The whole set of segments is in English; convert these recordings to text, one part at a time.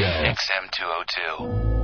XM 202.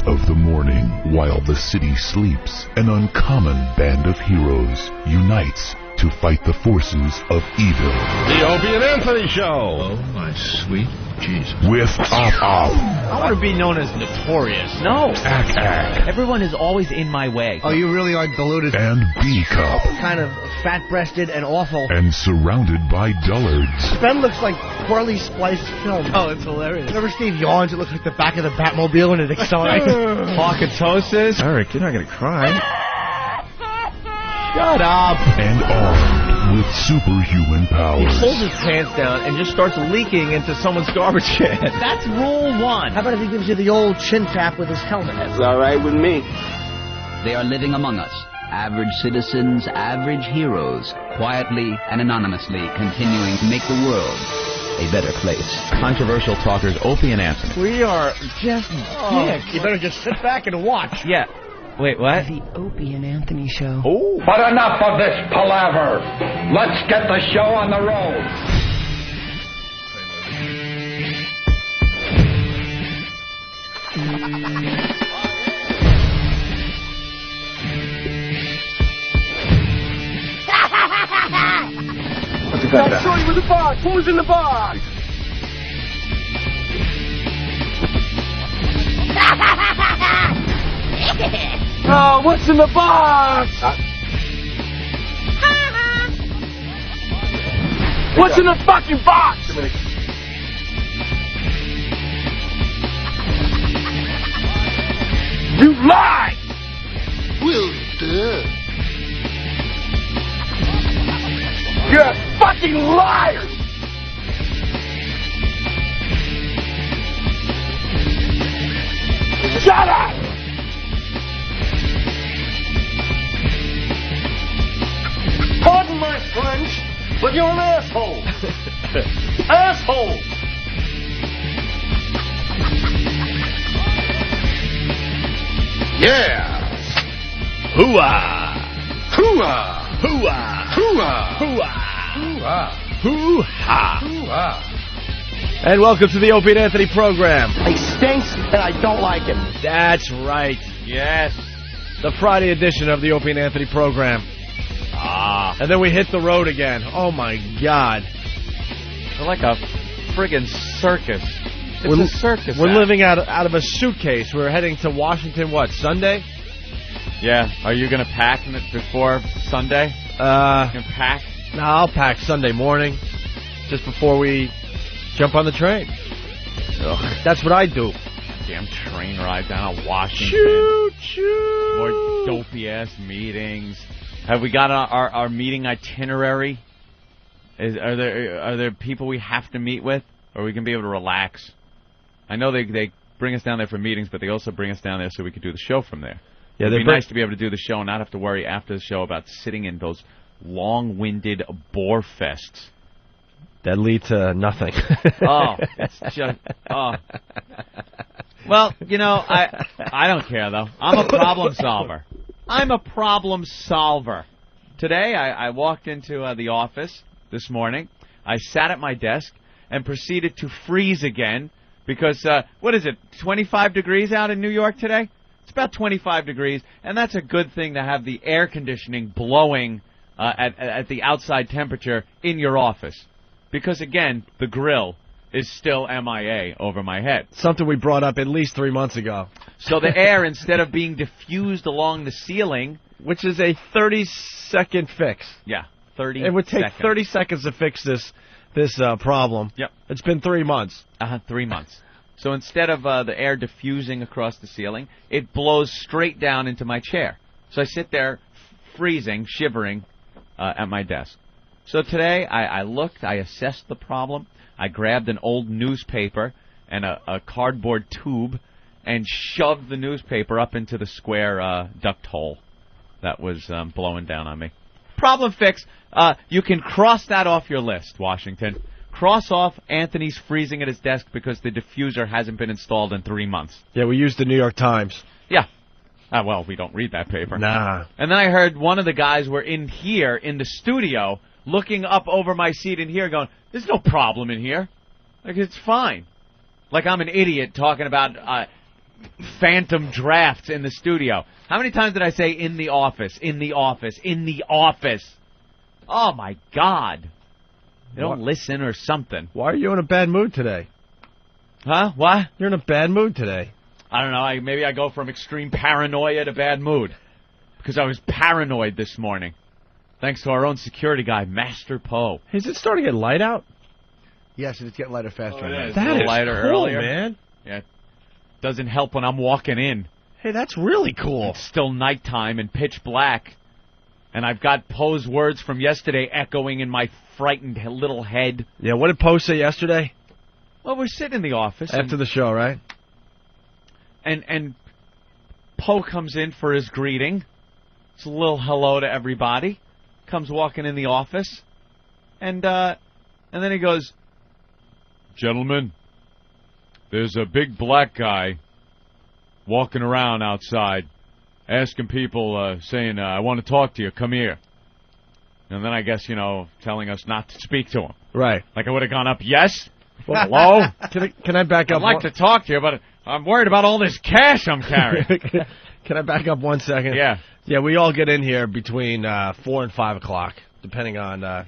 Of the morning, while the city sleeps, an uncommon band of heroes unites to fight the forces of evil. The Opie and Anthony Show. Oh, my sweet Jesus. With Op. I want to be known as notorious. No. Ack. Everyone is always in my way. Oh, you really are deluded. And B-Cup. Kind of fat-breasted and awful. And surrounded by dullards. Ben looks like poorly spliced film. Oh, it's hilarious. Whenever Steve yawns, it looks like the back of the Batmobile when it accelerates. Pocketosis. Eric, you're not going to cry. Shut up. And armed with superhuman powers. He pulls his pants down and just starts leaking into someone's garbage can. That's rule one. How about if he gives you the old chin tap with his helmet? That's all right with me. They are living among us. Average citizens, average heroes, quietly and anonymously continuing to make the world a better place. Controversial talkers Opie and Anthony. We are just dicks. You better just sit back and watch. Yeah. Wait, what? The Opie and Anthony Show. Oh. But enough of this palaver. Let's get the show on the road. I'll show you in the box. Who's in the box? Oh, what's in the box? What's in the fucking box? You lie! Well, duh. You're a fucking liar! Shut up! Pardon my French, but you're an asshole. Asshole! Yeah. Hooah! Hooah. Hooah! Hooah. Hooah! Hooah. Hoo-ha! Hooah. And welcome to the Opie and Anthony program. He stinks, and I don't like him. That's right. Yes. The Friday edition of the Opie and Anthony program. And then we hit the road again. Oh, my God. We're like a friggin' circus. It's a circus. We're living out of a suitcase. We're heading to Washington, what, Sunday? Yeah. Are you going to pack before Sunday? You going to pack? No, I'll pack Sunday morning, just before we jump on the train. Ugh, that's what I do. Damn train ride down to Washington. Choo-choo. More dopey-ass meetings. Have we got our meeting itinerary? Are there people we have to meet with, or we can be able to relax? I know they bring us down there for meetings, but they also bring us down there so we can do the show from there. Yeah, it'd be nice to be able to do the show and not have to worry after the show about sitting in those long-winded bore fests. That lead to nothing. Oh, it's just Well, you know, I don't care though. I'm a problem solver. Today, I walked into the office this morning. I sat at my desk and proceeded to freeze again because, what is it, 25 degrees out in New York today? It's about 25 degrees, and that's a good thing to have the air conditioning blowing at the outside temperature in your office. Because, again, the grill is still MIA over my head. Something we brought up at least 3 months ago. So the air, instead of being diffused along the ceiling... Which is a 30-second fix. Yeah, 30 seconds. It would take 30 seconds to fix this problem. Yep. It's been 3 months. 3 months. So instead of the air diffusing across the ceiling, it blows straight down into my chair. So I sit there freezing, shivering at my desk. So today I looked, I assessed the problem. I grabbed an old newspaper and a cardboard tube and shoved the newspaper up into the square duct hole that was blowing down on me. Problem fixed. You can cross that off your list, Washington. Cross off Anthony's freezing at his desk because the diffuser hasn't been installed in 3 months. Yeah, we used the New York Times. Yeah. Well, we don't read that paper. Nah. And then I heard one of the guys were in here in the studio looking up over my seat in here going, there's no problem in here. Like, it's fine. Like I'm an idiot talking about phantom drafts in the studio. How many times did I say in the office, in the office, in the office? Oh, my God. They don't listen or something. Why are you in a bad mood today? Huh? What? You're in a bad mood today. I don't know. Maybe I go from extreme paranoia to bad mood. Because I was paranoid this morning. Thanks to our own security guy, Master Poe. Is it starting to get light out? Yes, it's getting lighter faster. That is lighter cool, earlier, man. Yeah. Doesn't help when I'm walking in. Hey, that's really cool. It's still nighttime and pitch black. And I've got Poe's words from yesterday echoing in my frightened little head. Yeah, what did Poe say yesterday? Well, we're sitting in the office. After the show, right? And Poe comes in for his greeting. It's a little hello to everybody. Comes walking in the office. And then he goes, gentlemen, there's a big black guy walking around outside asking people, saying, I want to talk to you, come here. And then I guess, telling us not to speak to him. Right. Like I would have gone up, yes? Well, hello? Can I back up? I'd like to talk to you, but I'm worried about all this cash I'm carrying. Can I back up 1 second? Yeah. Yeah, we all get in here between 4 and 5 o'clock, depending on,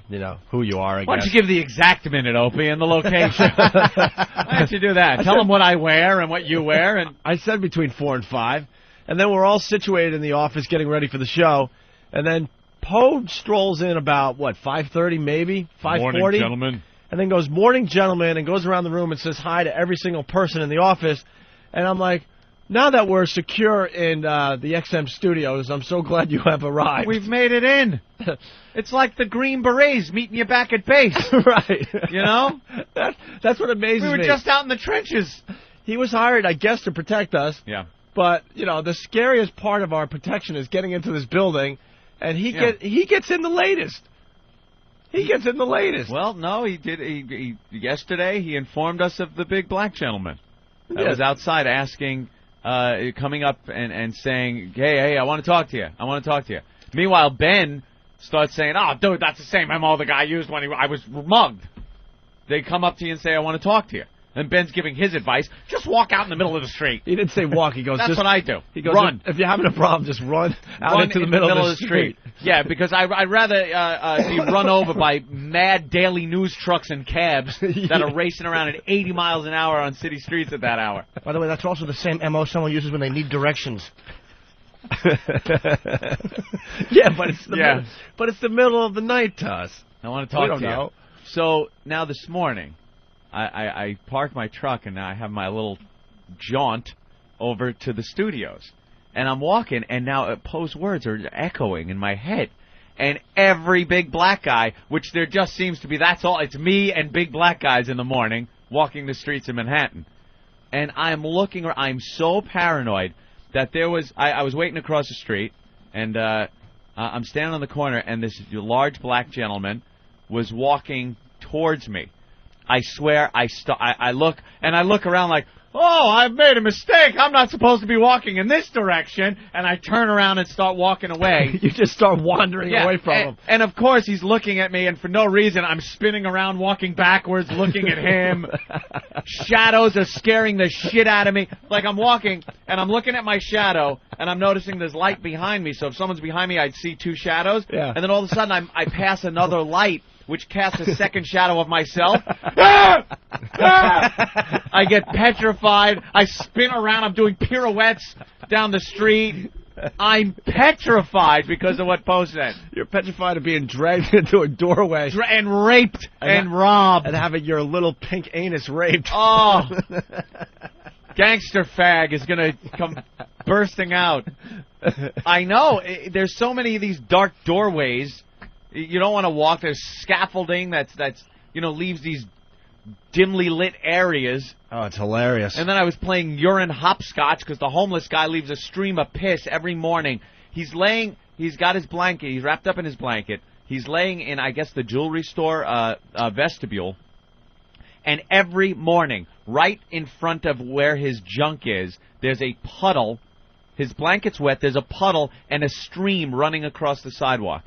who you are, I guess. Why don't you give the exact minute, Opie, and the location? Why don't you do that? Tell them what I wear and what you wear. And I said between 4 and 5, and then we're all situated in the office getting ready for the show, and then Poe strolls in about, 5:30 maybe? 5:40? Morning, gentlemen. And then goes, morning, gentlemen, and goes around the room and says hi to every single person in the office. And I'm like, now that we're secure in the XM studios, I'm so glad you have arrived. We've made it in. It's like the Green Berets meeting you back at base. Right. You know? That's what amazes me. We were just out in the trenches. He was hired, I guess, to protect us. Yeah. But, the scariest part of our protection is getting into this building, and he gets in the latest. He gets in the latest. Well, no, he did. Yesterday, he informed us of the big black gentleman that was outside asking, coming up and saying, hey, I want to talk to you. I want to talk to you. Meanwhile, Ben starts saying, oh, dude, that's the same MO the guy used when I was mugged. They come up to you and say, I want to talk to you. And Ben's giving his advice, just walk out in the middle of the street. He didn't say walk. He goes, that's what I do. He goes, run. If you're having a problem, just run out into the middle of the street. Yeah, because I'd rather be run over by mad daily news trucks and cabs that are racing around at 80 miles an hour on city streets at that hour. By the way, that's also the same MO someone uses when they need directions. Yeah, but it's the middle of the night to us. I want to talk to you. Know. So now this morning, I parked my truck and I have my little jaunt over to the studios. And I'm walking, and now Poe's words are echoing in my head. And every big black guy, which there just seems to be, that's all. It's me and big black guys in the morning walking the streets of Manhattan. And I'm so paranoid that I was waiting across the street, and I'm standing on the corner, and this large black gentleman was walking towards me. I swear, I look around like, oh, I've made a mistake. I'm not supposed to be walking in this direction. And I turn around and start walking away. You just start wandering away from him. And, of course, he's looking at me, and for no reason, I'm spinning around, walking backwards, looking at him. Shadows are scaring the shit out of me. Like, I'm walking, and I'm looking at my shadow, and I'm noticing there's light behind me. So if someone's behind me, I'd see two shadows. Yeah. And then all of a sudden, I pass another light, which casts a second shadow of myself. I get petrified. I spin around. I'm doing pirouettes down the street. I'm petrified because of what Poe said. You're petrified of being dragged into a doorway. And raped and robbed. And having your little pink anus raped. Oh. Gangster fag is going to come bursting out. I know. There's so many of these dark doorways. You don't want to walk. There's scaffolding that's leaves these dimly lit areas. Oh, it's hilarious. And then I was playing urine hopscotch because the homeless guy leaves a stream of piss every morning. He's got his blanket. He's wrapped up in his blanket. He's laying in, I guess, the jewelry store vestibule. And every morning, right in front of where his junk is, there's a puddle. His blanket's wet. There's a puddle and a stream running across the sidewalk.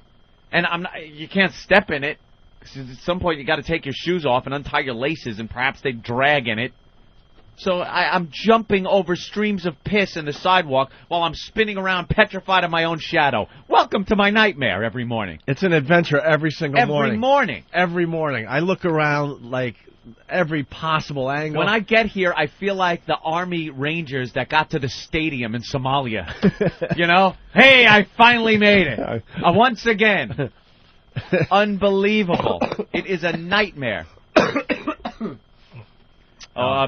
And you can't step in it. Because at some point you got to take your shoes off and untie your laces, and perhaps they drag in it. So I'm jumping over streams of piss in the sidewalk while I'm spinning around petrified of my own shadow. Welcome to my nightmare every morning. It's an adventure every single morning. Every morning. I look around like every possible angle. When I get here, I feel like the Army Rangers that got to the stadium in Somalia. Hey, I finally made it. Once again. Unbelievable. It is a nightmare.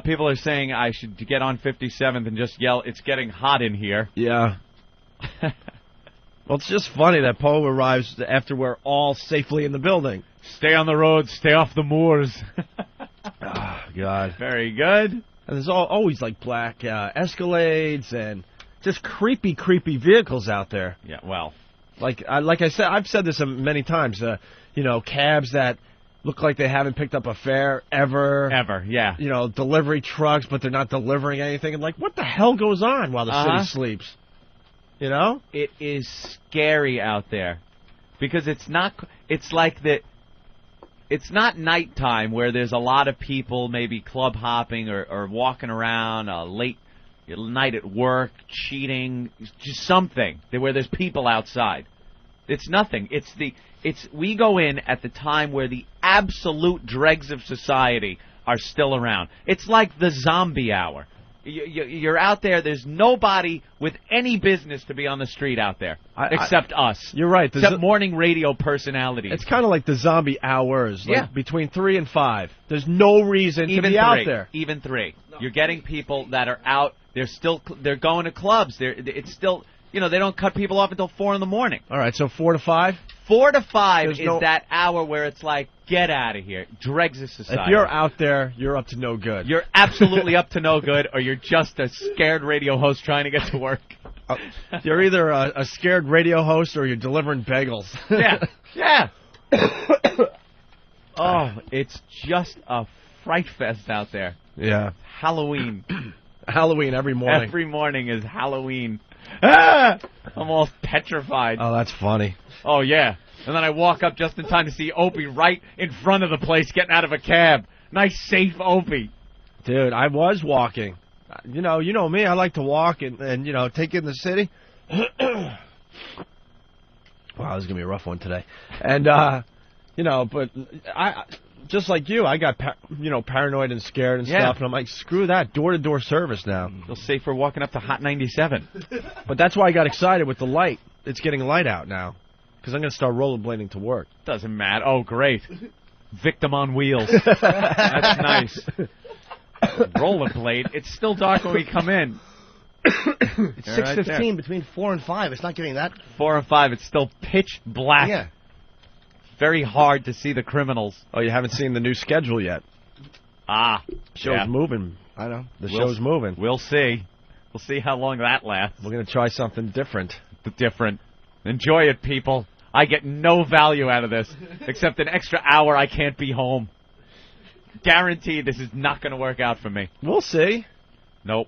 People are saying I should get on 57th and just yell, it's getting hot in here. Yeah. Well, it's just funny that Poe arrives after we're all safely in the building. Stay on the road, stay off the moors. Oh, God. Very good. And there's always like black Escalades and just creepy vehicles out there. Yeah, well. Like I said, I've said this many times, cabs that look like they haven't picked up a fare ever. Ever, yeah. Delivery trucks, but they're not delivering anything. And what the hell goes on while the city sleeps? It is scary out there. Because it's not nighttime where there's a lot of people maybe club hopping or walking around late night at work, cheating, just something where there's people outside. It's nothing. We go in at the time where the absolute dregs of society are still around. It's like the zombie hour. You're out there. There's nobody with any business to be on the street out there except us. You're right. Except morning radio personalities. It's kind of like the zombie hours. Like between 3 and 5. There's no reason to be out there. Even 3. No. You're getting people that are out. They're going to clubs. It's still, they don't cut people off until 4 in the morning. All right, so 4 to 5? 4 to 5 is that hour where it's like, get out of here. Dregs of society. If you're out there, you're up to no good. You're absolutely up to no good, or you're just a scared radio host trying to get to work. You're either a scared radio host or you're delivering bagels. Yeah. Oh, it's just a fright fest out there. Yeah. Halloween. Halloween every morning. Every morning is Halloween. I'm all petrified. Oh, that's funny. Oh, yeah. And then I walk up just in time to see Opie right in front of the place getting out of a cab. Nice, safe Opie. Dude, I was walking. You know me. I like to walk and take in the city. Wow, this is going to be a rough one today. And, but I just like you, I got, paranoid and scared and stuff. And I'm like, screw that, door-to-door service now. Feel safer walking up to Hot 97. But that's why I got excited with the light. It's getting light out now. Because I'm going to start rollerblading to work. Doesn't matter. Oh, great. Victim on wheels. That's nice. Rollerblade. It's still dark when we come in. It's 6:15 between 4 and 5. It's not getting that. 4 and 5. It's still pitch black. Yeah. Very hard to see the criminals. Oh, you haven't seen the new schedule yet? Show's moving. I know. The show's moving. We'll see. We'll see how long that lasts. We're going to try something different. Enjoy it, people. I get no value out of this, except an extra hour I can't be home. Guaranteed this is not going to work out for me. We'll see. Nope.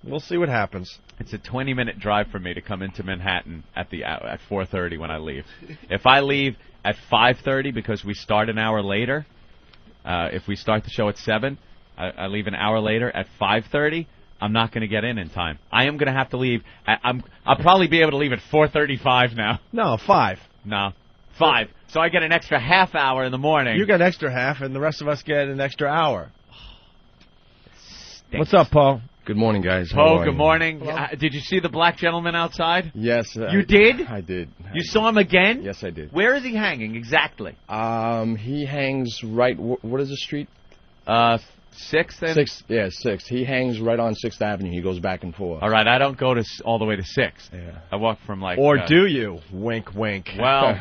We'll see what happens. It's a 20-minute drive for me to come into Manhattan at 4:30 when I leave. If I leave at 5:30 because we start an hour later, if we start the show at 7, I leave an hour later at 5:30. I'm not going to get in time. I am going to have to leave. I'll probably be able to leave at 4:35 now. No, 5. No, 5. So I get an extra half hour in the morning. You get an extra half, and the rest of us get an extra hour. What's up, Paul? Good morning, guys. Paul, good morning. Did you see the black gentleman outside? Yes. You did? I did. You saw him again? Yes, I did. Where is he hanging exactly? He hangs right. What is the street? 6th and 6th. Yeah, 6th. He hangs right on 6th Avenue. He goes back and forth. All right, I don't go all the way to 6th. Yeah. I walk from Or do you? Wink, wink. Well,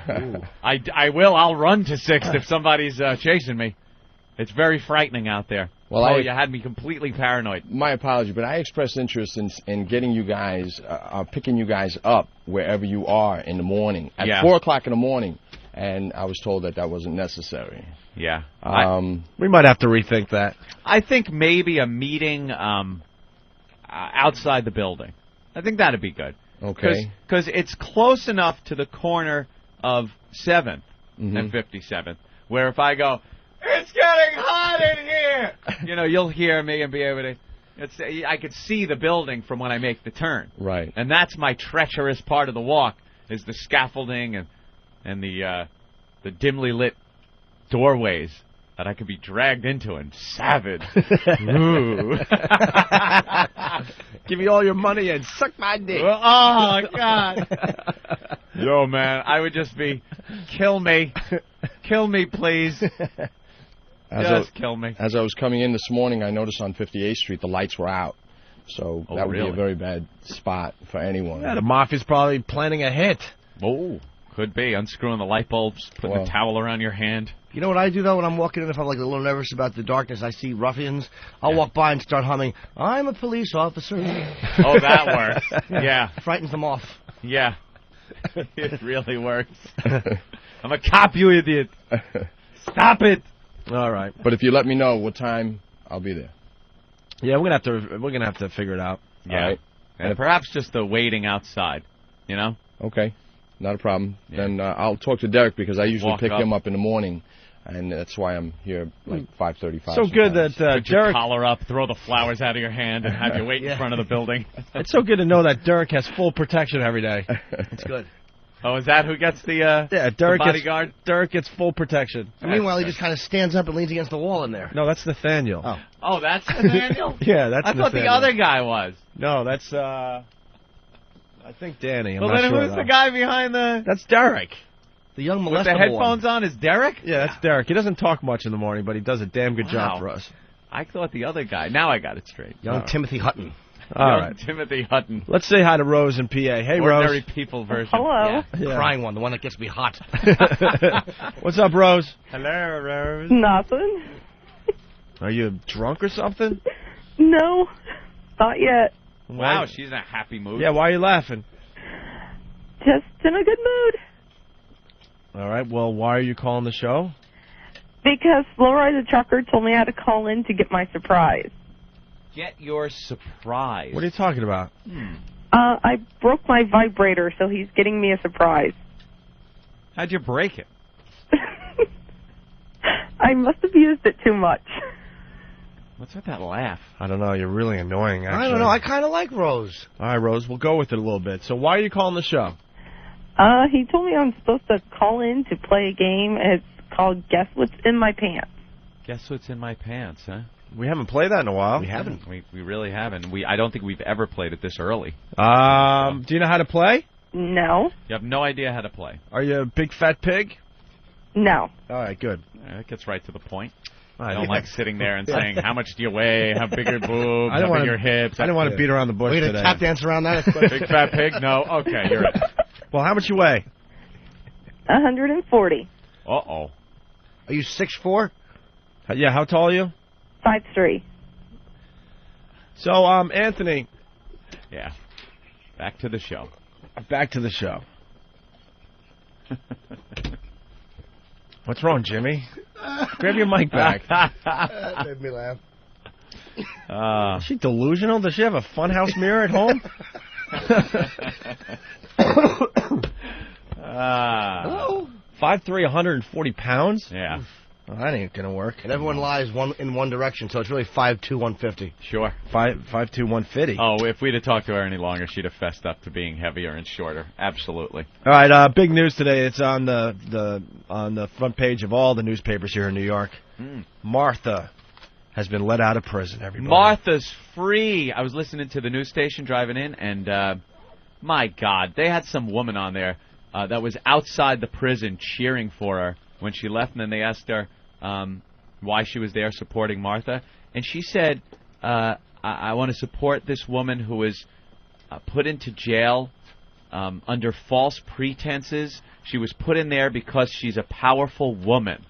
I will. I'll run to 6th if somebody's chasing me. It's very frightening out there. Well, you had me completely paranoid. My apology, but I expressed interest in getting you guys, picking you guys up wherever you are in the morning at 4 o'clock in the morning, and I was told that wasn't necessary. Yeah. We might have to rethink that. I think maybe a meeting outside the building. I think that'd be good. Okay. Because it's close enough to the corner of 7th and 57th, where if I go, it's getting hot in here, you'll hear me and be able to. I could see the building from when I make the turn. Right. And that's my treacherous part of the walk, is the scaffolding and the dimly lit doorways that I could be dragged into and savage. Ooh. Give me all your money and suck my dick. Oh, God. Yo, man, I would just be, kill me. Kill me, please. Kill me. As I was coming in this morning, I noticed on 58th Street the lights were out. So that would be a very bad spot for anyone. Yeah, the mafia's probably planning a hit. Oh, could be. Unscrewing the light bulbs, putting a towel around your hand. You know what I do, though, when I'm walking in? If I'm a little nervous about the darkness, I see ruffians. I'll walk by and start humming, I'm a police officer. Oh, that works. Yeah. Frightens them off. Yeah. It really works. I'm a cop, you idiot. Stop it. All right. But if you let me know what time, I'll be there. Yeah, we're gonna have to figure it out. Yeah. All right. And perhaps just the waiting outside, Okay. Not a problem. Yeah. Then I'll talk to Derek because I usually pick him up in the morning, and that's why I'm here like 5:35. So good that Put your collar up, throw the flowers out of your hand, and have you wait in front of the building. It's so good to know that Derek has full protection every day. It's good. Oh, is that who gets the bodyguard? Derek gets full protection. And meanwhile, he just kind of stands up and leans against the wall in there. No, that's Nathaniel. Oh, that's Nathaniel? Yeah, that's I thought the other guy was. No, that's, I think Danny. Well, then who's the guy behind the... That's Derek. The young molestable With the headphones on is Derek? Yeah, that's Derek. He doesn't talk much in the morning, but he does a damn good job for us. I thought the other guy. Now I got it straight. Young Timothy Hutton. All right. Timothy Hutton. Let's say hi to Rose in PA. Hey, Ordinary Rose. people version. Hello. Yeah. Crying one, the one that gets me hot. What's up, Rose? Hello, Rose. Nothing. Are you drunk or something? No, not yet. Wow, she's in a happy mood. Yeah, why are you laughing? Just in a good mood. All right, well, why are you calling the show? Because Laura the trucker told me I had to call in to get my surprise. Get your surprise. What are you talking about? I broke my vibrator, so he's getting me a surprise. How'd you break it? I must have used it too much. What's with that laugh? I don't know. You're really annoying, actually. I don't know. I kind of like Rose. All right, Rose, we'll go with it a little bit. So why are you calling the show? He told me I'm supposed to call in to play a game. It's called Guess What's in My Pants. Guess what's in my pants, huh? We haven't played that in a while. We haven't. We really haven't. I don't think we've ever played it this early. Do you know how to play? No. You have no idea how to play. Are you a big fat pig? No. All right, good. That gets right to the point. I don't like sitting there and saying, how much do you weigh, how big are your boobs, how big are your hips. I don't want to beat around the bush today. today. Tap dance around that? Big fat pig? No? Okay, you're it. Well, how much you weigh? 140. Uh-oh. Are you 6'4"? Yeah, how tall are you? 5'3". So, Anthony. Yeah. Back to the show. Back to the show. What's wrong, Jimmy? Grab your mic back. That made me laugh. Is she delusional? Does she have a funhouse mirror at home? Hello? 5'3", 140 pounds? Yeah. Well, that ain't going to work. And everyone lies in one direction, so it's really 5'2", 150. Sure. 5'2", 150. Oh, if we'd have talked to her any longer, she'd have fessed up to being heavier and shorter. Absolutely. All right, big news today. It's on the front page of all the newspapers here in New York. Martha has been let out of prison, everybody. Martha's free. I was listening to the news station driving in, and my God, they had some woman on there that was outside the prison cheering for her when she left, and then they asked her why she was there supporting Martha. And she said, I want to support this woman who was put into jail under false pretenses. She was put in there because she's a powerful woman.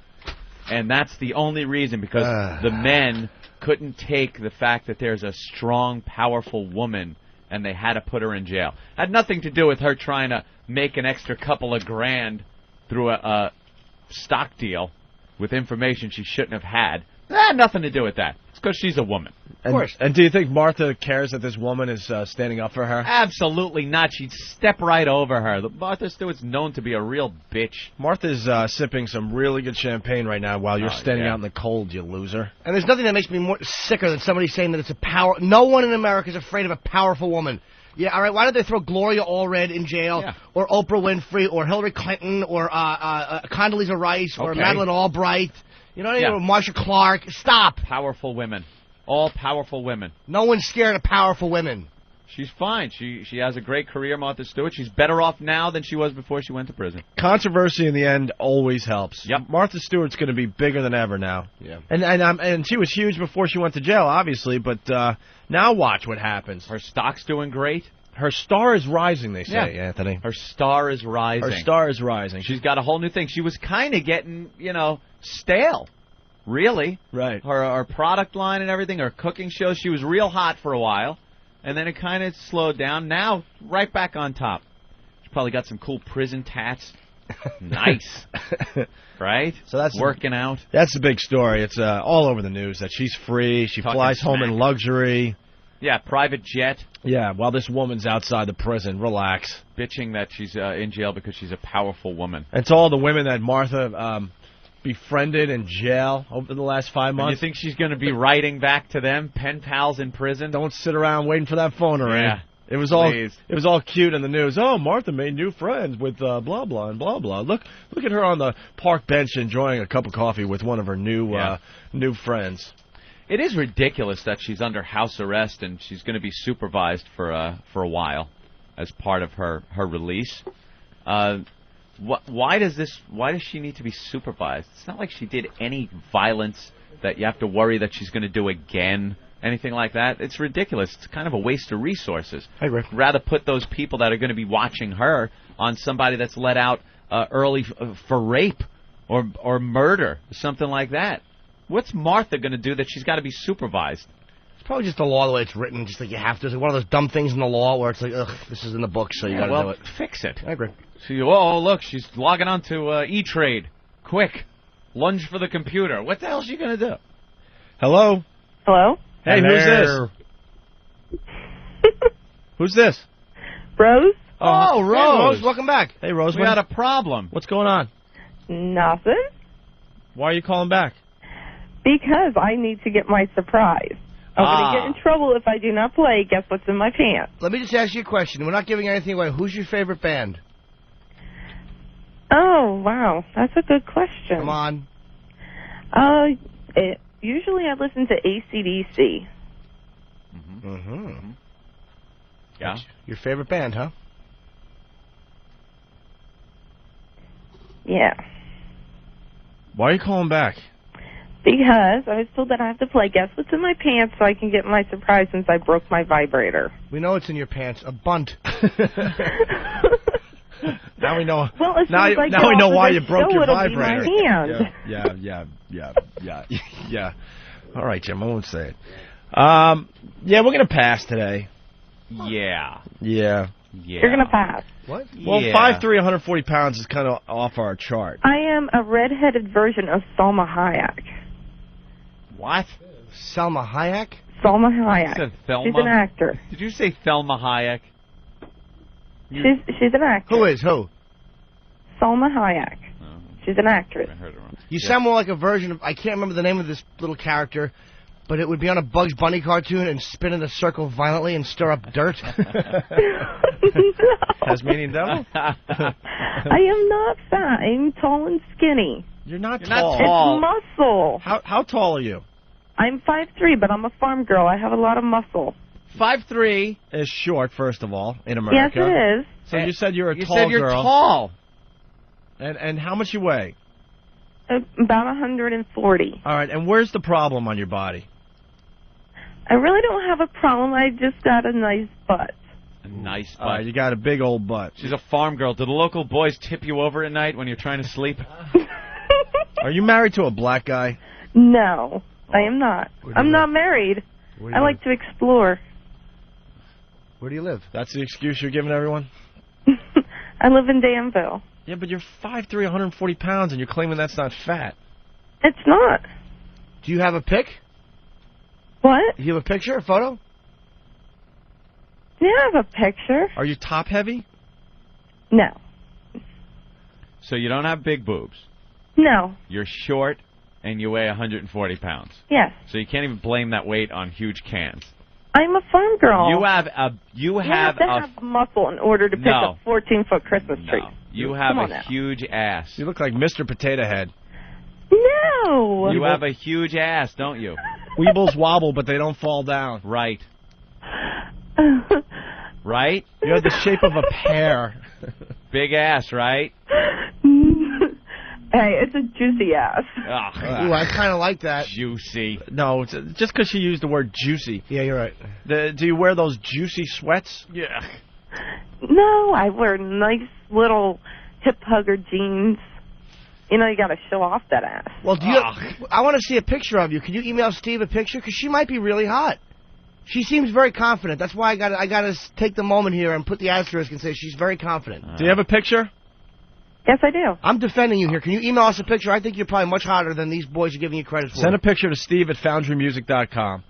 And that's the only reason, because the men couldn't take the fact that there's a strong, powerful woman, and they had to put her in jail. Had nothing to do with her trying to make an extra couple of grand through a stock deal with information she shouldn't have had. Had nothing to do with that. It's because she's a woman. Of course. And do you think Martha cares that this woman is standing up for her? Absolutely not. She'd step right over her. Martha Stewart's known to be a real bitch. Martha's sipping some really good champagne right now while you're standing out in the cold, you loser. And there's nothing that makes me more sicker than somebody saying that it's a power. No one in America is afraid of a powerful woman. Yeah, all right, why did they throw Gloria Allred in jail, or Oprah Winfrey, or Hillary Clinton, or Condoleezza Rice, or Madeleine Albright, you know, or Marsha Clark? Stop. Powerful women. All powerful women. No one's scared of powerful women. She's fine. She has a great career, Martha Stewart. She's better off now than she was before she went to prison. Controversy in the end always helps. Yep. Martha Stewart's going to be bigger than ever now. Yeah. And she was huge before she went to jail, obviously, but now watch what happens. Her stock's doing great. Her star is rising, they say, Anthony. Her star is rising. Her star is rising. She's got a whole new thing. She was kind of getting, stale. Really. Right. Her product line and everything, her cooking shows, she was real hot for a while. And then it kind of slowed down. Now, right back on top. She probably got some cool prison tats. Nice. Right? So that's working out. That's the big story. It's all over the news that she's free. She flies home in luxury. Yeah, private jet. Yeah, while this woman's outside the prison. Relax. Bitching that she's in jail because she's a powerful woman. It's all the women that Martha befriended in jail over the last 5 months. And you think she's going to be writing back to them, pen pals in prison? Don't sit around waiting for that phone to ring. Yeah, It was all cute in the news. Oh, Martha made new friends with blah blah and blah blah. Look at her on the park bench enjoying a cup of coffee with one of her new friends. It is ridiculous that she's under house arrest and she's going to be supervised for a while as part of her release. Why does she need to be supervised? It's not like she did any violence that you have to worry that she's going to do again. Anything like that. It's ridiculous. It's kind of a waste of resources. I agree. Rather put those people that are going to be watching her on somebody that's let out early for rape or murder, something like that. What's Martha going to do that she's got to be supervised? It's probably just the law, the way it's written, just like you have to. It's like one of those dumb things in the law where it's like, ugh, this is in the book, so you got to do it. Fix it. I agree. See, oh, look, she's logging on to E-Trade. Quick. Lunge for the computer. What the hell is she going to do? Hello? Hello? Hey, Hello. who's this? Who's this? Rose? Oh, Rose. Hey, Rose. Welcome back. Hey, Rose. We had a problem. What's going on? Nothing. Why are you calling back? Because I need to get my surprise. I'm going to get in trouble if I do not play Guess What's in My Pants. Let me just ask you a question. We're not giving anything away. Who's your favorite band? Oh, wow. That's a good question. Come on. Usually I listen to AC/DC. Mm-hmm. Yeah. That's your favorite band, huh? Yeah. Why are you calling back? Because I was told that I have to play Guess What's in My Pants so I can get my surprise since I broke my vibrator. We know it's in your pants. A bunt. Now we know. Well, as now soon as I now get we off know of why this you broke show, your it'll be vibrator. my hand. Yeah. All right, Jim. I won't say it. Yeah, we're gonna pass today. Yeah. Yeah. You're going to pass. What? Well, Yeah. 5'3", 140 pounds is kind of off our chart. I am a redheaded version of Salma Hayek. What? Salma Hayek? Salma Hayek. You said Thelma? She's an actor. Did you say Thelma Hayek? She's an actress. Who is? Who? Salma Hayek. She's an actress. I heard it wrong. You sound more like a version of, I can't remember the name of this little character, but it would be on a Bugs Bunny cartoon and spin in a circle violently and stir up dirt. Tasmanian devil? I am not fat. I'm tall and skinny. You're not You're tall. not tall. It's muscle. How tall are you? I'm 5'3", but I'm a farm girl. I have a lot of muscle. 5'3". Is short, first of all, in America. Yes, it is. So you said you're a You tall said you're girl. tall. And how much you weigh? About 140. All right, and where's the problem on your body? I really don't have a problem. I just got a nice butt. A nice butt. All right, you got a big old butt. She's a farm girl. Do the local boys tip you over at night when you're trying to sleep? Are you married to a black guy? No, I am not. I'm not married. I like to explore. Where do you live? That's the excuse you're giving everyone? I live in Danville. Yeah, but you're 5'3", 140 pounds, and you're claiming that's not fat. It's not. Do you have a pic? What? Do you have a picture, a photo? Yeah, I have a picture. Are you top heavy? No. So you don't have big boobs. No. You're short, and you weigh 140 pounds. Yes. So you can't even blame that weight on huge cans. I'm a farm girl. You have You have to have muscle in order to pick up 14-foot Christmas trees. You have Come on a now. huge ass. You look like Mr. Potato Head. No. You have a huge ass, don't you? Weebles wobble, but they don't fall down. Right. Right? You have the shape of a pear. Big ass, right? Hey, it's a juicy ass. Ugh. Ooh, I kind of like that. Juicy. No, it's just because she used the word juicy. Yeah, you're right. Do you wear those juicy sweats? Yeah. No, I wear nice little hip hugger jeans. You know, you got to show off that ass. Well, do you? I want to see a picture of you. Can you email Steve a picture? Because she might be really hot. She seems very confident. That's why I got to take the moment here and put the asterisk and say she's very confident. Do you have a picture? Yes, I do. I'm defending you here. Can you email us a picture? I think you're probably much hotter than these boys are giving you credit for. Send a picture to Steve@FoundryMusic.com.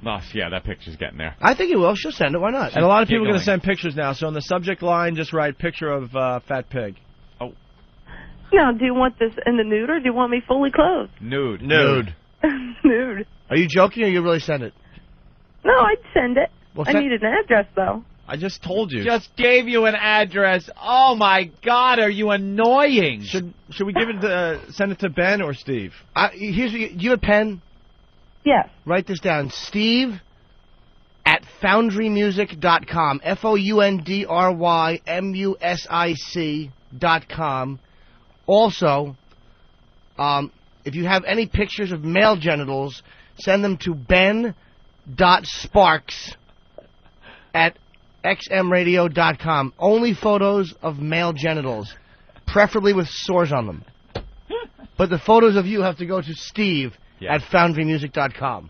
Oh, yeah, that picture's getting there. I think you will. She'll send it. Why not? And a lot of people are going giggling. to send pictures now. So in the subject line, just write picture of fat pig. Now, do you want this in the nude or do you want me fully clothed? Nude. Nude. Are you joking or you really send it? No, I'd send it. I need an address, though. I just told you. Just gave you an address. Oh, my God, are you annoying? Should we give it send it to Ben or Steve? Do you have a pen? Yes. Write this down. Steve at foundrymusic.com. FOUNDRYMUSIC.com. Also, if you have any pictures of male genitals, send them to ben.sparks at xmradio.com. Only photos of male genitals, preferably with sores on them. But the photos of you have to go to Steve at foundrymusic.com.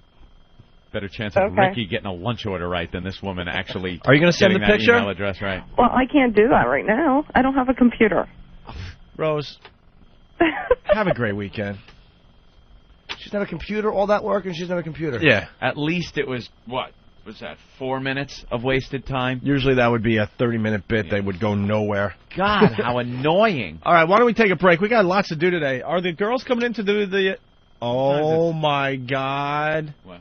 Better chance of Ricky getting a lunch order right than this woman actually. Are you going to send the picture? Email address right. Well, I can't do that right now. I don't have a computer. Rose, have a great weekend. She's not a computer, all that work, and she's not a computer. Yeah. At least it was, what was that, 4 minutes of wasted time? Usually that would be a 30-minute bit that would go nowhere. God, how annoying. All right, why don't we take a break? We got lots to do today. Are the girls coming in to do the... Oh, my God. What?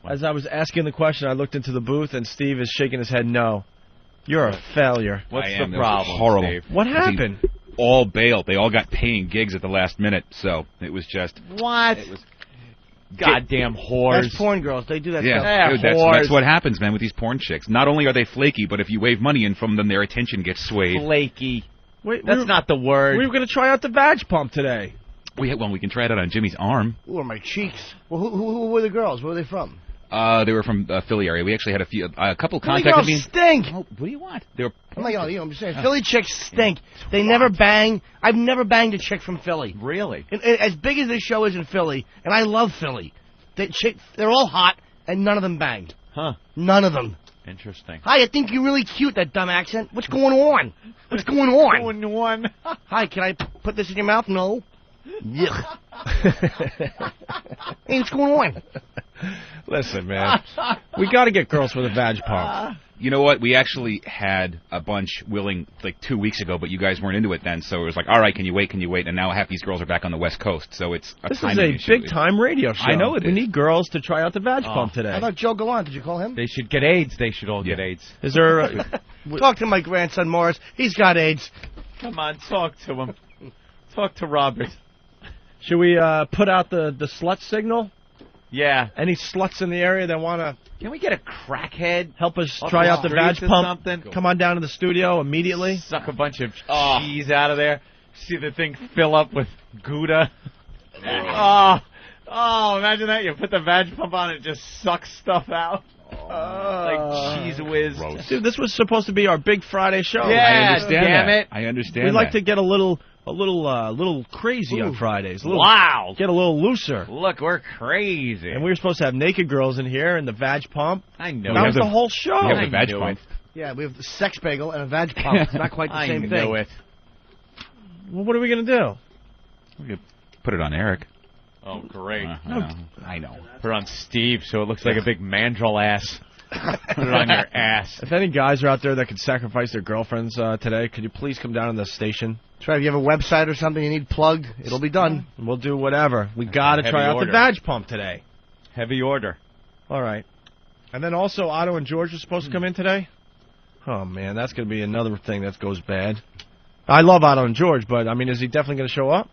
As I was asking the question, I looked into the booth, and Steve is shaking his head no. You're a failure. What's the problem, horrible. Steve? What happened? All bailed. They all got paying gigs at the last minute, so it was just... What? It was, goddamn whores. That's porn girls. They do that yeah, stuff. dude, that's what happens, man, with these porn chicks. Not only are they flaky, but if you wave money in from them, their attention gets swayed. Flaky. Wait, that's not the word. We were going to try out the vag pump today. We can try it out on Jimmy's arm. Ooh, or my cheeks. Well, who were the girls? Where were they from? They were from the Philly area. We actually had a couple Philly contacted me. girls stink. Oh, what do you want? They were. I'm just saying. Philly chicks stink. They never bang. I've never banged a chick from Philly. Really? And as big as this show is in Philly, and I love Philly, they're all hot, and none of them banged. Huh? None of them. Interesting. Hi, I think you're really cute. That dumb accent. What's going on? What's going on? Going on. Hi, can I put this in your mouth? No. Yuck. Hey, what's going on? Listen, man, we got to get girls for the vag pump. You know what? We actually had a bunch willing like 2 weeks ago, but you guys weren't into it then. So it was like, all right, can you wait? And now half these girls are back on the West Coast, so it's a This is timing a issue. big-time radio show. I know it We is. need girls to try out the vag pump today. How about Joe Gallant? Did you call him? They should get AIDS. They should all get AIDS. Is there... Talk to my grandson, Morris. He's got AIDS. Come on, talk to him. Talk to Robert. Should we put out the slut signal? Yeah. Any sluts in the area that want to... Can we get a crackhead? Help us Off try the out the vag streets or pump. something? Come on down to the studio immediately. Suck a bunch of cheese out of there. See the thing fill up with Gouda. Oh, imagine that. You put the vag pump on, it just sucks stuff out. Like cheese whiz. Dude, this was supposed to be our big Friday show. Yeah, I understand damn that. it. I understand. We like to get a little crazy on Fridays. Wow. Get a little looser. Look, we're crazy. And we were supposed to have naked girls in here and the vag pump. I know. That was the whole show. We have the vag pump. Yeah, we have the sex bagel and a vag pump. It's not quite the same thing. I know it. Well, what are we going to do? We could put it on Eric. Oh, great. I know. Put it on Steve so it looks like a big mandrel ass. Put it on your ass. If any guys are out there that could sacrifice their girlfriends today, could you please come down to the station? Try if you have a website or something you need plugged, it'll be done. We'll do whatever. We got to Heavy try out order. the vag pump today. Heavy order. All right. And then also Otto and George are supposed to come in today? Oh, man, that's going to be another thing that goes bad. I love Otto and George, but, I mean, is he definitely going to show up?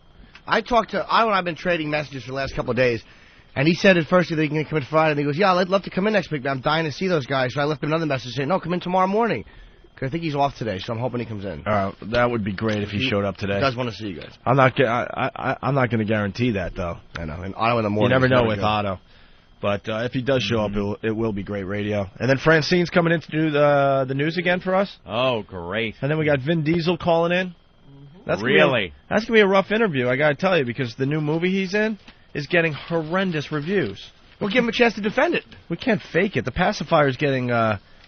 I talked to Otto and I've been trading messages for the last couple of days, and he said at first that he's going to come in Friday, and he goes, yeah, I'd love to come in next week, but I'm dying to see those guys. So I left him another message saying, no, come in tomorrow morning. Because I think he's off today, so I'm hoping he comes in. That would be great if he showed up today. He does want to see you guys. I'm not going to guarantee that, though. I know. And Otto in the morning. You never know with Otto. But if he does show up, it will be great radio. And then Francine's coming in to do the news again for us. Oh, great. And then we got Vin Diesel calling in. That's Really? That's going to be a rough interview, I got to tell you, because the new movie he's in is getting horrendous reviews. We'll give him a chance to defend it. We can't fake it. The Pacifier's getting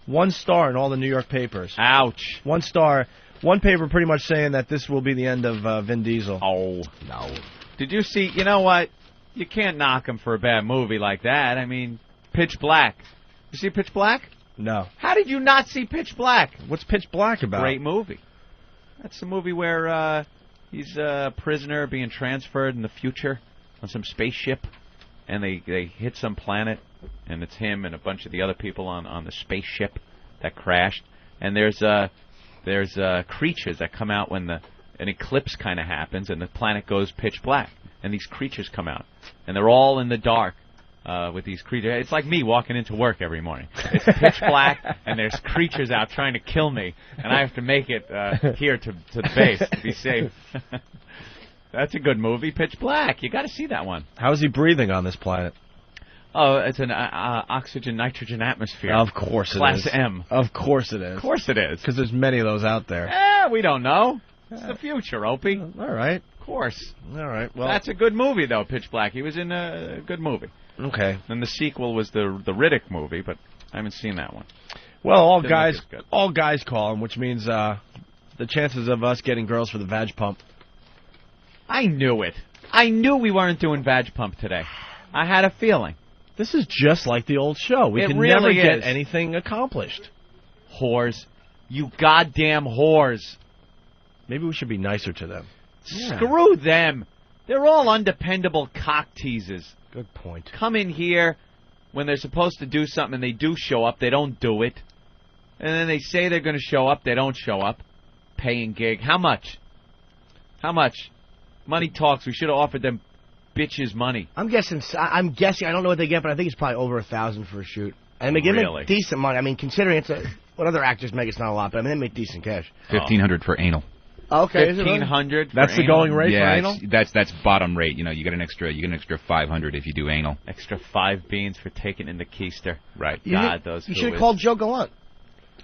1 star in all the New York papers. Ouch. 1 star. One paper pretty much saying that this will be the end of Vin Diesel. Oh, no. Did you see, you know what? You can't knock him for a bad movie like that. I mean, Pitch Black. You see Pitch Black? No. How did you not see Pitch Black? What's Pitch Black about? Great movie. That's the movie where he's a prisoner being transferred in the future on some spaceship. and they hit some planet, and it's him and a bunch of the other people on the spaceship that crashed. And there's creatures that come out when an eclipse kind of happens, and the planet goes pitch black, and these creatures come out, and they're all in the dark. With these creatures. It's like me walking into work every morning. It's pitch black, and there's creatures out trying to kill me, and I have to make it here to the base to be safe. That's a good movie, Pitch Black. You got to see that one. How is he breathing on this planet? Oh, it's an oxygen-nitrogen atmosphere. Of course it is. Class M. Of course it is. Of course it is. Because there's many of those out there. We don't know. It's the future, Opie. All right. Of course. All right. Well, that's a good movie, though, Pitch Black. He was in a good movie. Okay. And the sequel was the Riddick movie, but I haven't seen that one. Well, all guys call him, which means the chances of us getting girls for the vag pump. I knew it. I knew we weren't doing vag pump today. I had a feeling. This is just like the old show. We can never get anything accomplished. Whores. You goddamn whores. Maybe we should be nicer to them. Yeah. Screw them. They're all undependable cock teasers. Good point. Come in here when they're supposed to do something and they do show up, they don't do it. And then they say they're going to show up, they don't show up. Paying gig. How much? How much? Money talks. We should have offered them bitches money. I'm guessing. I don't know what they get, but I think it's probably over $1,000 for a shoot. And they give them decent money. I mean, considering what other actors make, it's not a lot, but I mean, they make decent cash. $1,500 for anal. Okay, $1,500. That's the going rate for anal. That's bottom rate. You get an extra $500 if you do anal. Extra 5 beans for taking in the keister. Right. God, you should have called Joe Gallant.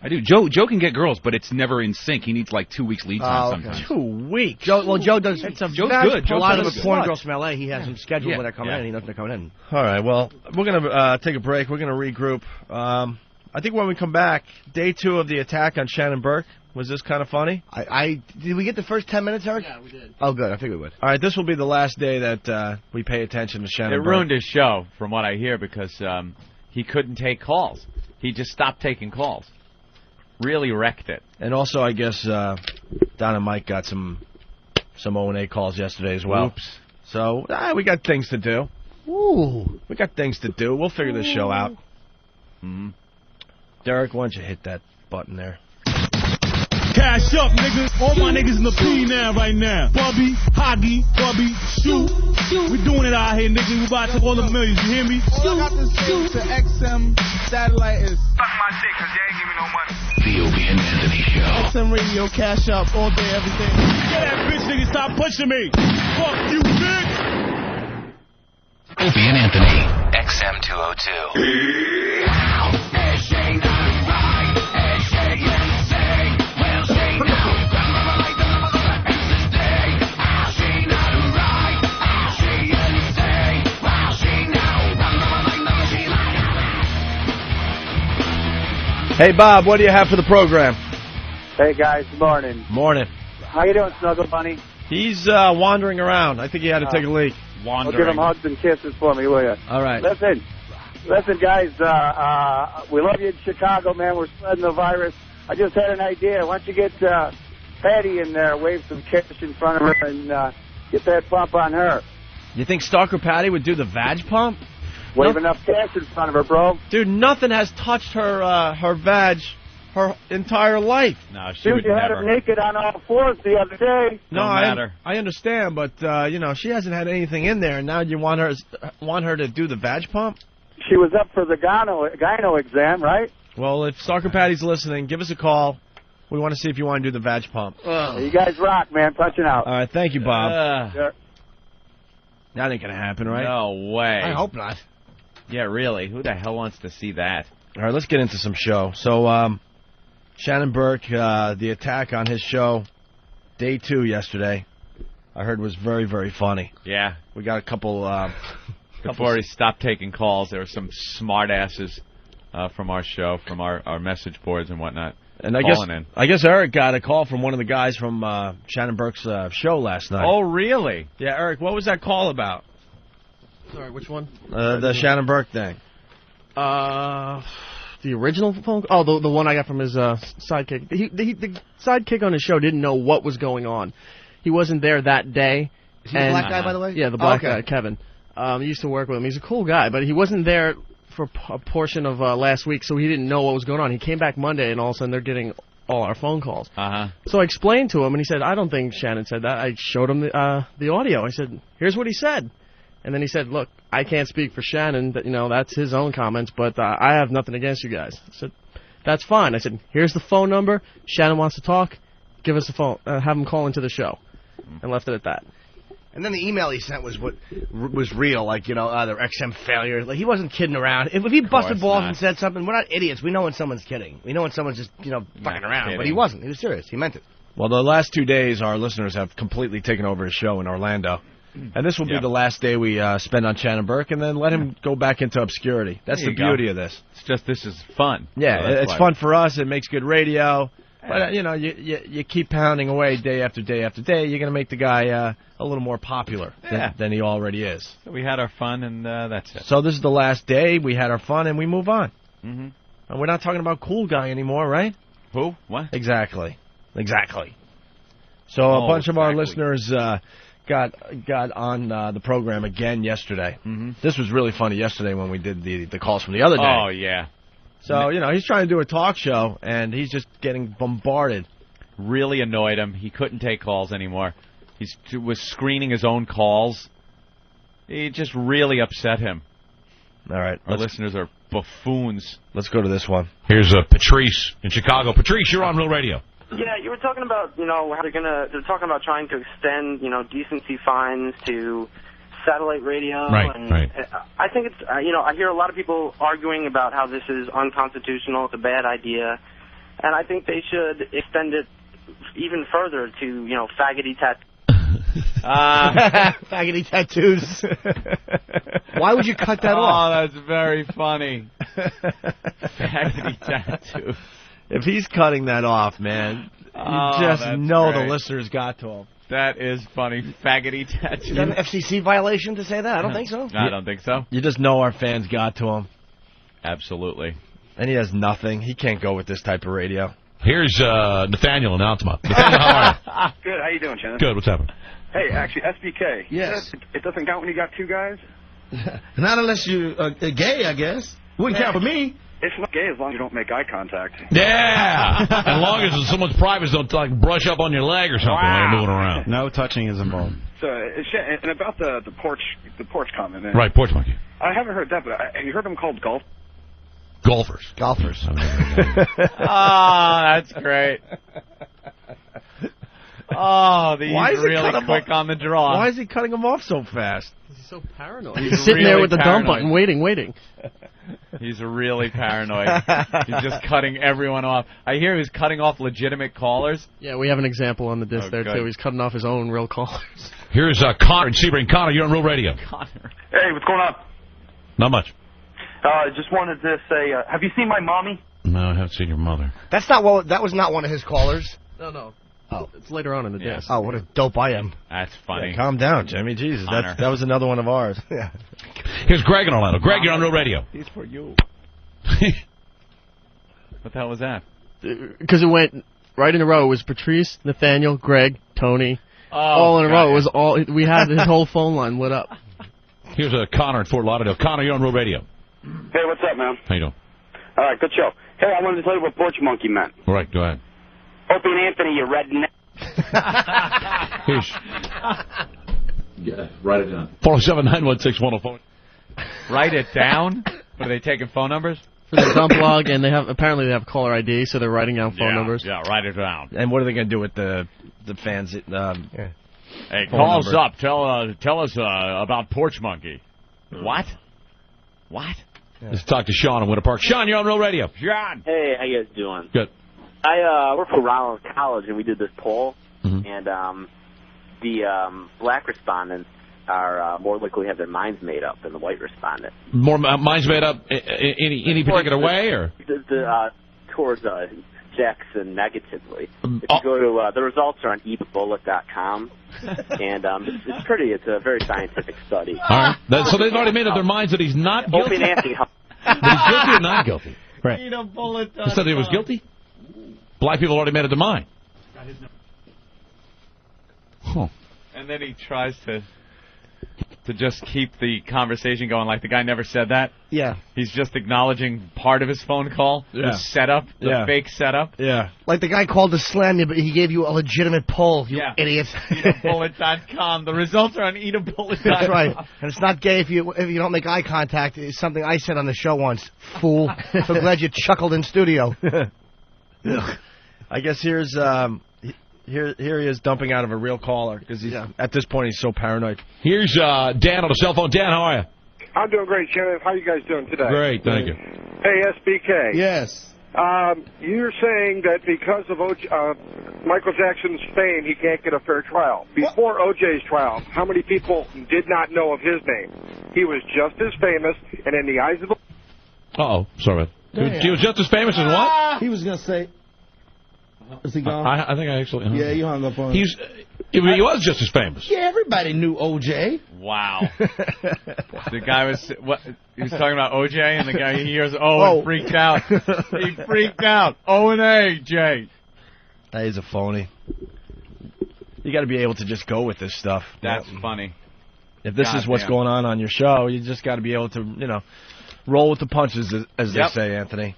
I do. Joe can get girls, but it's never in sync. He needs like 2 weeks lead time sometimes. 2 weeks. Joe does. Joe's good. A lot of the porn girls from L.A. He has them scheduled when they're coming in. He knows they're coming in. All right. Well, we're gonna take a break. We're gonna regroup. I think when we come back, day 2 of the attack on Shannon Burke. Was this kind of funny? Did we get the first 10 minutes, Eric? Yeah, we did. Oh, good. I figured we would. All right, this will be the last day that we pay attention to Shannon Burke. It ruined his show, from what I hear, because he couldn't take calls. He just stopped taking calls. Really wrecked it. And also, I guess, Don and Mike got some O&A calls yesterday as well. Oops. So, we got things to do. Ooh. We got things to do. We'll figure this show out. Mm-hmm. Derek, why don't you hit that button there? Cash up, niggas. All my niggas in the P now, right now. Bubby, Hoggy, Bubby, shoot. We doing it out here, niggas. We about to all the millions, you hear me? All I got to say to XM satellite is suck my dick, cause they ain't give me no money. The Opie and Anthony Show. XM Radio, cash up, all day, everything. Get that bitch, nigga, stop pushing me. Fuck you, bitch. Opie and Anthony. XM 202. Hey, Bob, what do you have for the program? Hey, guys, good morning. Morning. How you doing, Snuggle Bunny? He's wandering around. I think he had to take a leak. Well, give him hugs and kisses for me, will you? All right. Listen, guys, we love you in Chicago, man. We're spreading the virus. I just had an idea. Why don't you get Patty in there, wave some cash in front of her, and get that pump on her. You think Stalker Patty would do the vag pump? Wave enough cash in front of her, bro. Dude, nothing has touched her vag her entire life. No, she would you never. Had her naked on all fours the other day. No, I understand, but she hasn't had anything in there, and now you want her to do the vag pump? She was up for the gyno exam, right? Well, if Stalker Patty's listening, give us a call. We want to see if you want to do the vag pump. You guys rock, man. Punching out. All right, thank you, Bob. That ain't gonna happen, right? No way. I hope not. Yeah, really. Who the hell wants to see that? All right, let's get into some show. So, Shannon Burke, the attack on his show, day 2 yesterday, I heard was very, very funny. Yeah. We got a couple... Before he stopped taking calls, there were some smart asses from our show, from our message boards and whatnot, and I guess Eric got a call from one of the guys from Shannon Burke's show last night. Oh, really? Yeah, Eric, what was that call about? Sorry, which one? The Shannon Burke thing. The original phone call? Oh, the one I got from his sidekick. The sidekick on his show didn't know what was going on. He wasn't there that day. Is he the black guy, by the way? Yeah, the black guy, Kevin. He used to work with him. He's a cool guy, but he wasn't there for a portion of last week, so he didn't know what was going on. He came back Monday, and all of a sudden they're getting all our phone calls. So I explained to him, and he said, I don't think Shannon said that. I showed him the audio. I said, here's what he said. And then he said, look, I can't speak for Shannon. That that's his own comments, but I have nothing against you guys. I said, that's fine. I said, here's the phone number. Shannon wants to talk. Give us the phone. Have him call into the show. And left it at that. And then the email he sent was what was real, like, their XM failure. Like, he wasn't kidding around. If he busted balls and said something, we're not idiots. We know when someone's kidding. We know when someone's just, fucking around. Kidding. But he wasn't. He was serious. He meant it. Well, the last 2 days, our listeners have completely taken over his show in Orlando. And this will be the last day we spend on Shannon Burke, and then let him go back into obscurity. That's the beauty of this. It's just this is fun. Yeah, so it's fun for us. It makes good radio. But, you keep pounding away day after day after day, you're going to make the guy a little more popular than he already is. So we had our fun, and that's it. So this is the last day. We had our fun, and we move on. Mm-hmm. And we're not talking about cool guy anymore, right? Who? What? Exactly. So a bunch of our listeners got on the program again yesterday. Mm-hmm. This was really funny yesterday when we did the calls from the other day. Oh, yeah. So, he's trying to do a talk show, and he's just getting bombarded. Really annoyed him. He couldn't take calls anymore. He was screening his own calls. It just really upset him. All right. Our listeners are buffoons. Let's go to this one. Here's Patrice in Chicago. Patrice, you're on Real Radio. Yeah, you were talking about, how they're talking about trying to extend, decency fines to satellite radio. Right. I think it's, I hear a lot of people arguing about how this is unconstitutional, it's a bad idea, and I think they should extend it even further to, faggoty faggoty tattoos. Why would you cut that off? Oh, that's very funny. Faggoty tattoos. If he's cutting that off, man, you just know the listeners got to him. That is funny. Faggoty tattoo. Is that an FCC violation to say that? I don't think so. I don't think so. You just know our fans got to him. Absolutely. And he has nothing. He can't go with this type of radio. Here's Nathaniel in Altamont. Nathaniel, how are you? Good. How you doing, Shannon? Good. What's happening? Hey, actually, SBK. Yes. It doesn't count when you got two guys? Not unless you're gay, I guess. Wouldn't count for me. It's not gay as long as you don't make eye contact. Yeah! As long as someone's privates don't brush up on your leg or something while you're moving around. No touching is involved. So, and about the porch comment. Man. Right, porch monkey. I haven't heard that, but have you heard them called golfers? Golfers. That's great. Oh, he's really quick on the draw. Why is he cutting him off so fast? He's so paranoid. He's sitting there with the dump button, waiting. He's really paranoid. He's just cutting everyone off. I hear he's cutting off legitimate callers. Yeah, we have an example on the disc there, too. He's cutting off his own real callers. Here's Connor in Sebring. Connor, you're on Real Radio. Connor. Hey, what's going on? Not much. Just wanted to say, have you seen my mommy? No, I haven't seen your mother. That was not one of his callers. No. Oh, it's later on in the disc. Oh, what a dope I am. That's funny. Yeah, calm down, Jimmy. Jesus, that was another one of ours. Yeah. Here's Greg in Orlando. Greg, you're on Real Radio. He's for you. What the hell was that? Because it went right in a row. It was Patrice, Nathaniel, Greg, Tony, all in a row. It was all. We had his whole phone line lit up. Here's Connor in Fort Lauderdale. Connor, you're on Real Radio. Hey, what's up, man? How you doing? All right, good show. Hey, I wanted to tell you what porch monkey meant. All right, go ahead. Opie and Anthony, you redneck. Here's. Yeah, write it down. 407-916-104. Write it down? What, are they taking phone numbers? For the dump log, and apparently they have caller ID, so they're writing down phone numbers. Yeah, write it down. And what are they going to do with the fans? Hey, call us up. Tell us about Porch Monkey. What? Yeah. Let's talk to Sean in Winter Park. Sean, you're on Real Radio. Sean. Hey, how you guys doing? Good. I work for Rollins College, and we did this poll, mm-hmm. and the black respondents are more likely to have their minds made up than the white respondent. More minds made up any particular way, or? Towards Jackson negatively. If you go to, the results are on ebullet.com, and it's a very scientific study. All right. So they've already made up their minds that he's not guilty? Opie and Anthony. But he's guilty or not guilty? Right. Ebullet.com. They said he was guilty? Black people already made up their mind. Huh. And then he tries to to just keep the conversation going. Like the guy never said that. Yeah. He's just acknowledging part of his phone call, the setup, the fake setup. Yeah. Like the guy called to slam you, but he gave you a legitimate poll, you idiot. Eatabullet.com. The results are on eatabullet.com. That's right. And it's not gay if you don't make eye contact. It's something I said on the show once. Fool. So glad you chuckled in studio. I guess here he is dumping out of a real caller because at this point he's so paranoid. Here's Dan on the cell phone. Dan, how are you? I'm doing great, Shannon. How you guys doing today? Great, thank you. Hey, SBK. Yes. You're saying that because of Michael Jackson's fame, he can't get a fair trial. Before O.J.'s trial, how many people did not know of his name? He was just as famous, and in the eyes of the... Uh-oh, sorry. He was just as famous as what? He was going to say... Is he gone? I think I actually... Yeah, you hung up on him. He was just as famous. Yeah, everybody knew O.J. Wow. The guy was... He was talking about O.J., and the guy he hears O and freaked out. He freaked out. O and A, J. That is a phony. You got to be able to just go with this stuff. That's funny. If this is what's going on your show, you just got to be able to, roll with the punches, as they say, Anthony.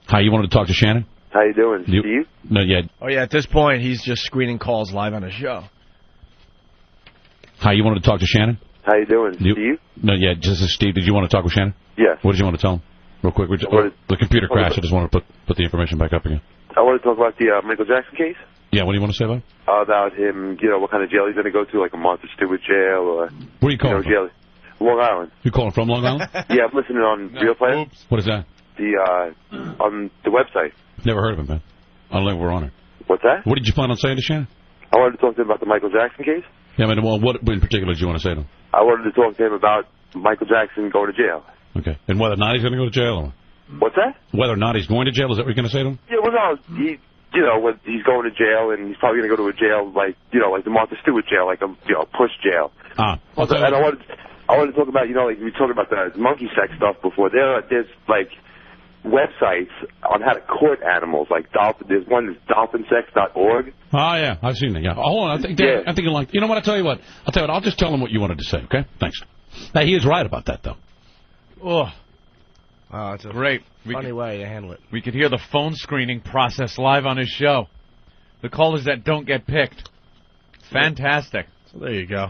Hi, you wanted to talk to Shannon? How you doing, Steve? Not yet. Oh, yeah, at this point, he's just screening calls live on his show. Hi, you wanted to talk to Shannon? How you doing, Steve? Not yet. This is Steve. Did you want to talk with Shannon? Yes. What did you want to tell him? Real quick. The computer crashed. I just want to put the information back up again. I want to talk about the Michael Jackson case. Yeah, what do you want to say about it? About him, what kind of jail he's going to go to, like a Martha Stewart jail or... Where are you calling from? Jail. Long Island. You calling from Long Island? Yeah, I'm listening on Real Player. What is that? On the website. Never heard of him, man. I don't think we're on it. What's that? What did you plan on saying to Shannon? I wanted to talk to him about the Michael Jackson case. Yeah, I mean, well, what in particular did you want to say to him? I wanted to talk to him about Michael Jackson going to jail. Okay. And whether or not he's going to go to jail? Or... What's that? Whether or not he's going to jail, is that what you're going to say to him? Yeah, well, no, when he's going to jail, and he's probably going to go to a jail like the Martha Stewart jail, like a push jail. And I wanted to talk about, like we were talking about the monkey sex stuff before. There's like websites on how to court animals, like dolphin. There's one that's dolphinsex.org. Oh yeah, I've seen that. Yeah, hold on. I think you'll like. You know what? I'll tell you what. I'll just tell him what you wanted to say. Okay, thanks. Now he is right about that though. Oh, it's a great funny way to handle it. We could hear the phone screening process live on his show. The callers that don't get picked. Fantastic. So there you go.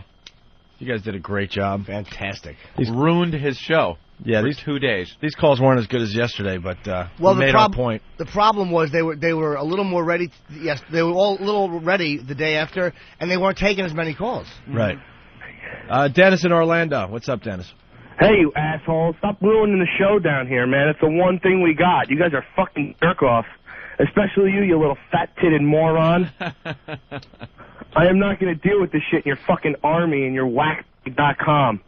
You guys did a great job. Fantastic. He's ruined his show. Yeah, these 2 days. These calls weren't as good as yesterday, but we made our point. The problem was they were a little more ready. Yes, they were all a little ready the day after, and they weren't taking as many calls. Right. Dennis in Orlando. What's up, Dennis? Hey, you asshole. Stop ruining the show down here, man. It's the one thing we got. You guys are fucking jerk-offs. Especially you little fat-titted moron. I am not going to deal with this shit in your fucking army and your whack.com.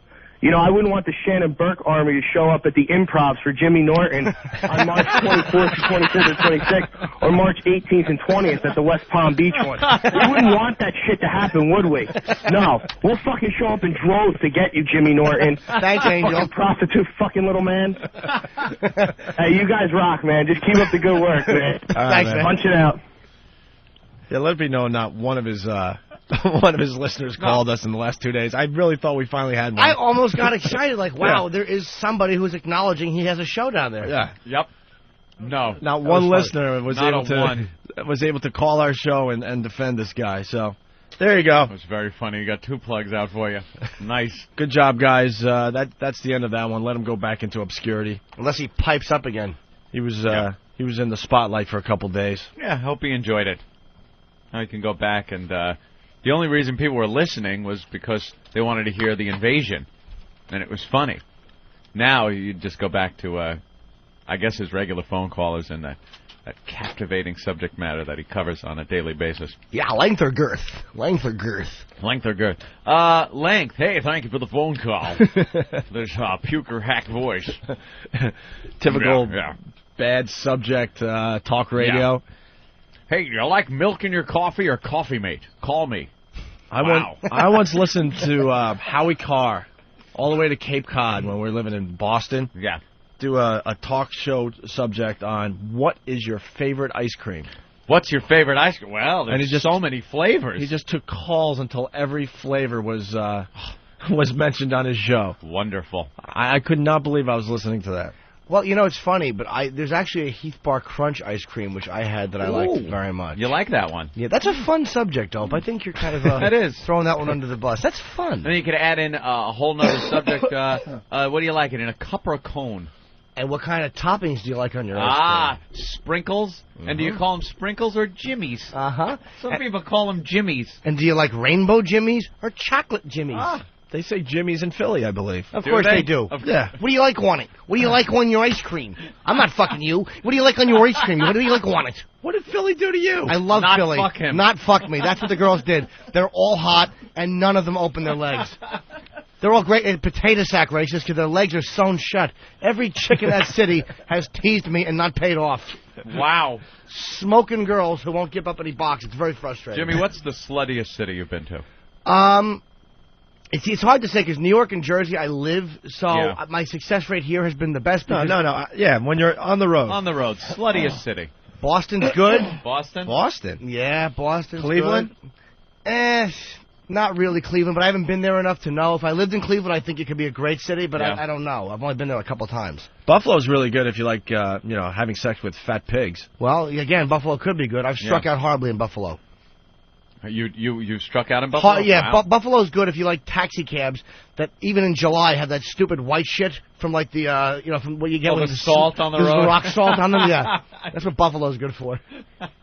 I wouldn't want the Shannon Burke army to show up at the Improvs for Jimmy Norton on March 24th, 25th, or 26th, or March 18th and 20th at the West Palm Beach one. We wouldn't want that shit to happen, would we? No. We'll fucking show up in droves to get you, Jimmy Norton. Thanks, Angel. Fucking prostitute fucking little man. Hey, you guys rock, man. Just keep up the good work, man. Thanks, man. Punch it out. Yeah, let me know not one of his... one of his listeners called us in the last 2 days. I really thought we finally had one. I almost got excited, like, wow, there is somebody who's acknowledging he has a show down there. Yeah. Yep. No. Not one listener was able to call our show and defend this guy. So there you go. It was very funny. You got 2 plugs out for you. Nice. Good job, guys. That's the end of that one. Let him go back into obscurity. Unless he pipes up again. He was in the spotlight for a couple days. Yeah, hope he enjoyed it. Now he can go back and... the only reason people were listening was because they wanted to hear the invasion, and it was funny. Now you just go back to, I guess, his regular phone callers and that captivating subject matter that he covers on a daily basis. Yeah, length or girth? Length or girth? Length or girth? Length. Hey, thank you for the phone call. This puker hack voice. Typical bad subject talk radio. Yeah. Hey, you like milk in your coffee or Coffee Mate? Call me. I once listened to Howie Carr all the way to Cape Cod when we were living in Boston. Yeah. Do a talk show subject on what is your favorite ice cream. What's your favorite ice cream? Well, there's so many flavors. He just took calls until every flavor was was mentioned on his show. Wonderful. I could not believe I was listening to that. Well, you know, it's funny, but there's actually a Heath Bar Crunch ice cream, which I had that I liked very much. You like that one? Yeah, that's a fun subject, Dope. I think you're kind of That is. throwing that one under the bus. That's fun. And then you could add in a whole nother subject. What do you like it in, a cup or a cone? And what kind of toppings do you like on your ice cream? Sprinkles. And do you call them sprinkles or jimmies? Uh-huh. Some people call them jimmies. And do you like rainbow jimmies or chocolate jimmies? They say Jimmy's in Philly, I believe. Of course they do. Yeah. What do you like on it? What do you like on your ice cream? I'm not fucking you. What do you like on your ice cream? What do you like on it? What did Philly do to you? I love Not Philly. fuck him. Not fuck me. That's what the girls did. They're all hot, and none of them open their legs. They're all great at potato sack races because their legs are sewn shut. Every chick in that city has teased me and not paid off. Wow. Smoking girls who won't give up any box. It's very frustrating. Jimmy, what's the sluttiest city you've been to? It's hard to say because New York and Jersey I live, so my success rate here has been the best. No. Yeah, when you're on the road. On the road. Sluttiest city. Boston's good. Boston? Boston? Yeah, Boston's Cleveland? good. Not really Cleveland, but I haven't been there enough to know. If I lived in Cleveland, I think it could be a great city, but I don't know. I've only been there a couple times. Buffalo's really good if you like, having sex with fat pigs. Well, again, Buffalo could be good. I've struck out horribly in Buffalo. You struck out in Buffalo? Yeah, Buffalo's good if you like taxi cabs that even in July have that stupid white shit from like the from what you get with the salt on the road. The rock salt on them. Yeah, that's what Buffalo's good for.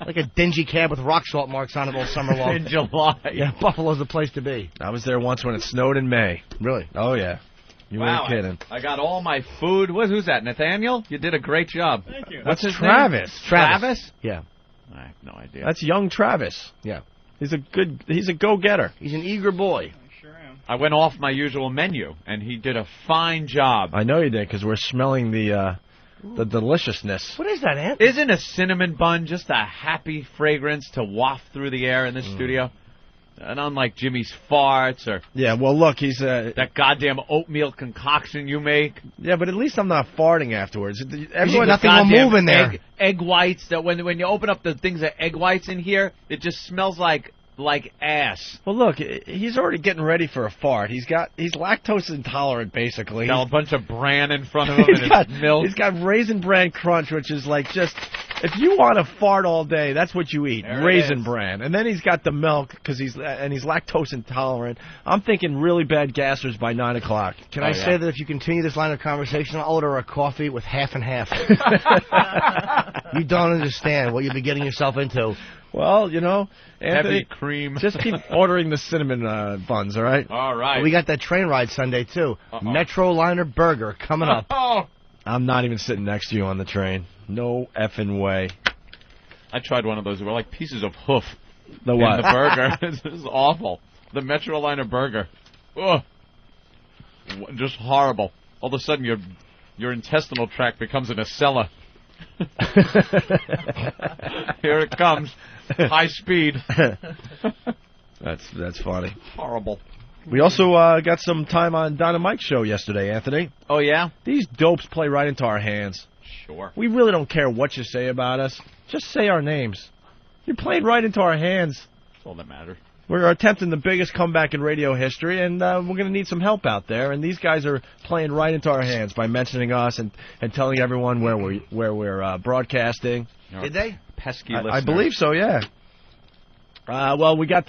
Like a dingy cab with rock salt marks on it all summer long. In July. Yeah, Buffalo's the place to be. I was there once when it snowed in May. Really? Oh yeah. You ain't kidding. I got all my food. Who's that? Nathaniel? You did a great job. Thank you. What's his Travis. name? Travis? Yeah. I have no idea. That's young Travis. Yeah. He's a go-getter. He's an eager boy. I went off my usual menu, and he did a fine job. I know you did, because we're smelling the deliciousness. What is that, Ant? Isn't a cinnamon bun just a happy fragrance to waft through the air in this studio? And unlike Jimmy's farts or... Yeah, well, look, he's... that goddamn oatmeal concoction you make. Yeah, but at least I'm not farting afterwards. Everyone, nothing will move in there. Egg whites, that when you open up the things that egg whites in here, it just smells like ass. Well, look, he's already getting ready for a fart. He's lactose intolerant, basically. Got a bunch of bran in front of him and his milk. He's got Raisin Bran Crunch, which is like just... If you want to fart all day, that's what you eat, Raisin Bran. And then he's got the milk because he's lactose intolerant. I'm thinking really bad gassers by 9 o'clock. Can I say that if you continue this line of conversation, I'll order a coffee with half and half. You don't understand what you'll be getting yourself into. Well, Anthony, heavy cream. Just keep ordering the cinnamon buns, all right? All right. We got that train ride Sunday, too. Metro Liner Burger coming up. I'm not even sitting next to you on the train. No effing way. I tried one of those. They were like pieces of hoof. The what? In the burger. This is awful. The Metro Liner Burger. Ugh. Just horrible. All of a sudden, your intestinal tract becomes an acela. Here it comes. High speed. That's funny. Horrible. We also got some time on Don and Mike's show yesterday, Anthony. Oh, yeah? These dopes play right into our hands. Sure. We really don't care what you say about us. Just say our names. You played right into our hands. That's all that matters. We're attempting the biggest comeback in radio history, and we're going to need some help out there. And these guys are playing right into our hands by mentioning us and telling everyone where we're broadcasting. Did they? Pesky listeners. I believe so, yeah. Well, we got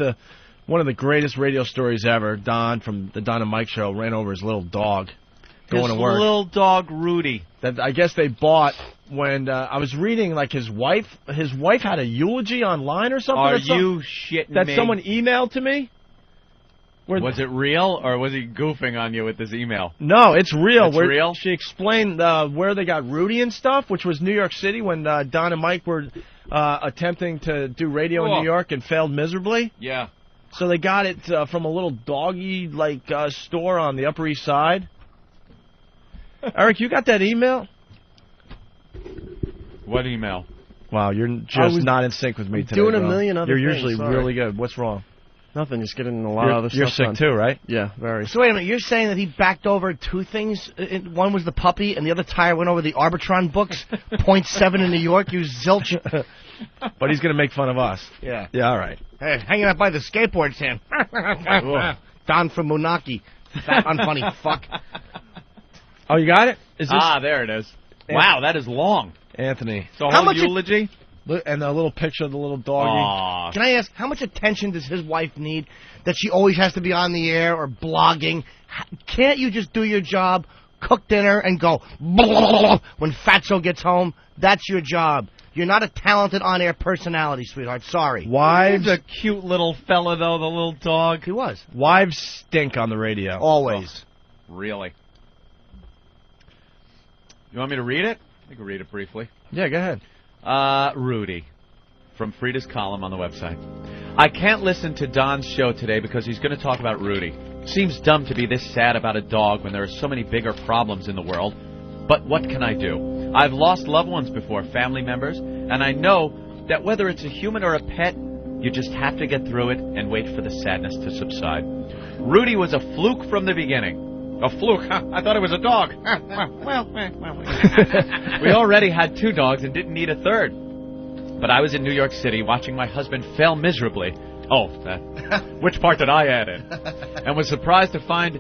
one of the greatest radio stories ever. Don from the Don and Mike show ran over his little dog going to work. His little dog, Rudy. That I guess they bought when I was reading, like, his wife had a eulogy online or something. Are you shitting me? That someone emailed to me. Was it real, or was he goofing on you with this email? No, it's real. It's real? She explained where they got Rudy and stuff, which was New York City when Don and Mike were attempting to do radio in New York and failed miserably. Yeah. So they got it from a little doggy store on the Upper East Side. Eric, you got that email? What email? Wow, you're just not in sync with me today. Doing a bro. million other You're things. usually really good. What's wrong? Nothing. Just getting a lot of other stuff. You're sick done. too, right? Yeah, very. So wait a minute. You're saying that he backed over two things? One was the puppy, and the other tire went over the Arbitron books. 0.7 in New York. You zilch. But he's going to make fun of us. Yeah. Yeah, all right. Hey, hanging out by the skateboard stand. Don from Munaki. Fat, unfunny fuck. Oh, you got it? Is this there it is. Wow, that is long. Anthony? So how much eulogy? And a little picture of the little doggy. Aww. Can I ask, how much attention does his wife need that she always has to be on the air or blogging? Can't you just do your job, cook dinner, and go when Fatso gets home? That's your job. You're not a talented on-air personality, sweetheart. Sorry. Wives, He's a cute little fella, though, the little dog. He was. Wives stink on the radio. Always. Oh, really? You want me to read it? I can read it briefly. Yeah, go ahead. Rudy, from Frida's column on the website. I can't listen to Don's show today because he's going to talk about Rudy. Seems dumb to be this sad about a dog when there are so many bigger problems in the world. But what can I do? I've lost loved ones before, family members, and I know that whether it's a human or a pet, you just have to get through it and wait for the sadness to subside. Rudy was a fluke from the beginning. A fluke? I thought it was a dog. We already had 2 dogs and didn't need a third. But I was in New York City watching my husband fail miserably. Oh, which part did I add in? And was surprised to find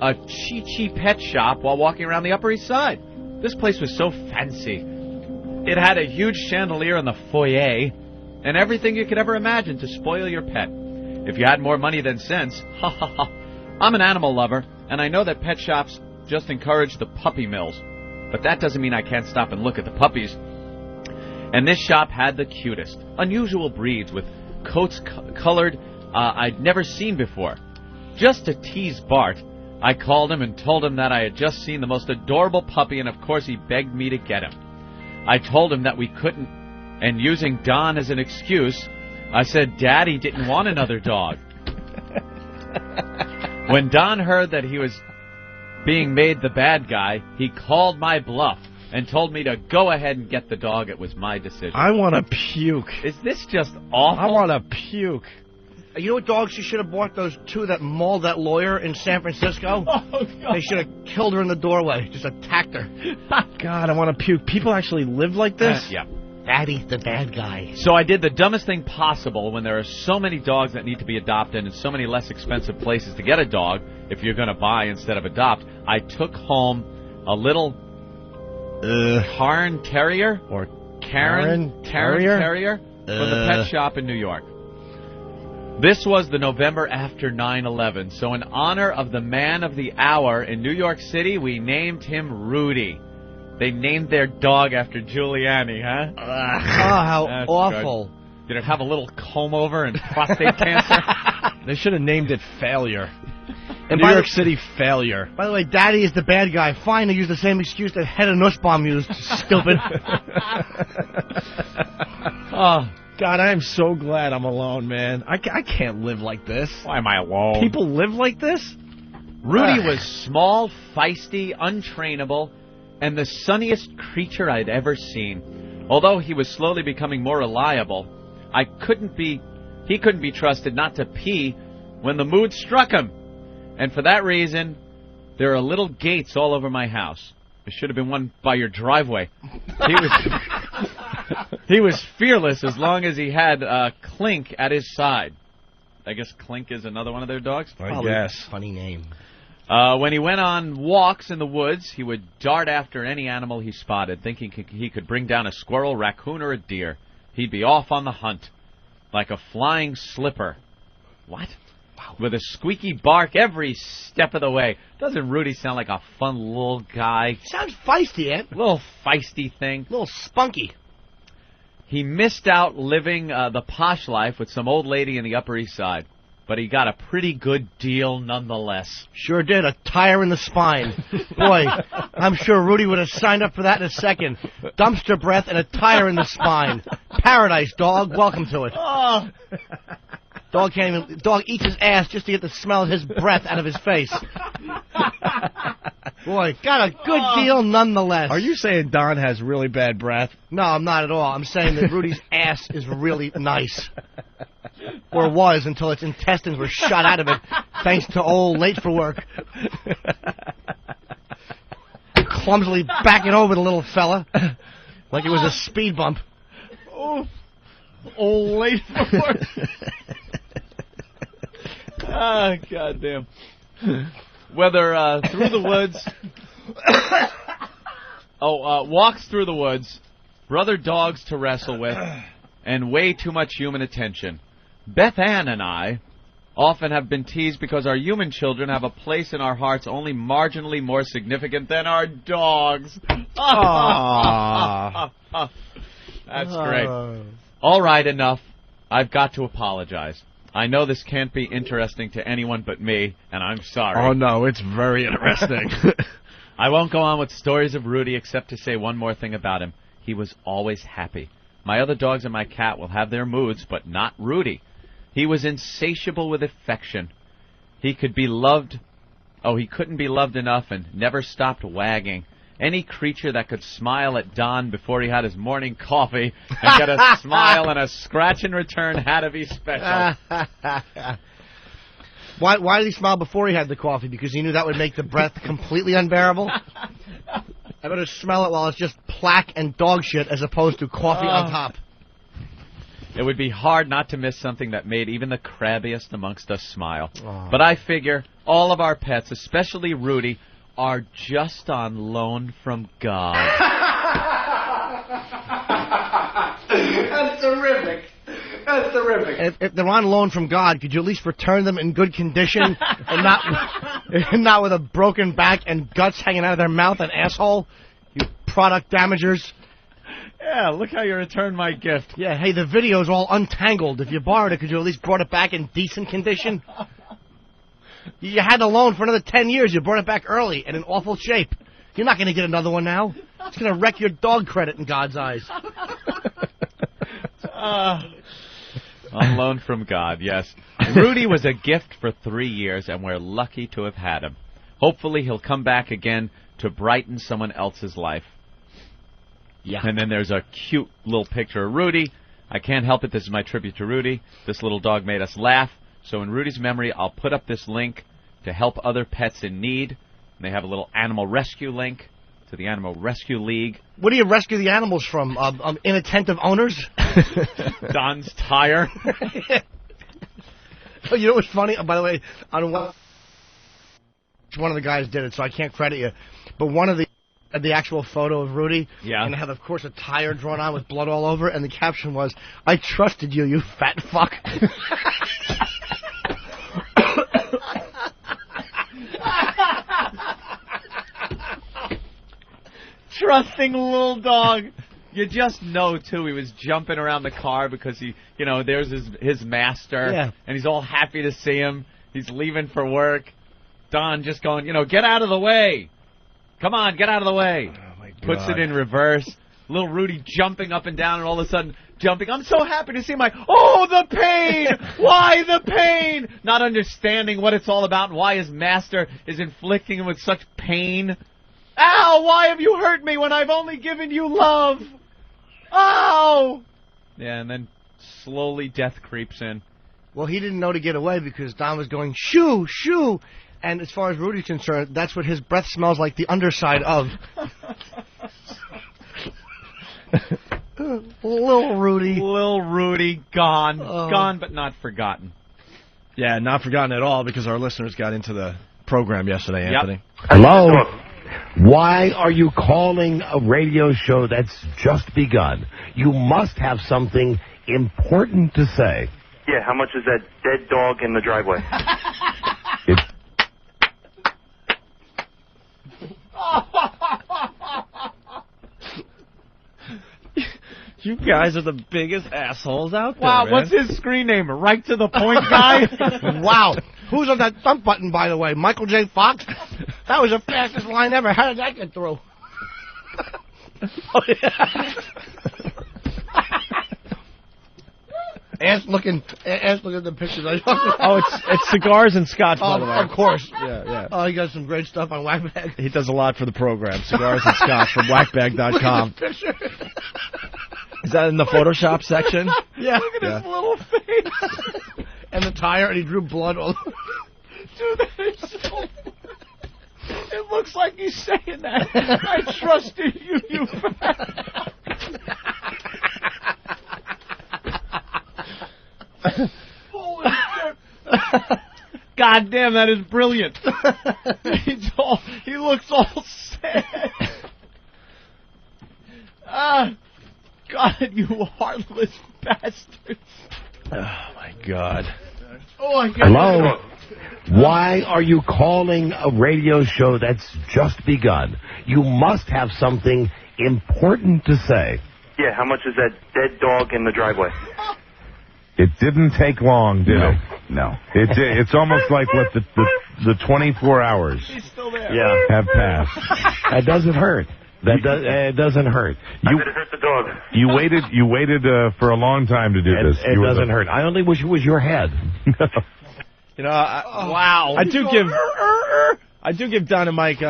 a Chi-Chi pet shop while walking around the Upper East Side. This place was so fancy. It had a huge chandelier in the foyer and everything you could ever imagine to spoil your pet. If you had more money than sense, ha ha ha. I'm an animal lover, and I know that pet shops just encourage the puppy mills. But that doesn't mean I can't stop and look at the puppies. And this shop had the cutest, unusual breeds with coats colored I'd never seen before. Just to tease Bart, I called him and told him that I had just seen the most adorable puppy, and of course he begged me to get him. I told him that we couldn't, and using Don as an excuse, I said Daddy didn't want another dog. When Don heard that he was being made the bad guy, he called my bluff and told me to go ahead and get the dog. It was my decision. I want to puke. Is this just awful? I want to puke. You know what dogs she should have bought? Those 2 that mauled that lawyer in San Francisco? Oh, God. They should have killed her in the doorway. Just attacked her. God, I want to puke. People actually live like this? Yeah. Daddy's the bad guy. So I did the dumbest thing possible when there are so many dogs that need to be adopted and so many less expensive places to get a dog if you're going to buy instead of adopt. I took home a little Cairn Terrier or Karen Terrier from the pet shop in New York. This was the November after 9/11, so in honor of the man of the hour in New York City, we named him Rudy. They named their dog after Giuliani, huh? How That's awful. Good. Did it have a little comb over and prostate cancer? They should have named it Failure. And New York City Failure. By the way, Daddy is the bad guy. Fine, they use the same excuse that Hedda Nussbaum used. Stupid. Oh, God, I am so glad I'm alone, man. I can't live like this. Why am I alone? People live like this? Rudy was small, feisty, untrainable, and the sunniest creature I'd ever seen. Although he was slowly becoming more reliable, he couldn't be trusted not to pee when the mood struck him. And for that reason, there are little gates all over my house. There should have been one by your driveway. He was fearless as long as he had Clink at his side. I guess Clink is another one of their dogs? I guess. Funny name. When he went on walks in the woods, he would dart after any animal he spotted, thinking he could bring down a squirrel, raccoon, or a deer. He'd be off on the hunt, like a flying slipper. What? Wow. With a squeaky bark every step of the way. Doesn't Rudy sound like a fun little guy? Sounds feisty, Ed. Little feisty thing. Little spunky. He missed out living the posh life with some old lady in the Upper East Side. But he got a pretty good deal nonetheless. Sure did. A tire in the spine. Boy, I'm sure Rudy would have signed up for that in a second. Dumpster breath and a tire in the spine. Paradise, dog. Welcome to it. Oh. Dog eats his ass just to get the smell of his breath out of his face. Boy, got a good deal nonetheless. Are you saying Don has really bad breath? No, I'm not at all. I'm saying that Rudy's ass is really nice. Or was until its intestines were shot out of it, thanks to old late for work. Clumsily backing over the little fella like it was a speed bump. Oh, old late for work. Ah, goddamn. Whether through the woods... walks through the woods, brother dogs to wrestle with, and way too much human attention. Beth Ann and I often have been teased because our human children have a place in our hearts only marginally more significant than our dogs. That's great. All right, enough. I've got to apologize. I know this can't be interesting to anyone but me, and I'm sorry. Oh, no, it's very interesting. I won't go on with stories of Rudy except to say one more thing about him. He was always happy. My other dogs and my cat will have their moods, but not Rudy. He was insatiable with affection. He could be loved. Oh, he couldn't be loved enough and never stopped wagging. Any creature that could smile at Don before he had his morning coffee and get a smile and a scratch in return had to be special. Why did he smile before he had the coffee? Because he knew that would make the breath completely unbearable? I better smell it while it's just plaque and dog shit as opposed to coffee on top. It would be hard not to miss something that made even the crabbiest amongst us smile. But I figure all of our pets, especially Rudy, are just on loan from God. That's terrific. That's terrific. If they're on loan from God, could you at least return them in good condition and not with a broken back and guts hanging out of their mouth and asshole? You product damagers. Yeah, look how you returned my gift. Yeah, hey, the video's all untangled. If you borrowed it, could you at least brought it back in decent condition? You had a loan for another 10 years. You brought it back early and in awful shape. You're not going to get another one now. It's going to wreck your dog credit in God's eyes. On loan from God, yes. Rudy was a gift for 3 years, and we're lucky to have had him. Hopefully he'll come back again to brighten someone else's life. Yeah. And then there's a cute little picture of Rudy. I can't help it. This is my tribute to Rudy. This little dog made us laugh. So in Rudy's memory, I'll put up this link to help other pets in need. And they have a little animal rescue link to the Animal Rescue League. What do you rescue the animals from? Inattentive owners? Don's tire. Oh, you know what's funny? By the way, on one of the guys did it, so I can't credit you. But one of the actual photo of Rudy, and it had, of course, a tire drawn on with blood all over, and the caption was, "I trusted you, you fat fuck." Trusting little dog. You just know, too, he was jumping around the car because he, there's his master, and he's all happy to see him. He's leaving for work. Don just going, get out of the way. Come on, get out of the way. Oh, my God. Puts it in reverse. Little Rudy jumping up and down and all of a sudden jumping. I'm so happy to see him. Oh, the pain! Why the pain? Not understanding what it's all about and why his master is inflicting him with such pain. Ow, why have you hurt me when I've only given you love? Ow! Yeah, and then slowly death creeps in. Well, he didn't know to get away because Don was going, shoo, shoo. And as far as Rudy's concerned, that's what his breath smells like, the underside of. Little Rudy. Gone. Gone but not forgotten. Yeah, not forgotten at all because our listeners got into the program yesterday, Anthony. Hello? Why are you calling a radio show that's just begun? You must have something important to say. Yeah, how much is that dead dog in the driveway? You guys are the biggest assholes out there, Wow, man. what's his screen name? Right to the point guy? Wow. Who's on that dump button, by the way? Michael J. Foxx? That was the fastest line ever. How did that get through? Oh, yeah. Ass looking at the pictures. Oh, it's cigars and scotch, by the way. Of course. Yeah. Oh, he got some great stuff on Whackbag. He does a lot for the program. Cigars and scotch from whackbag.com. Is that in the Photoshop section? Yeah. Look at his little face. And the tire, and he drew blood all over. Dude, that is so... It looks like he's saying that. I trusted you, you fat... Holy shit. God damn, that is brilliant. He looks all sad. God, you heartless bastard. Oh, my God. Oh, I can't. Hello? Why are you calling a radio show that's just begun? You must have something important to say. Yeah, how much is that dead dog in the driveway? It didn't take long, did it? No. It's almost like what the 24 hours have passed. That doesn't hurt. It doesn't hurt. I bet it hurt the dog. You waited for a long time to do this. It doesn't hurt. I only wish it was your head. You know, wow. I do give Don and Mike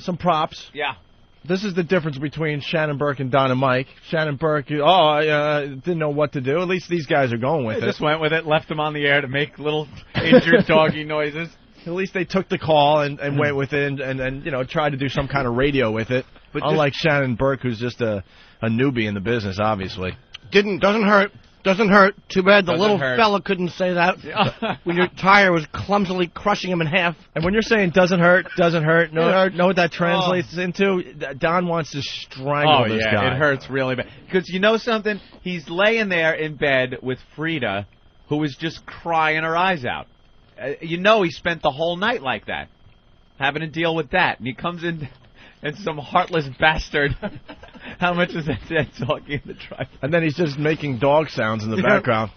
some props. Yeah. This is the difference between Shannon Burke and Don and Mike. Shannon Burke, didn't know what to do. At least these guys are going with it. Just went with it, left them on the air to make little injured doggy noises. At least they took the call and went with it and tried to do some kind of radio with it. But unlike Shannon Burke, who's just a newbie in the business, obviously. Doesn't hurt. Doesn't hurt. Too bad the little fella couldn't say that when your tire was clumsily crushing him in half. And when you're saying doesn't hurt, know what that translates into? Don wants to strangle this guy. It hurts really bad. Because you know something? He's laying there in bed with Frida, who is just crying her eyes out. He spent the whole night like that, having to deal with that. And he comes in and some heartless bastard... How much is that dead dog in the driveway? And then he's just making dog sounds in the background.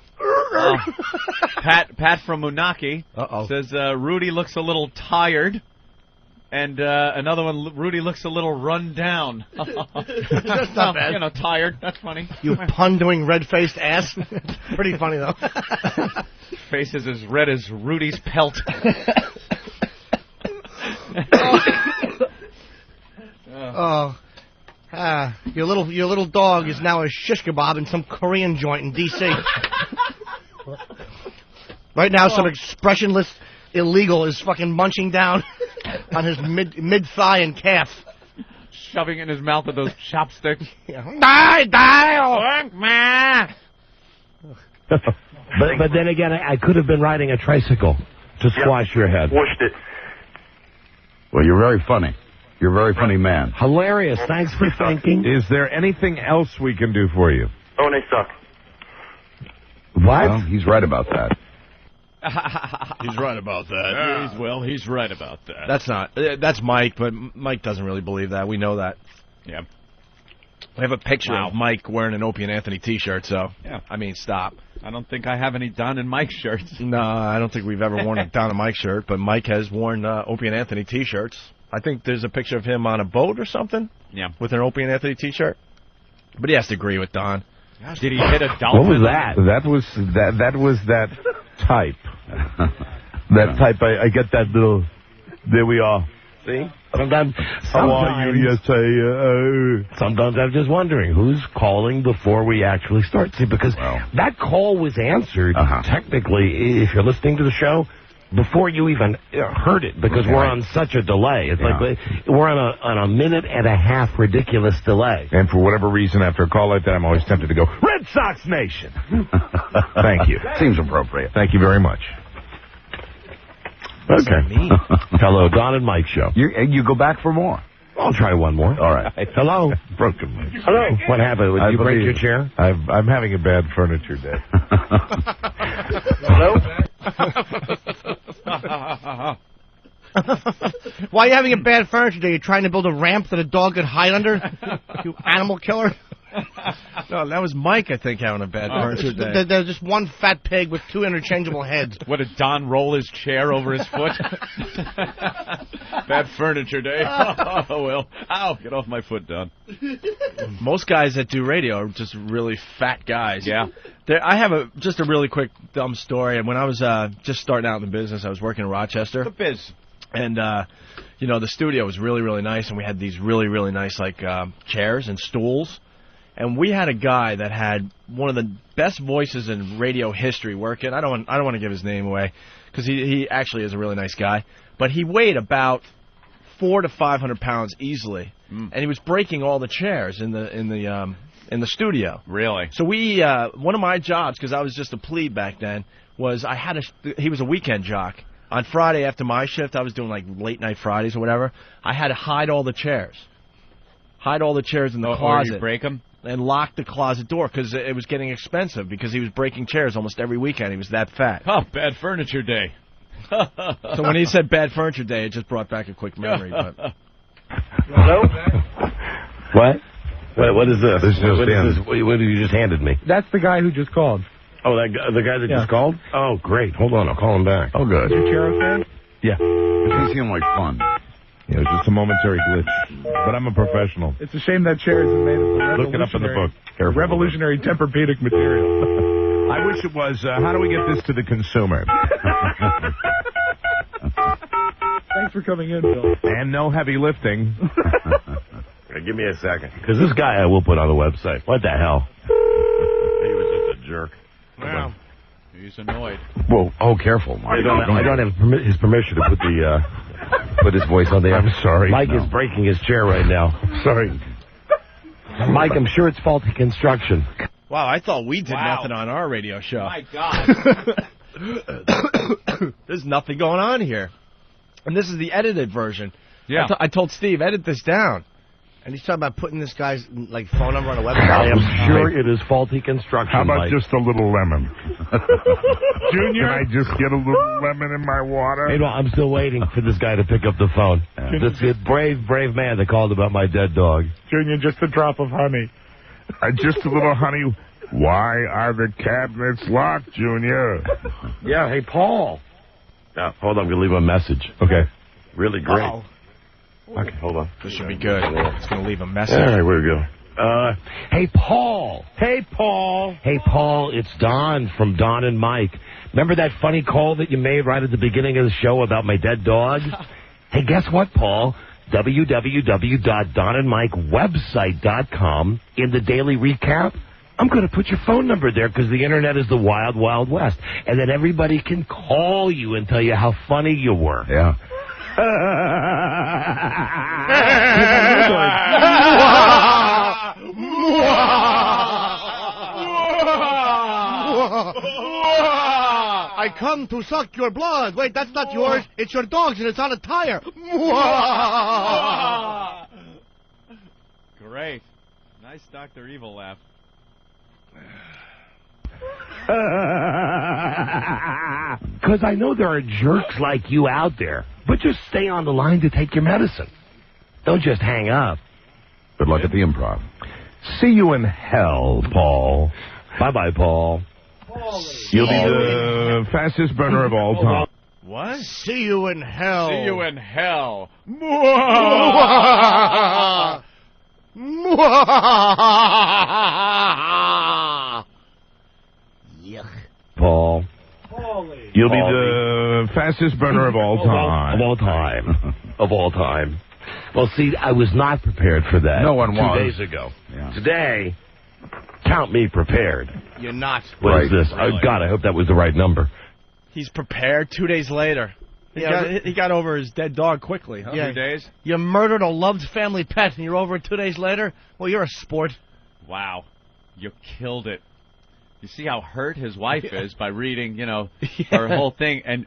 Pat from Munaki says Rudy looks a little tired, and another one, Rudy looks a little run down. That's not bad. Tired. That's funny. You pun-doing red-faced ass. Pretty funny though. Face is as red as Rudy's pelt. Your little dog is now a shish kebab in some Korean joint in D.C. Right now, some expressionless illegal is fucking munching down on his mid-thigh and calf. Shoving in his mouth with those chopsticks. But then again, I could have been riding a tricycle to squash your head. Washed it. Well, you're very funny. You're a very funny man. Hilarious. Thanks for thinking. Is there anything else we can do for you? Oh, and they suck. What? Well, he's right about that. He's right about that. Yeah. He's right about that. That's Mike, but Mike doesn't really believe that. We know that. Yeah. We have a picture of Mike wearing an Opie and Anthony T-shirt, so, I mean, stop. I don't think I have any Don and Mike shirts. No, I don't think we've ever worn a Don and Mike shirt, but Mike has worn Opie and Anthony T-shirts. I think there's a picture of him on a boat or something. Yeah. With an Opie and Anthony T-shirt. But he has to agree with Don. Did he hit a dolphin? What was that? That was that type. That type. I get that little. There we are. See? Sometimes how are you? Yes, sometimes I'm just wondering who's calling before we actually start. See, because that call was answered technically, if you're listening to the show, before you even heard it, because we're on such a delay. It's like we're on a minute and a half ridiculous delay. And for whatever reason, after a call like that, I'm always tempted to go, Red Sox Nation! Thank you. Seems appropriate. Thank you very much. Okay. Hello, Don and Mike show. You go back for more. I'll try one more. All right. Hello. Broken leg. Hello. What happened? Did you break your chair? I'm having a bad furniture day. Hello? Why are you having a bad furniture day? You trying to build a ramp that a dog could hide under? You animal killer. No, that was Mike, I think, having a bad furniture day. There's just one fat pig with two interchangeable heads. What, did Don roll his chair over his foot? Bad furniture day. Oh, well. Ow, get off my foot, Don. Most guys that do radio are just really fat guys. Yeah. I have just a really quick dumb story. And when I was just starting out in the business, I was working in Rochester. The biz. And, the studio was really, really nice. And we had these really, really nice, chairs and stools. And we had a guy that had one of the best voices in radio history working. I don't want to give his name away because he actually is a really nice guy. But he weighed about 400 to 500 pounds easily, and he was breaking all the chairs in the studio. Really? So one of my jobs, because I was just a plebe back then, was he was a weekend jock. On Friday after my shift, I was doing like late night Fridays or whatever. I had to hide all the chairs. Hide all the chairs in the closet. Or you break them? And lock the closet door because it was getting expensive because he was breaking chairs almost every weekend. He was that fat. Oh, bad furniture day. So when he said bad furniture day, it just brought back a quick memory. But. Hello? What? What is this? What have you just handed me? That's the guy who just called. Oh, the guy that just called? Oh, great. Hold on. I'll call him back. Oh, good. Is your chair okay? Yeah. It doesn't seem like fun. Yeah, it's just a momentary glitch. But I'm a professional. It's a shame that chair isn't made of Look it up in the book. Revolutionary Tempur-Pedic material. I wish it was, how do we get this to the consumer? Thanks for coming in, Bill. And no heavy lifting. Give me a second. Because this guy I will put on the website. What the hell? He was just a jerk. Wow. He's annoyed. Whoa. Oh, careful. I don't have his permission to put his voice on the air. I'm sorry. Mike is breaking his chair right now. Sorry. Mike, I'm sure it's faulty construction. Wow, I thought we did nothing on our radio show. My God. There's nothing going on here. And this is the edited version. Yeah. I told Steve, edit this down. And he's talking about putting this guy's phone number on a website. I am sure it is faulty construction. How about Mike? just a little lemon? Junior? Can I just get a little lemon in my water? Hey, no, I'm still waiting for this guy to pick up the phone. This brave man that called about my dead dog. Junior, just a drop of honey. Just a little honey. Why are the cabinets locked, Junior? Yeah, hey, Paul. Hold on, I'm going to leave a message. Okay. Really great. Uh-oh. Okay, hold on. This should be good. It's going to leave a message. All right, where we go? Hey, Paul. Hey, Paul. Hey, Paul, it's Don from Don and Mike. Remember that funny call that you made right at the beginning of the show about my dead dog? Hey, guess what, Paul? www.donandmikewebsite.com. In the daily recap, I'm going to put your phone number there because the internet is the wild, wild west. And then everybody can call you and tell you how funny you were. Yeah. I come to suck your blood. Wait, that's not yours. It's your dog's and it's on a tire. Great. Nice Dr. Evil laugh. Because I know there are jerks like you out there, but just stay on the line to take your medicine. Don't just hang up. Good luck at the Improv. See you in hell, Paul. Bye-bye, Paul. You'll be the fastest burner of all time. What? See you in hell. See you in hell. Yuck. Paul. You'll be the fastest burner of all time. Of all time. Of all time. Well, see, I was not prepared for that. No one was. 2 days ago. Yeah. Today, count me prepared. You're not. What is this? Really? Oh, God, I hope that was the right number. He's prepared 2 days later. He got over his dead dog quickly, huh? 2 days? You murdered a loved family pet and you're over it 2 days later? Well, you're a sport. Wow. You killed it. You see how hurt his wife is by reading, her whole thing. And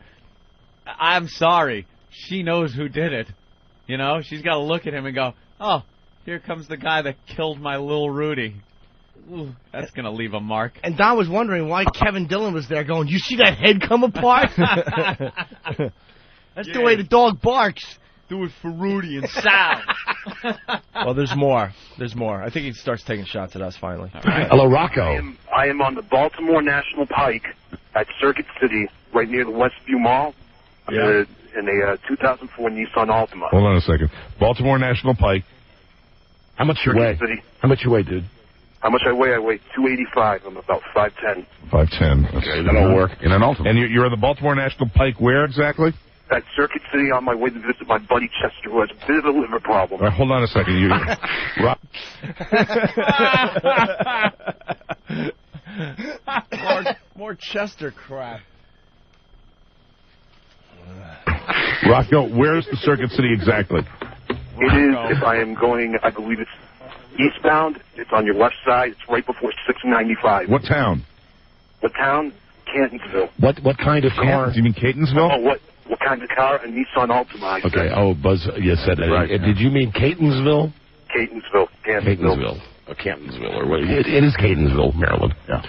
I'm sorry. She knows who did it. She's got to look at him and go, oh, here comes the guy that killed my little Rudy. Ooh, that's going to leave a mark. And Don was wondering why Kevin Dillon was there going, you see that head come apart? That's the way the dog barks. Do it for Rudy and Sal. Well, there's more. There's more. I think he starts taking shots at us finally. Right. Hello, Rocco. I am on the Baltimore National Pike at Circuit City, right near the Westview Mall. I'm in a 2004 Nissan Altima. Hold on a second. Baltimore National Pike. How much you weigh? City. How much you weigh, dude? How much I weigh? I weigh 285. I'm about 5'10". 5'10". Okay, that'll work. In an Altima. And you're on the Baltimore National Pike where exactly? At Circuit City on my way to visit my buddy Chester, who has a bit of a liver problem. All right, hold on a second. More Chester crap. Rocco, where's the Circuit City exactly? It is, if I am going, I believe it's eastbound. It's on your left side. It's right before 695. What town? What town? Catonsville. What kind of car? Do you mean Catonsville? Oh, what what kind of car? A Nissan Altima. I said. Okay. Oh, Buzz, you said that. Right. Did you mean Catonsville? Catonsville. Or Catonsville, or what? It is Catonsville, Maryland. Yeah.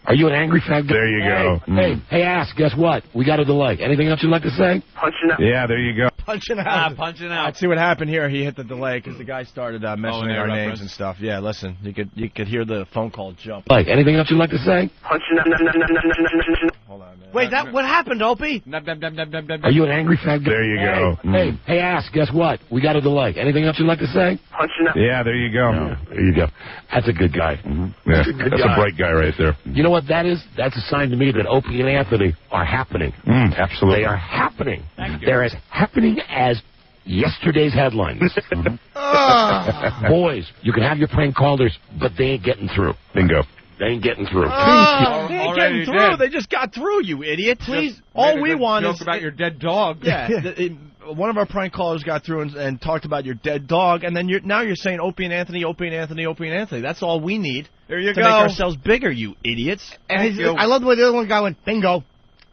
Are you an angry fat guy? There you go. Hey, ass, guess what? We got a delay. Anything else you'd like to say? Punching out. Yeah, there you go. Punching out. Punching out. Let's see what happened here. He hit the delay because the guy started mentioning our names and stuff. Yeah, listen, you could hear the phone call jump. Like, anything else you'd like to say? Punching out. Hold on, man. Wait, what happened, Opie? Are you an angry fat guy? There you go. Hey, ass, guess what? We got a delay. Anything else you'd like to say? Punching out. Yeah, there you go. No, there you go. That's a good guy. Yeah, that's a bright guy right there. You know what that is? That's a sign to me that Opie and Anthony are happening. Absolutely. They are happening. They're as happening as yesterday's headlines. Boys, you can have your prank callers, but they ain't getting through. Bingo. They ain't getting through. They ain't getting through. They just got through, you idiot. Please. All we want is... about your dead dog. Yeah. One of our prank callers got through and talked about your dead dog, and then now you're saying Opie and Anthony, Opie and Anthony, Opie and Anthony. That's all we need to make ourselves bigger, you idiots. And I love the way the other one guy went, bingo.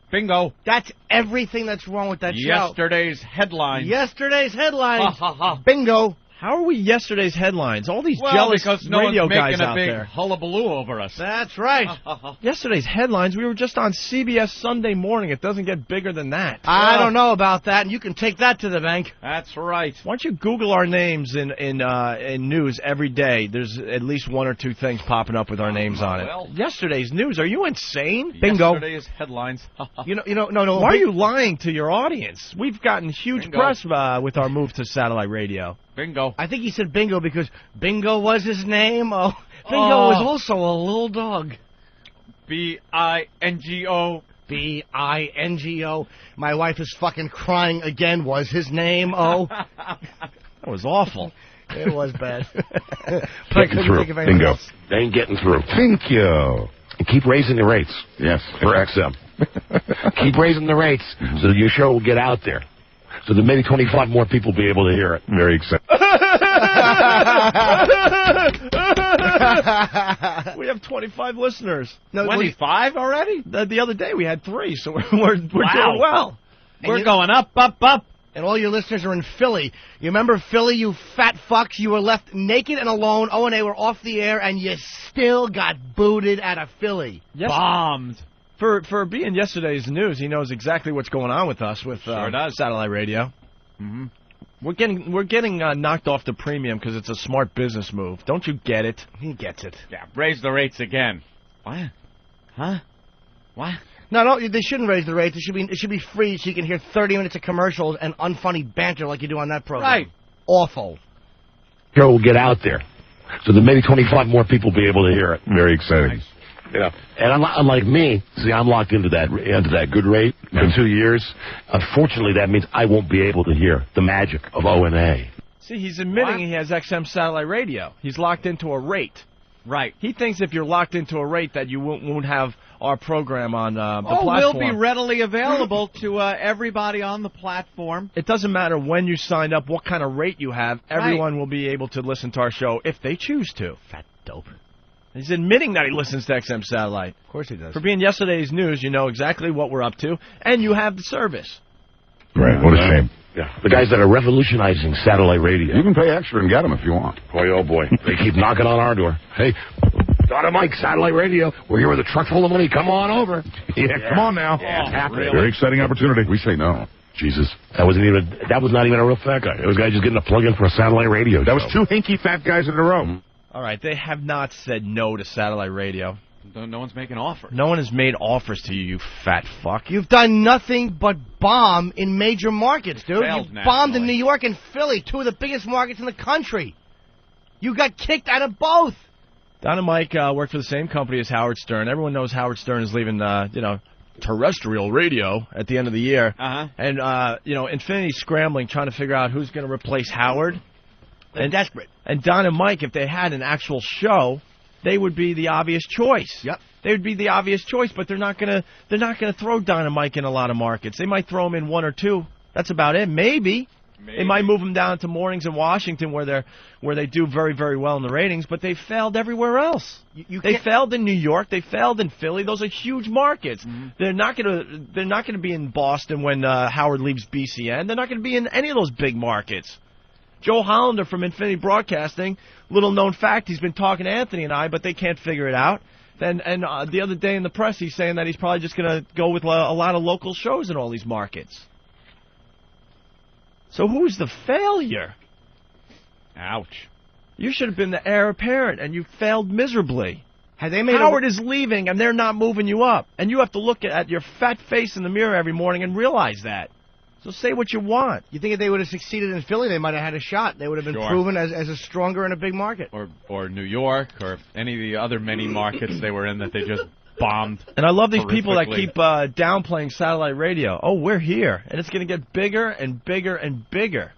Bingo. That's everything that's wrong with that show. Yesterday's headlines. Yesterday's headlines. Bingo. How are we yesterday's headlines? All these jealous because no radio one's guys making a out big there. hullabaloo over us. That's right. Yesterday's headlines, we were just on CBS Sunday Morning. It doesn't get bigger than that. I don't know about that, and you can take that to the bank. That's right. Why don't you Google our names in news every day? There's at least one or two things popping up with our names on it. Yesterday's news. Are you insane? Bingo. Yesterday's headlines. No. Why are you lying to your audience? We've gotten huge press with our move to satellite radio. Bingo. I think he said bingo because bingo was his name. Oh, bingo was also a little dog. B-I-N-G-O. B-I-N-G-O. My wife is fucking crying again was his name. Oh. That was awful. It was bad. Getting through. Bingo. They ain't getting through. Thank you. And keep raising the rates. Yes. For XM. Keep raising the rates so that your show will get out there. So that maybe 25 more people will be able to hear it. Very excited. We have 25 listeners. No, 25 already? The other day we had 3, so we're doing well. We're going up, up, up. And all your listeners are in Philly. You remember Philly, you fat fucks? You were left naked and alone. O&A were off the air, and you still got booted out of Philly. Yes. Bombed. For being yesterday's news, he knows exactly what's going on with us with satellite radio. Mm-hmm. We're getting knocked off the premium because it's a smart business move. Don't you get it? He gets it. Yeah, raise the rates again. What? Huh? What? No, they shouldn't raise the rates. It should be free so you can hear 30 minutes of commercials and unfunny banter like you do on that program. Right. Awful. Show will get out there. So that maybe 25 more people will be able to hear it. Very exciting. Nice. Yeah, and unlike me, see, I'm locked into that good rate for 2 years. Unfortunately, that means I won't be able to hear the magic of O&A. See, he's admitting he has XM satellite radio. He's locked into a rate. Right. He thinks if you're locked into a rate that you won't have our program on the platform. We'll be readily available to everybody on the platform. It doesn't matter when you signed up, what kind of rate you have. Everyone will be able to listen to our show if they choose to. Fat dope. He's admitting that he listens to XM Satellite. Of course he does. For being yesterday's news, you know exactly what we're up to, and you have the service. Right, what a shame. Yeah, the guys that are revolutionizing satellite radio. You can pay extra and get them if you want. Boy, oh boy. They keep knocking on our door. Hey, Don and Mike, satellite radio. We're here with a truck full of money. Come on over. Yeah, come on now. Yeah, it's happening. Really? Very exciting opportunity. We say no. Jesus, that was not even a real fat guy. It was a guy just getting a plug-in for a satellite radio. That was 2 hinky fat guys in a row. All right, they have not said no to satellite radio. No one's making offers. No one has made offers to you, you fat fuck. You've done nothing but bomb in major markets, dude. Failed You've bombed in New York and Philly, 2 of the biggest markets in the country. You got kicked out of both. Don and Mike work for the same company as Howard Stern. Everyone knows Howard Stern is leaving, terrestrial radio at the end of the year. Uh-huh. And, Infinity's scrambling, trying to figure out who's going to replace Howard. They're desperate. And Don and Mike, if they had an actual show, they would be the obvious choice. Yep. They would be the obvious choice, but they're not gonna throw Don and Mike in a lot of markets. They might throw them in 1 or 2. That's about it. Maybe. They might move them down to mornings in Washington where they do very, very well in the ratings, but they failed everywhere else. They failed in New York. They failed in Philly. Those are huge markets. They're not gonna be in Boston when Howard leaves BCN. They're not gonna be in any of those big markets. Joe Hollander from Infinity Broadcasting, little known fact, he's been talking to Anthony and I, but they can't figure it out. And the other day in the press, he's saying that he's probably just going to go with a lot of local shows in all these markets. So who's the failure? Ouch. You should have been the heir apparent, and you failed miserably. Had they made Howard is leaving, and they're not moving you up. And you have to look at your fat face in the mirror every morning and realize that. So say what you want. You think if they would have succeeded in Philly, they might have had a shot. They would have been proven as a stronger in a big market. Or New York, or any of the other many markets they were in that they just bombed. And I love these people that keep downplaying satellite radio. Oh, we're here. And it's going to get bigger and bigger and bigger.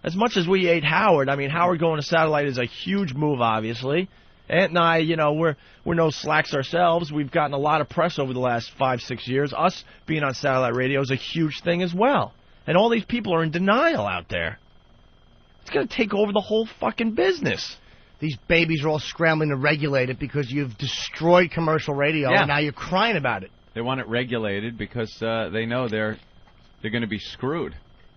As much as we ate Howard, I mean, Howard going to satellite is a huge move, obviously. Ant and I, we're no slacks ourselves. We've gotten a lot of press over the last 5-6 years. Us being on satellite radio is a huge thing as well. And all these people are in denial out there. It's going to take over the whole fucking business. These babies are all scrambling to regulate it because you've destroyed commercial radio, and now you're crying about it. They want it regulated because they know they're going to be screwed.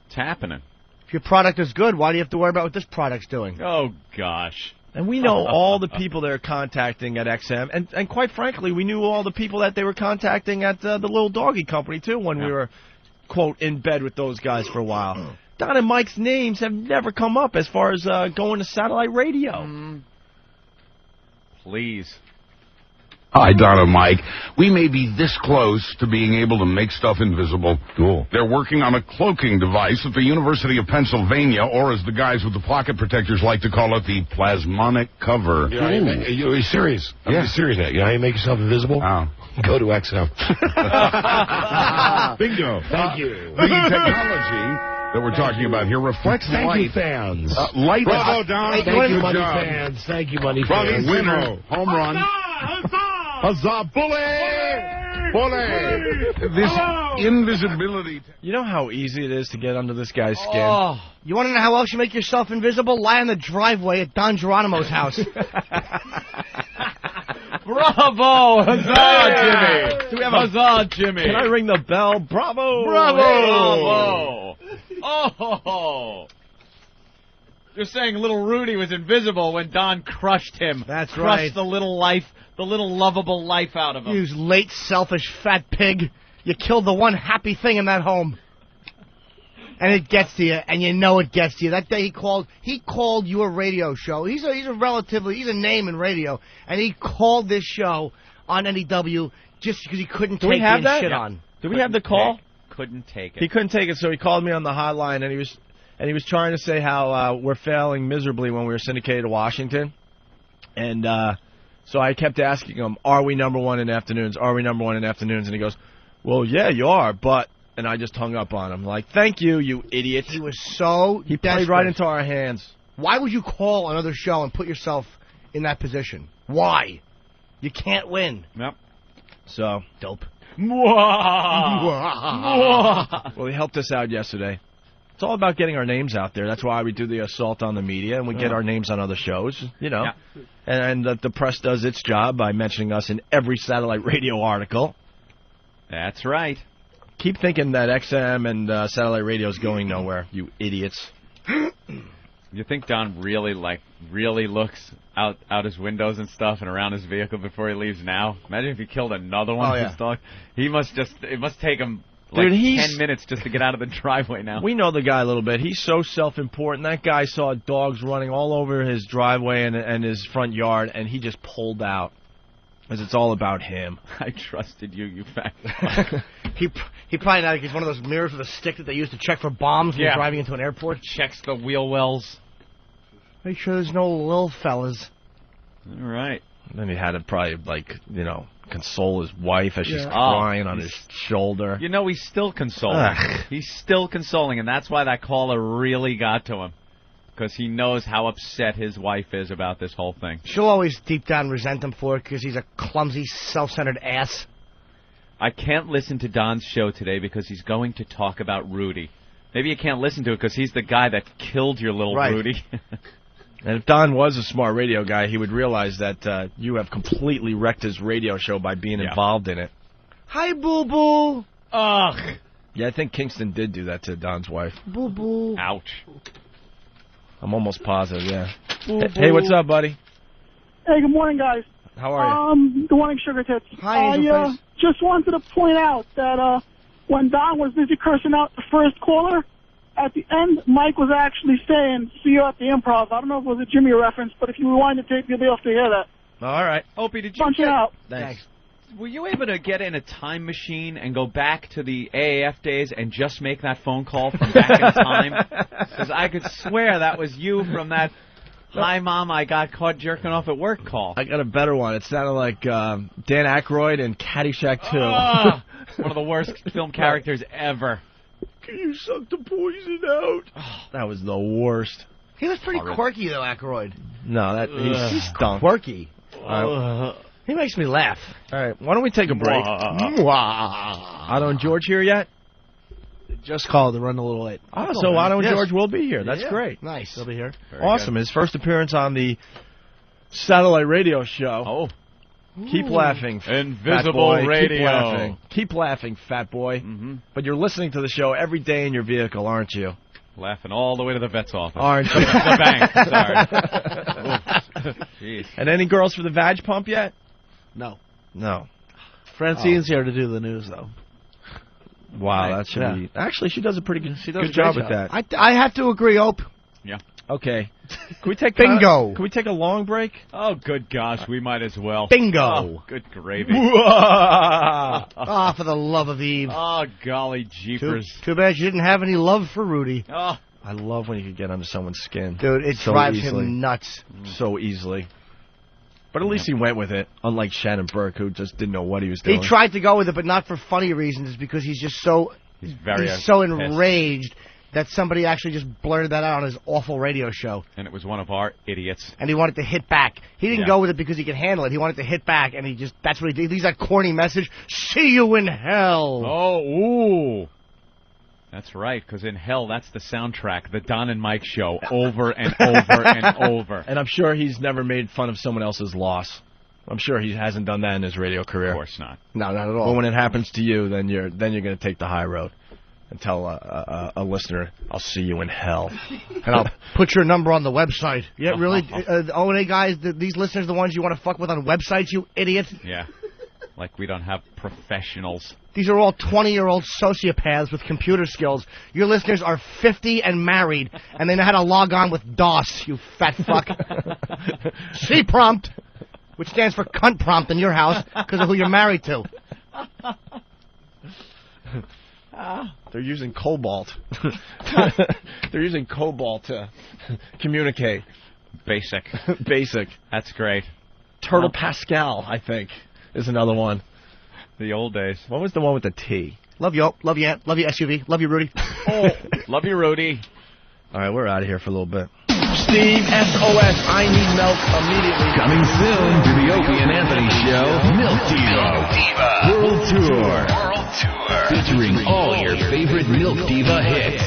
It's happening. If your product is good, why do you have to worry about what this product's doing? Oh, gosh. And we know all the people they're contacting at XM. And quite frankly, we knew all the people that they were contacting at the little doggy company, too, when we were, quote, in bed with those guys for a while. Don and Mike's names have never come up as far as going to satellite radio. Please. Hi, Don and Mike. We may be this close to being able to make stuff invisible. Cool. They're working on a cloaking device at the University of Pennsylvania, or as the guys with the pocket protectors like to call it, the plasmonic cover. You're serious. I'm serious now. You know how you make yourself invisible? Go to XM. Bingo. Thank you. The technology that we're talking about here reflects Thank light. you, fans. Light. Bravo, Don. Thank you, money fans. Thank you, money fans. Winner. Home run. Huzzah, bully! This invisibility. You know how easy it is to get under this guy's skin? Oh, you want to know how else you make yourself invisible? Lie on the driveway at Don Geronimo's house. Bravo! Huzzah, Jimmy! Do we have Huzzah, Jimmy! Can I ring the bell? Bravo! Bravo! Oh! You're saying little Rudy was invisible when Don crushed him. That's crushed right. The little lovable life out of him. You late, selfish, fat pig. You killed the one happy thing in that home. And it gets to you, and you know it gets to you. That day he called your radio show. He's a name in radio, and he called this show on NEW just because he couldn't take the shit on. Do we have the call? Couldn't take it. He couldn't take it, so he called me on the hotline, and he was trying to say how we're failing miserably when we were syndicated to Washington. And so I kept asking him, are we number one in afternoons? Are we number one in afternoons? And he goes, well, yeah, you are, but... And I just hung up on him. Like, thank you, you idiot. He was so He played right into our hands. Why would you call another show and put yourself in that position? Why? You can't win. Yep. So, dope. Well, he helped us out yesterday. It's all about getting our names out there. That's why we do the assault on the media, and we get our names on other shows, you know. Yeah. And the press does its job by mentioning us in every satellite radio article. That's right. Keep thinking that XM and satellite radio is going nowhere, you idiots. You think Don really looks out his windows and stuff and around his vehicle before he leaves now? Imagine if he killed another one of his dogs. It must take him like 10 minutes just to get out of the driveway now. We know the guy a little bit. He's so self-important. That guy saw dogs running all over his driveway and his front yard, and he just pulled out. Because it's all about him. I trusted you, you fat. He probably not. He's one of those mirrors with a stick that they use to check for bombs when you're driving into an airport. Checks the wheel wells. Make sure there's no little fellas. All right. And then he had to probably, console his wife as she's crying on his shoulder. You know, he's still consoling. He's still consoling, and that's why that caller really got to him. Because he knows how upset his wife is about this whole thing. She'll always deep down resent him for it because he's a clumsy, self-centered ass. I can't listen to Don's show today because he's going to talk about Rudy. Maybe you can't listen to it because he's the guy that killed your little Rudy. And if Don was a smart radio guy, he would realize that you have completely wrecked his radio show by being involved in it. Hi, boo-boo. Ugh. Yeah, I think Kingston did do that to Don's wife. Boo-boo. Ouch. I'm almost positive, yeah. Boo-boo. Hey, what's up, buddy? Hey, good morning, guys. How are you? Good morning, Sugar Tits. Hi, Angel Face. Just wanted to point out that when Don was busy cursing out the first caller, at the end, Mike was actually saying, "See you at the Improv." I don't know if it was a Jimmy reference, but if you rewind the tape, you'll be able to hear that. All right. Opie, did you Punch it out. Thanks. Were you able to get in a time machine and go back to the AAF days and just make that phone call from back in time? Because I could swear that was you from that "Hi, Mom, I got caught jerking off at work" call. I got a better one. It sounded like Dan Aykroyd in Caddyshack 2. One of the worst film characters ever. Can you suck the poison out? That was the worst. He was pretty quirky, though, Aykroyd. No, he's stunk. Quirky. He makes me laugh. All right, why don't we take a break? Otto and George here yet? Just called. They're running a little late. Oh, so Otto and George will be here. That's great. Nice. They'll be here. Awesome. His first appearance on the satellite radio show. Oh. Keep laughing, Invisible fat boy. Radio. Keep laughing, fat boy. Mm-hmm. But you're listening to the show every day in your vehicle, aren't you? Laughing all the way to the vet's office. Aren't you? The bank. Sorry. Jeez. And any girls for the vag pump yet? No. No. Francine's here to do the news, though. Wow, that should be... Actually, she does a pretty good, job with that. I have to agree, Ope. Yeah. Okay. Can we take Bingo. Can we take a long break? Oh, good gosh, we might as well. Bingo. Oh, good gravy. For the love of Eve. Oh, golly jeepers. Too bad you didn't have any love for Rudy. Oh. I love when you can get under someone's skin. Dude, it drives him nuts. So easily. But at least he went with it, unlike Shannon Burke, who just didn't know what he was doing. He tried to go with it, but not for funny reasons. It's because he's just so... He's so enraged that somebody actually just blurted that out on his awful radio show. And it was one of our idiots. And he wanted to hit back. He didn't go with it because he could handle it. He wanted to hit back, and that's what he did. He's that corny message, "See you in hell." Oh, ooh. That's right, because in hell, that's the soundtrack, the Don and Mike show, over and over and over. And I'm sure he's never made fun of someone else's loss. I'm sure he hasn't done that in his radio career. Of course not. No, not at all. But when it happens to you, then you're going to take the high road and tell a listener, "I'll see you in hell." And I'll put your number on the website. Yeah, really? O&A guys, these listeners are the ones you want to fuck with on websites, you idiot? Yeah. Like we don't have professionals. These are all 20-year-old sociopaths with computer skills. Your listeners are 50 and married, and they know how to log on with DOS, you fat fuck. C-prompt, which stands for cunt prompt in your house because of who you're married to. They're using Cobalt. They're using Cobalt to communicate. Basic. Basic. That's great. Turtle Pascal, I think, is another one. The old days. What was the one with the T? Love you, love you, Aunt. Love you, SUV. Love you, Rudy. Oh, love you, Rudy. All right, we're out of here for a little bit. Steve, SOS, I need milk immediately. Coming soon to the Opie and Anthony Show, Milk Diva World Tour. Featuring all your favorite Milk Diva hits.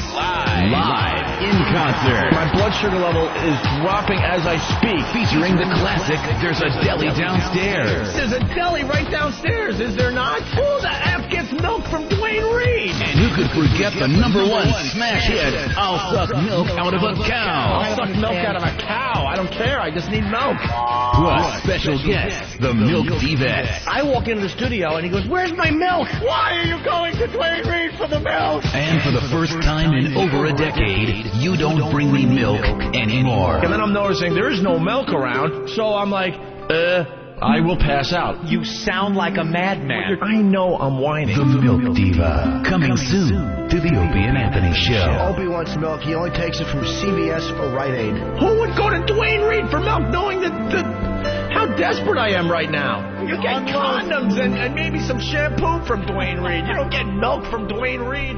Live in concert. My blood sugar level is dropping as I speak. Featuring the classic, There's a Deli Downstairs. There's a deli right downstairs, is there not? Who the F gets milk from Dwayne Reed? And who could forget the #1 smash hit, I'll Suck Milk Out of a Cow. I'll suck milk out of a cow. I don't care. I just need milk. Plus special guests, the Milk Divettes. I walk into the studio and he goes, "Where's my milk?" Why are you going to Dwayne Reed for the milk? And for the first time in over a decade, You Don't Bring Me Milk Anymore. And then I'm noticing there is no milk around, so I'm like, I will pass out. You sound like a madman. I know I'm whining. The Milk Diva. Coming soon to the Opie and Anthony Show. Opie wants milk. He only takes it from CVS or Rite Aid. Who would go to Dwayne Reed for milk knowing that how desperate I am right now? You get condoms and maybe some shampoo from Dwayne Reed. You don't get milk from Dwayne Reed.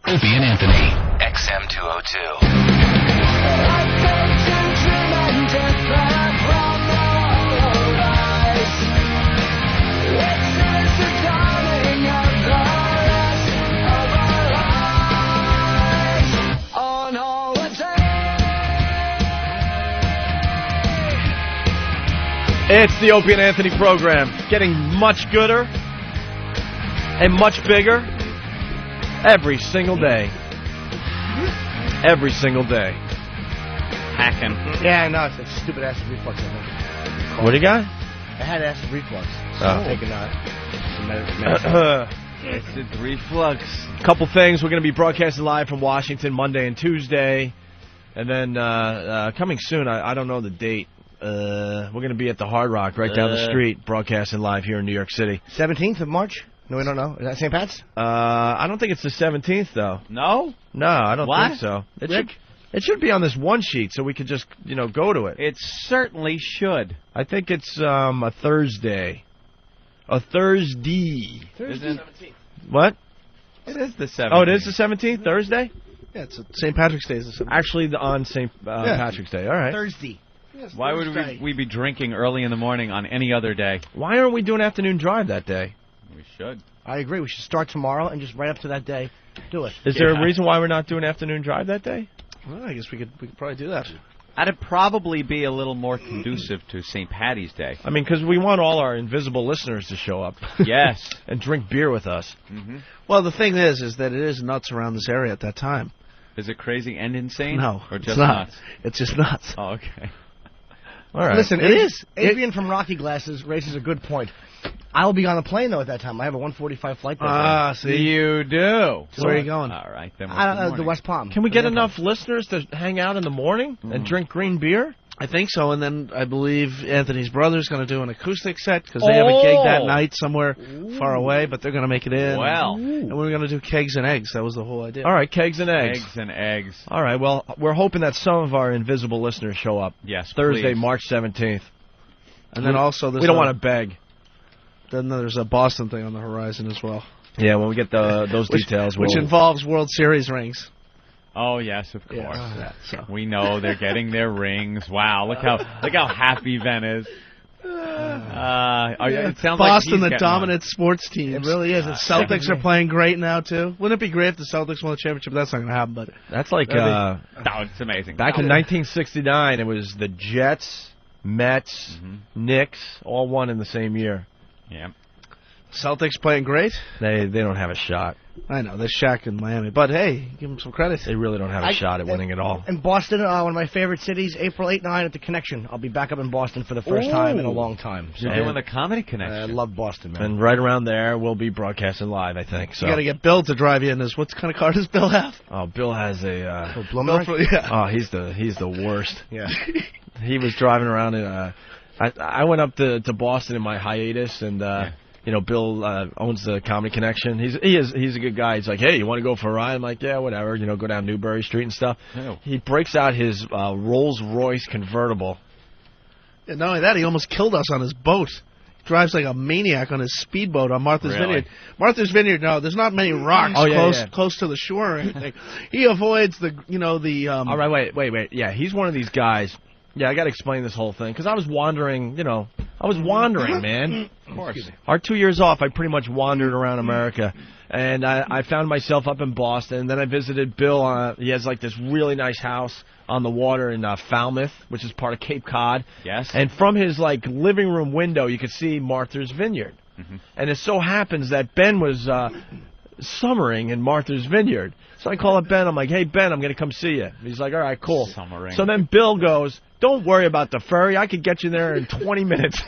Opie and Anthony. XM 202. It's the Opie and Anthony program, getting much gooder and much bigger every single day. Every single day. Hacking. Yeah, I know. It's like stupid acid reflux, I think. What do you got? I had acid reflux. So Oh. I'm taking medicine. Acid reflux. Couple things. We're going to be broadcasting live from Washington Monday and Tuesday. And then coming soon, I don't know the date. We're going to be at the Hard Rock right down the street, broadcasting live here in New York City. 17th of March? No, we don't know. Is that St. Pat's? I don't think it's the 17th, though. No? No, I don't What? think so. It should be on this one sheet so we could just, go to it. It certainly should. I think it's a Thursday. A Thursday. Isn't- What? It is the 17th. Oh, it is the 17th, Thursday? Yeah, it's St. Patrick's Day. Is the 17th. Actually, on St. Patrick's Day. All right. Thursday. Yes, Why would we be drinking early in the morning on any other day? Why aren't we doing afternoon drive that day? We should. I agree. We should start tomorrow and just right up to that day, do it. Is there a reason why we're not doing afternoon drive that day? Well, I guess we could probably do that. That'd probably be a little more conducive to St. Patty's Day. I mean, because we want all our invisible listeners to show up. Yes. And drink beer with us. Mm-hmm. Well, the thing is that it is nuts around this area at that time. Is it crazy and insane? No, Or it's just not. nuts? It's just nuts. Oh, okay. All right. Listen, It is. Adrian from Rocky Glasses raises a good point. I'll be on the plane, though, at that time. I have a 1:45 flight that Ah, day. see. You do. So where are you going? All right. Then I don't know, the West Palm. Can we get enough listeners to hang out in the morning and drink green beer? I think so, and then I believe Anthony's brother's going to do an acoustic set because they have a gig that night somewhere far away, but they're going to make it in. Well. And we were going to do kegs and eggs. That was the whole idea. All right, kegs and eggs. Eggs and eggs. All right, well, we're hoping that some of our invisible listeners show up. Yes, Thursday, please. March 17th. And then also We don't want to beg. Then there's a Boston thing on the horizon as well. Yeah, when we get those details. Which involves World Series rings. Oh yes, of course. Yeah, so. We know they're getting their rings. Wow, look how happy Ben is. It sounds Boston, like the dominant sports team. It really is. The Celtics are playing great now too. Wouldn't it be great if the Celtics won the championship? That's not going to happen. But that's like no, it's amazing. Back in 1969, it was the Jets, Mets, Knicks, all won in the same year. Yeah. Celtics playing great. They don't have a shot. I know, they're Shaq in Miami. But hey, give them some credit. They really don't have a shot at winning it all. In Boston, one of my favorite cities, April 8, 9 at the Connection. I'll be back up in Boston for the first time in a long time. You're doing the Comedy Connection. I love Boston, man. And right around there, we'll be broadcasting live, I think. So You got to get Bill to drive you in this. What kind of car does Bill have? Oh, Bill has a. Yeah. Oh, he's the worst. Yeah. He was driving around in. I went up to Boston in my hiatus, and Bill owns the Comedy Connection. He's a good guy. He's like, hey, you want to go for a ride? I'm like, yeah, whatever. Go down Newbury Street and stuff. Oh. He breaks out his Rolls Royce convertible. And not only that, he almost killed us on his boat. Drives like a maniac on his speedboat on Martha's Vineyard. Martha's Vineyard, no, there's not many rocks close to the shore or anything. He avoids the. All right, wait. Yeah, he's one of these guys. Yeah, I got to explain this whole thing because I was wandering. Man. Of course. Our 2 years off, I pretty much wandered around America, and I found myself up in Boston. And then I visited Bill. He has like this really nice house on the water in Falmouth, which is part of Cape Cod. Yes. And from his like living room window, you could see Martha's Vineyard. Mm-hmm. And it so happens that Ben was summering in Martha's Vineyard. So I call up Ben. I'm like, hey, Ben, I'm going to come see you. He's like, all right, cool. Summering. So then Bill goes, don't worry about the ferry. I could get you there in 20 minutes.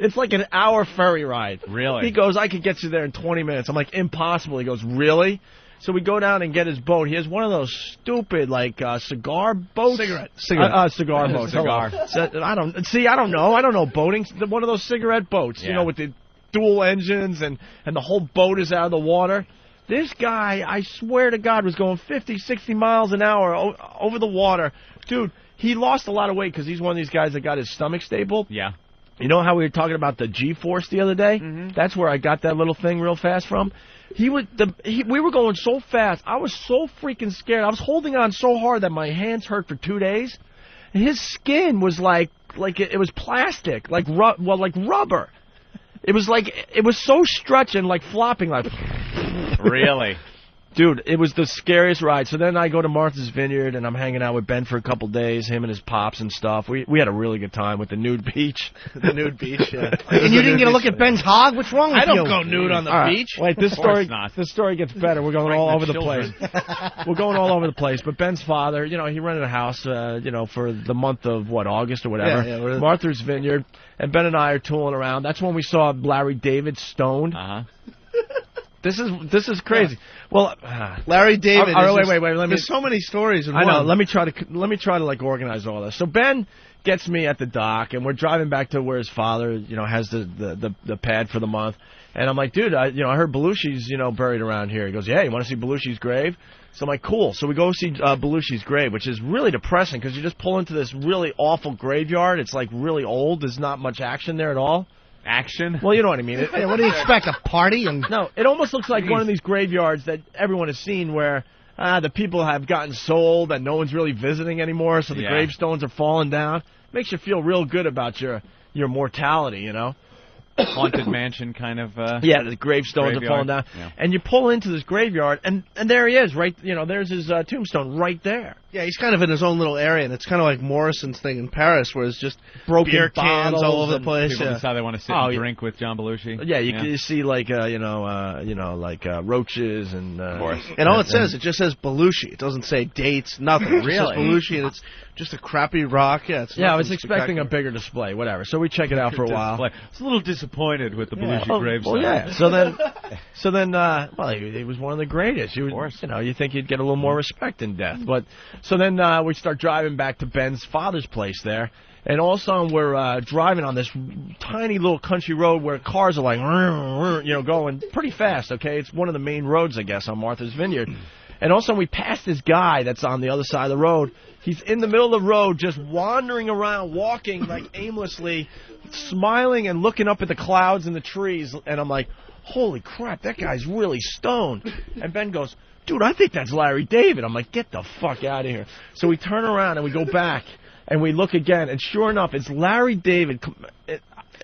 It's like an hour ferry ride. Really? He goes, I could get you there in 20 minutes. I'm like, impossible. He goes, really? So we go down and get his boat. He has one of those stupid, like, cigar boats. Cigar boats. Cigar. So, I don't know. I don't know boating. One of those cigarette boats, with the dual engines and the whole boat is out of the water. This guy, I swear to God, was going 50, 60 miles an hour over the water. Dude, he lost a lot of weight because he's one of these guys that got his stomach stapled. Yeah. You know how we were talking about the G-force the other day? Mm-hmm. That's where I got that little thing real fast from. We were going so fast. I was so freaking scared. I was holding on so hard that my hands hurt for 2 days. And his skin was like it was plastic, like rubber. It was so stretching, like flopping, like. Really? Dude, it was the scariest ride. So then I go to Martha's Vineyard, and I'm hanging out with Ben for a couple days, him and his pops and stuff. We had a really good time with the nude beach. The nude beach, yeah. And you didn't get a look at Ben's hog? What's wrong with you? I don't go nude on the beach. Wait, this story gets better. We're going all over the place. We're going all over the place. But Ben's father, he rented a house, for the month of, August or whatever. Yeah, Martha's Vineyard. And Ben and I are tooling around. That's when we saw Larry David stoned. Uh-huh. This is crazy. Well, Larry David. Wait. There's so many stories. I know. Let me try to like organize all this. So Ben gets me at the dock, and we're driving back to where his father, has the pad for the month. And I'm like, dude, I heard Belushi's, buried around here. He goes, yeah, you want to see Belushi's grave? So I'm like, cool. So we go see Belushi's grave, which is really depressing because you just pull into this really awful graveyard. It's like really old. There's not much action there at all. Action? Well, you know what I mean. What do you expect, a party? No, it almost looks like one of these graveyards that everyone has seen where the people have gotten sold and no one's really visiting anymore, so the gravestones are falling down. Makes you feel real good about your mortality, Haunted mansion kind of the gravestones are falling down. Yeah. And you pull into this graveyard, and there he is, right? There's his tombstone right there. Yeah, he's kind of in his own little area, and it's kind of like Morrison's thing in Paris, where it's just broken beer cans all over the place. People decide they want to sit and drink with John Belushi. Yeah, you see like roaches and of course. And all it just says Belushi. It doesn't say dates, nothing. It really? Just says Belushi, and it's just a crappy rock. Yeah, I was expecting a bigger display, whatever. So we check it out for a while. I was a little disappointed with the Belushi gravestone. Well, yeah. So then, he was one of the greatest. Of course. You think you'd get a little more respect in death, but. So then we start driving back to Ben's father's place there, and all of a sudden we're driving on this tiny little country road where cars are like, going pretty fast, okay? It's one of the main roads, I guess, on Martha's Vineyard. And all of a sudden we pass this guy that's on the other side of the road. He's in the middle of the road just wandering around, walking like aimlessly, smiling and looking up at the clouds and the trees. And I'm like, holy crap, that guy's really stoned. And Ben goes, dude, I think that's Larry David. I'm like, get the fuck out of here. So we turn around and we go back and we look again, and sure enough, it's Larry David,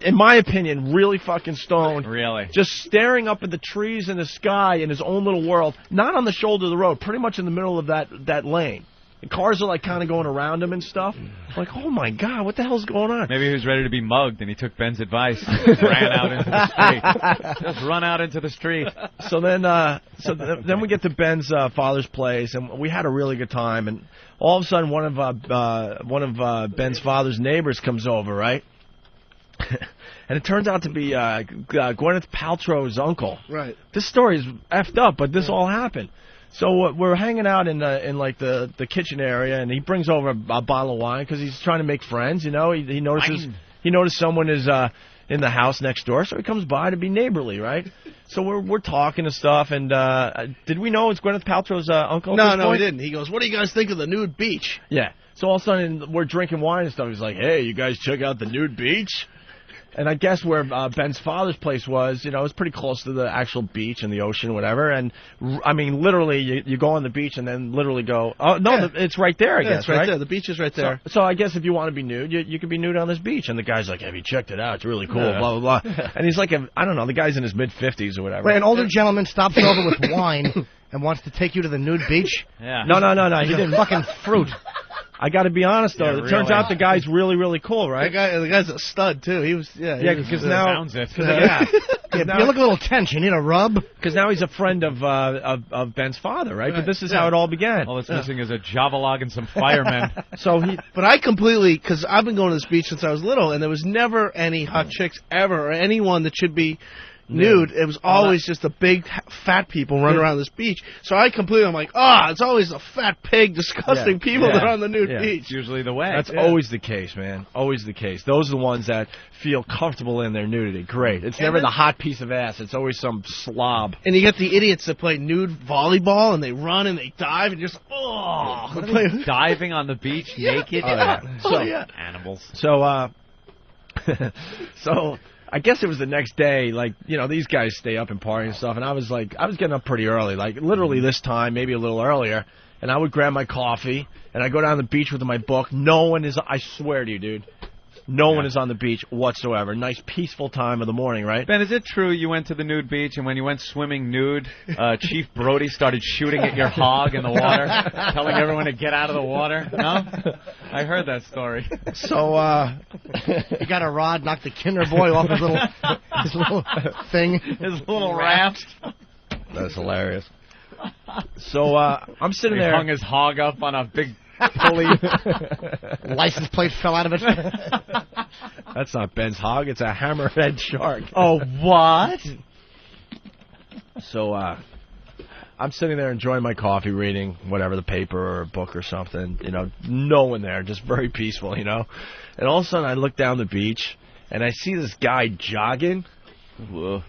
in my opinion, really fucking stoned. Really? Just staring up at the trees in the sky in his own little world, not on the shoulder of the road, pretty much in the middle of that lane. And cars are like kind of going around him and stuff. I'm like, oh my God, what the hell's going on? Maybe he was ready to be mugged and he took Ben's advice. Ran out into the street. Just run out into the street. So then we get to Ben's father's place, and we had a really good time. And all of a sudden, one of Ben's father's neighbors comes over, right? And it turns out to be Gwyneth Paltrow's uncle. Right. This story is effed up, but this all happened. So we're hanging out in the kitchen area, and he brings over a bottle of wine because he's trying to make friends. He notices someone is in the house next door, so he comes by to be neighborly, right? So we're talking and stuff, and did we know it's Gwyneth Paltrow's uncle? No, we didn't. He goes, "What do you guys think of the nude beach?" Yeah. So all of a sudden we're drinking wine and stuff. He's like, "Hey, you guys check out the nude beach?" And I guess where Ben's father's place was, it was pretty close to the actual beach and the ocean, whatever. And, I mean, literally, you go on the beach and then literally go, oh, no, it's right there, I guess, it's right there. The beach is right there. So I guess if you want to be nude, you could be nude on this beach. And the guy's like, have you checked it out? It's really cool, blah, blah, blah. And he's like, I don't know, the guy's in his mid-50s or whatever. Right, an older gentleman stops over with wine and wants to take you to the nude beach? Yeah. No, he didn't. Fucking fruit. I got to be honest, though. It turns out the guy's really, really cool, right? The guy's a stud, too. Because now... Sounds it. You look a little tense. You need a rub? Because now he's a friend of Ben's father, right? But this is how it all began. All that's missing is a Javalog and some firemen. But I completely... Because I've been going to this beach since I was little, and there was never any hot chicks ever, or anyone that should be... nude. It was always just the big fat people running around this beach. So I'm like, it's always the fat pig, disgusting people that are on the nude beach. It's usually the way. That's always the case, man. Always the case. Those are the ones that feel comfortable in their nudity. Great. It's never the hot piece of ass. It's always some slob. And you get the idiots that play nude volleyball, and they run and they dive, and just, diving on the beach naked? Animals. So I guess it was the next day, like, these guys stay up and party and stuff, and I was getting up pretty early, like, literally this time, maybe a little earlier, and I would grab my coffee, and I go down the beach with my book. No one is, I swear to you, dude, No one is on the beach whatsoever. Nice, peaceful time of the morning, right? Ben, is it true you went to the nude beach, and when you went swimming nude, Chief Brody started shooting at your hog in the water, telling everyone to get out of the water? No? I heard that story. So, he got a rod, knocked the Kinder Boy off his little thing. His little raft. That's hilarious. So, I'm sitting there. He hung his hog up on a big pulley. License plate fell out of it. That's not Ben's hog. It's a hammerhead shark. Oh, what? So, I'm sitting there enjoying my coffee, reading whatever, the paper or a book or something. No one there, just very peaceful, And all of a sudden, I look down the beach, and I see this guy jogging.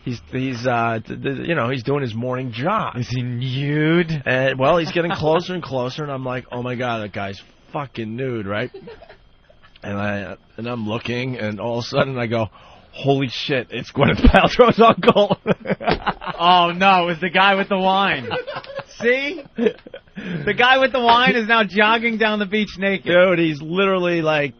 He's doing his morning jog. Is he nude? And, well, he's getting closer and closer, and I'm like, oh my God, that guy's fucking nude, right? And I'm looking, and all of a sudden I go, holy shit, it's Gwyneth Paltrow's uncle. Oh no, it's the guy with the wine. See? The guy with the wine is now jogging down the beach naked. Dude, he's literally like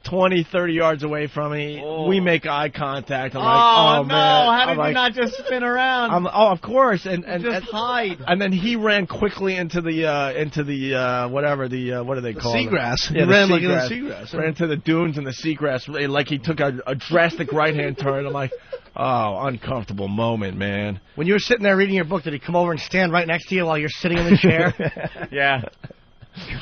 20, 30 yards away from me. Oh. We make eye contact. I'm like, oh no, man. How did you not just spin around? Of course. And just hide. And then he ran quickly into the what do they call it? Seagrass. Yeah, he ran like in the seagrass. Ran into the dunes and the seagrass like he took a drastic right-hand turn. I'm like, oh, uncomfortable moment, man. When you were sitting there reading your book, did he come over and stand right next to you while you're sitting in the chair? Yeah.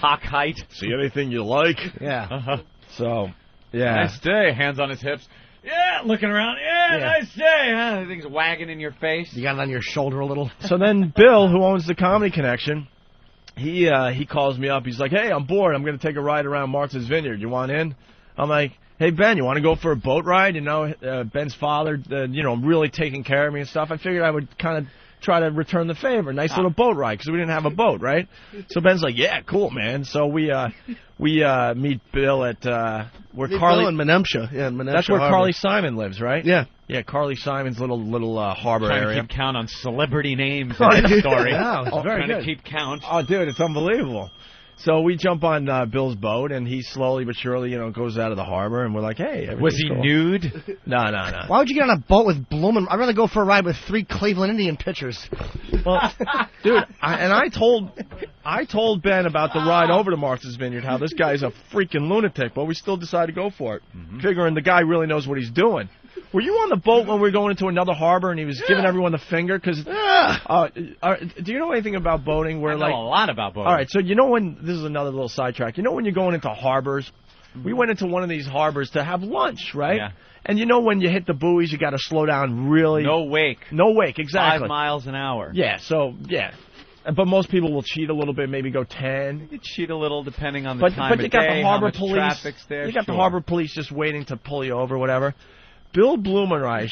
Cock height. See anything you like? Yeah. Uh-huh. So, yeah. Nice day. Hands on his hips. Yeah, looking around. Yeah, nice day. Huh? Things wagging in your face. You got it on your shoulder a little. So then Bill, who owns the Comedy Connection, he calls me up. He's like, hey, I'm bored. I'm going to take a ride around Martha's Vineyard. You want in? I'm like, hey, Ben, you want to go for a boat ride? Ben's father, really taking care of me and stuff. I figured I would kind of try to return the favor. Nice little boat ride, because we didn't have a boat, right? So Ben's like, yeah, cool, man. So we meet Bill at where Carly in Menemsha. Yeah, Menemsha. That's where Harbor. Carly Simon lives, right? Yeah. Yeah, Carly Simon's little harbor trying area. To keep count on celebrity names in this story. Yeah, it's very trying good. To keep count. Oh, dude, it's unbelievable. So we jump on Bill's boat, and he slowly but surely, goes out of the harbor, and we're like, hey. Was he cool. nude? No. Why would you get on a boat with Bloomin'? I'd rather go for a ride with 3 Cleveland Indian pitchers. Well, dude, I told Ben about the ride over to Martha's Vineyard, how this guy's a freaking lunatic, but we still decided to go for it, figuring the guy really knows what he's doing. Were you on the boat when we were going into another harbor and he was giving everyone the finger? Because do you know anything about boating? Where I know a lot about boating. All right, so when this is another little sidetrack. When you're going into harbors, we went into one of these harbors to have lunch, right? Yeah. And when you hit the buoys, you got to slow down really. No wake, exactly. 5 miles an hour. Yeah. So yeah. But most people will cheat a little bit, maybe go 10. You cheat a little depending on the time of day, you got the harbor how much police. Traffic's there. You got the harbor police just waiting to pull you over, whatever. Bill Blumenreich,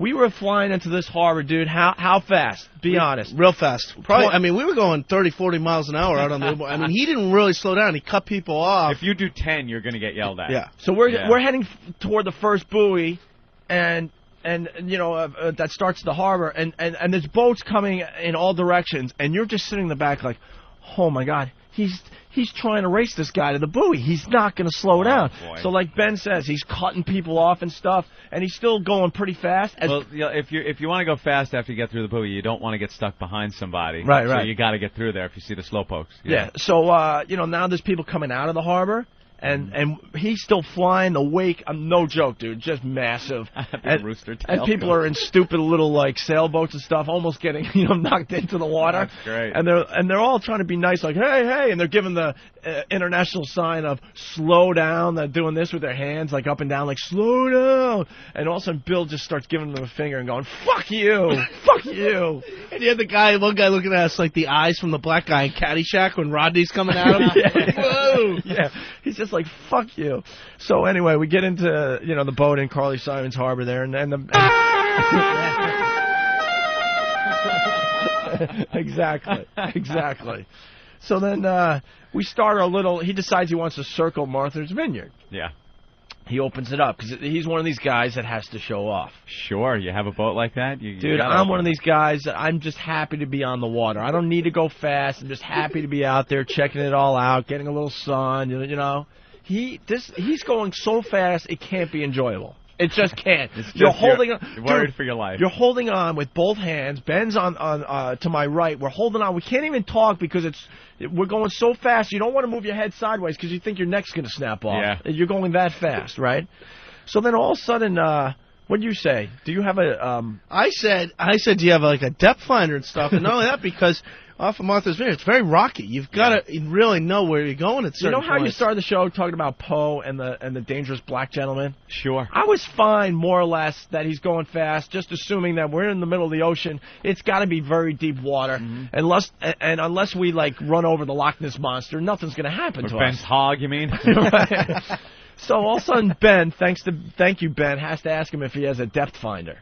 we were flying into this harbor, dude. How fast? Be honest. Real fast. Probably. We were going 30, 40 miles an hour out on the. He didn't really slow down. He cut people off. If you do 10, you're going to get yelled at. Yeah. So we're heading toward the first buoy, and that starts the harbor, and there's boats coming in all directions, and you're just sitting in the back like, oh my God, he's trying to race this guy to the buoy. He's not going to slow down. Boy. So like Ben says, he's cutting people off and stuff, and he's still going pretty fast. Well, if you want to go fast after you get through the buoy, you don't want to get stuck behind somebody. Right. So you got to get through there if you see the slowpokes. Yeah. So now there's people coming out of the harbor. And he's still flying. The wake, no joke, dude, just massive. Rooster tail. And people are in stupid little sailboats and stuff, almost getting knocked into the water. That's great. And they're all trying to be nice, like hey, and they're giving the international sign of slow down. They're doing this with their hands, like up and down, like slow down. And all of a sudden, Bill just starts giving them a finger and going, "Fuck you, fuck you." And you had one guy looking at us like the eyes from the black guy in Caddyshack when Rodney's coming at him. Whoa. Yeah. He's just like, fuck you. So anyway, we get into the boat in Carly Simon's harbor there, and exactly. So then we start a little. He decides he wants to circle Martha's Vineyard. Yeah. He opens it up because he's one of these guys that has to show off. Sure, you have a boat like that? Dude, I'm one of these guys that I'm just happy to be on the water. I don't need to go fast. I'm just happy to be out there checking it all out, getting a little sun, He's going so fast it can't be enjoyable. It just can't. You're worried for your life. You're holding on with both hands. Ben's on to my right. We're holding on. We can't even talk because we're going so fast. You don't want to move your head sideways because you think your neck's going to snap off. Yeah. You're going that fast, right? So then all of a sudden, what did you say? Do you have a? I said, do you have like a depth finder and stuff? And not only that, because off of Martha's Vineyard, it's very rocky. You've got to really know where you're going at certain You know how points. you started the show talking about Poe and the dangerous black gentleman? Sure. I was fine, more or less, that he's going fast, just assuming that we're in the middle of the ocean. It's got to be very deep water. Unless we, like, run over the Loch Ness Monster, nothing's going to happen to Ben's us. hog, you mean? Right. So all of a sudden, Ben, thank you, Ben, has to ask him if he has a depth finder.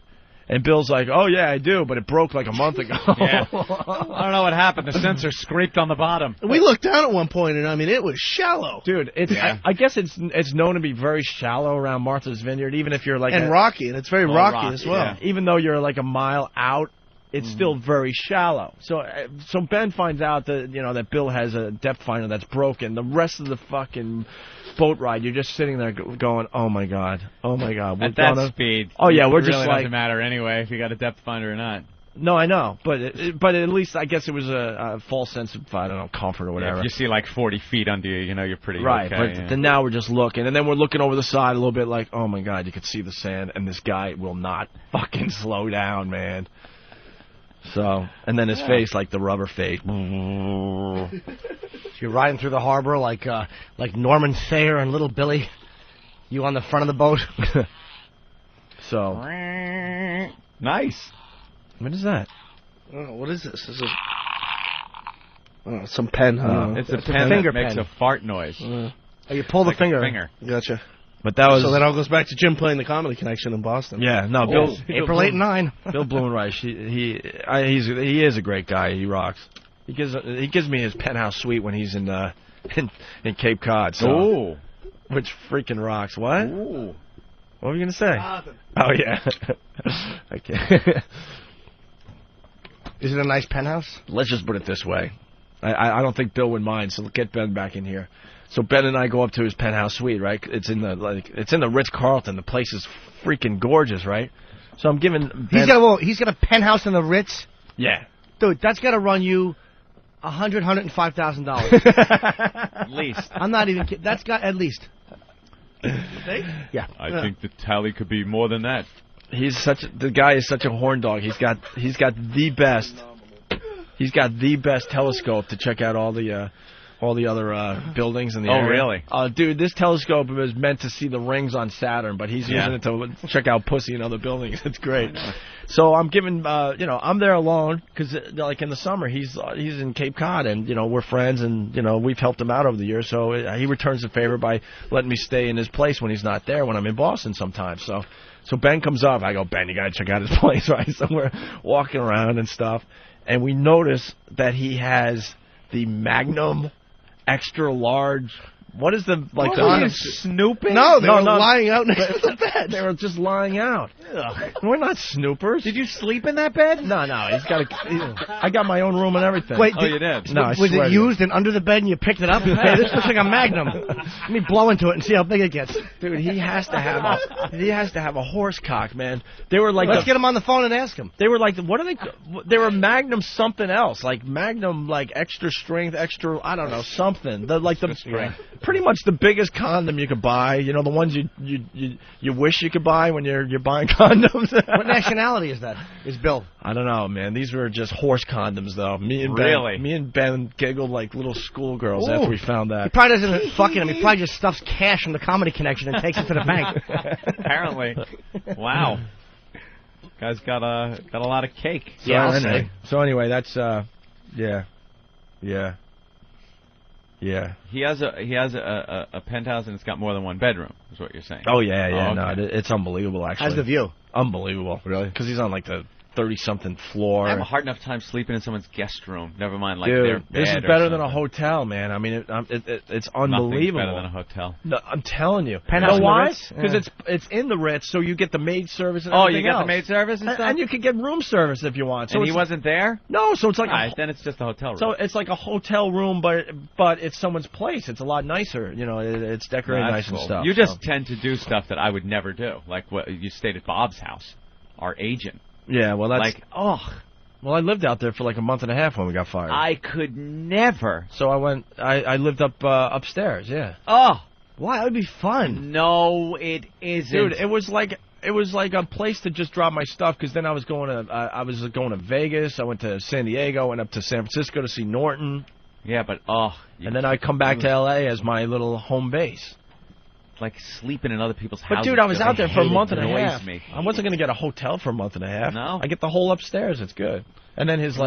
And Bill's like, oh, yeah, I do, but it broke like a month ago. Yeah. I don't know what happened. The sensor scraped on the bottom. We looked down at one point, and I mean, it was shallow. Dude, I guess it's known to be very shallow around Martha's Vineyard, even if you're like... And rocky, and it's very rocky as well. Yeah. Even though you're like a mile out, it's still very shallow. So Ben finds out that Bill has a depth finder that's broken. The rest of the fucking boat ride, you're just sitting there going, oh my god. At that speed. Oh yeah, we're it just really like. Doesn't matter anyway if you got a depth finder or not. No, I know, but at least I guess it was a false sense of comfort or whatever. Yeah, if you see like 40 feet under you, you're pretty right. Okay, But then now we're just looking, and then we're looking over the side a little bit, like, oh my god, you can see the sand, and this guy will not fucking slow down, man. So, and then his face, like the rubber face. So you're riding through the harbor like Norman Thayer and Little Billy. You on the front of the boat. So. Nice. What is that? Oh, what is this? This is some pen. It's a pen that makes a fart noise. Oh, you pull the finger. Gotcha. But that was so that all goes back to Jim playing the Comedy Connection in Boston. Yeah, no, Bill. April 8 and 9. Bill Blumenreich, he is a great guy. He rocks. He gives me his penthouse suite when he's in Cape Cod. So, which freaking rocks. What? Ooh. What were you gonna say? Nothing. Oh yeah. Okay. Is it a nice penthouse? Let's just put it this way. I don't think Bill would mind. So get Ben back in here. So Ben and I go up to his penthouse suite, right? It's in the Ritz-Carlton. The place is freaking gorgeous, right? So I'm giving Ben... He's got a penthouse in the Ritz? Yeah. Dude, that's got to run you $105,000. At least. I'm not even kidding. That's got at least. Yeah. I think the tally could be more than that. The guy is such a horn dog. He's got the best telescope to check out all the other buildings in the area. Oh, really? Dude, this telescope was meant to see the rings on Saturn, but he's using it to check out pussy in other buildings. It's great. So I'm giving, I'm there alone because, like, in the summer, he's in Cape Cod, and, we're friends, and, we've helped him out over the years. So he returns the favor by letting me stay in his place when he's not there, when I'm in Boston sometimes. So Ben comes up. I go, Ben, you got to check out his place, right? So we're walking around and stuff, and we notice that he has the Magnum extra large. What is the like? Were you snooping? No, they were lying out next to the bed. They were just lying out. Ugh. We're not snoopers. Did you sleep in that bed? No. I got my own room and everything. Wait, you did? No, was it used and under the bed and you picked it up? Hey, this looks like a Magnum. Let me blow into it and see how big it gets. Dude, he has to have a horse cock, man. They were like, let's get him on the phone and ask him. They were like, what are they? They were Magnum something else, like Magnum, like extra strength, extra. I don't know, something. Pretty much the biggest condom you could buy. The ones you wish you could buy when you're buying condoms. What nationality is that? Is Bill? I don't know, man. These were just horse condoms, though. Me and Ben giggled like little schoolgirls after we found that. He probably doesn't fucking him. He probably just stuffs cash from the Comedy Connection and takes it to the bank. Apparently. Wow. Guy's got a lot of cake. So anyway, that's yeah. He has a penthouse and it's got more than one bedroom. Is what you're saying? Oh yeah. Okay. No, it's unbelievable. Actually, how's the view? Unbelievable. Really? Because he's on like the 30-something floor. I have a hard enough time sleeping in someone's guest room. Never mind, like Dude, their bed. this is better than a hotel, man. I mean, it's unbelievable. Nothing's better than a hotel. No, I'm telling you. Penthouse you know why? Ritz? Because it's in the Ritz, so you get the maid service and Oh, everything you get else. the maid service and stuff? And you can get room service if you want. So And he it's- wasn't there? No, so it's like All right, then it's just a hotel room. So it's like a hotel room, but it's someone's place. It's a lot nicer. You know, it's decorated That's nice and cool. stuff. You just tend to do stuff that I would never do, like what you stayed at Bob's house, our agent. Yeah, well, that's Like, oh, well, I lived out there for like a month and a half when we got fired. I could never. So I lived upstairs. Yeah. Oh, why? That would be fun. No, it isn't. Dude, it was like a place to just drop my stuff because then I was going to Vegas. I went to San Diego, went up to San Francisco to see Norton. Yeah, but and then I come back to L.A. as my little home base. Like sleeping in other people's But houses. dude, I was out there for a month and a Annoys half. me. I wasn't going to get a hotel for a month and a half. No? I get the whole upstairs. It's good. And then his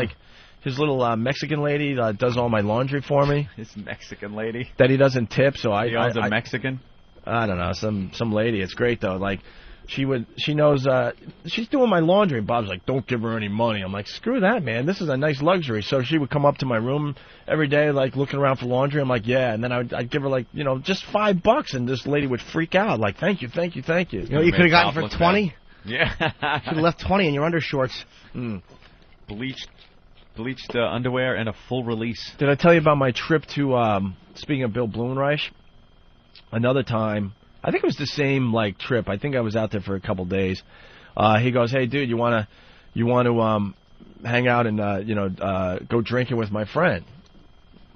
little Mexican lady does all my laundry for me. This Mexican lady That he doesn't tip, so he owns a Mexican. I don't know, some lady. It's great though. Like she knows she's doing my laundry. And Bob's like, don't give her any money. I'm like, screw that, man. This is a nice luxury. So she would come up to my room every day, like looking around for laundry. I'm like, yeah. And then I'd give her like, just $5, and this lady would freak out, like, thank you. You know, you could have gotten for 20. Yeah, should have left 20 in your undershorts. Bleached underwear and a full release. Did I tell you about my trip to? Speaking of Bill Blumenreich, another time. I think it was the same trip. I think I was out there for a couple days. He goes, "Hey, dude, you want to hang out and go drinking with my friend?"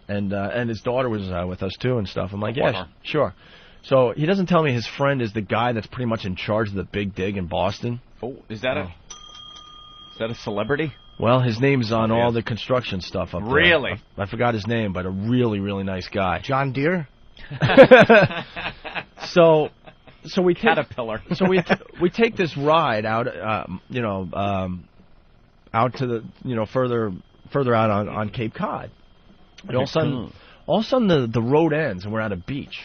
And his daughter was with us too and stuff. I'm like, "Yeah, sure." So he doesn't tell me his friend is the guy that's pretty much in charge of the Big Dig in Boston. Oh, is that a celebrity? Well, his name's on all the construction stuff up there. Really? I forgot his name, but a really, really nice guy. John Deere? So we take, Caterpillar. So we take this ride out, out to the further out on Cape Cod. And all of a sudden the road ends and we're at a beach.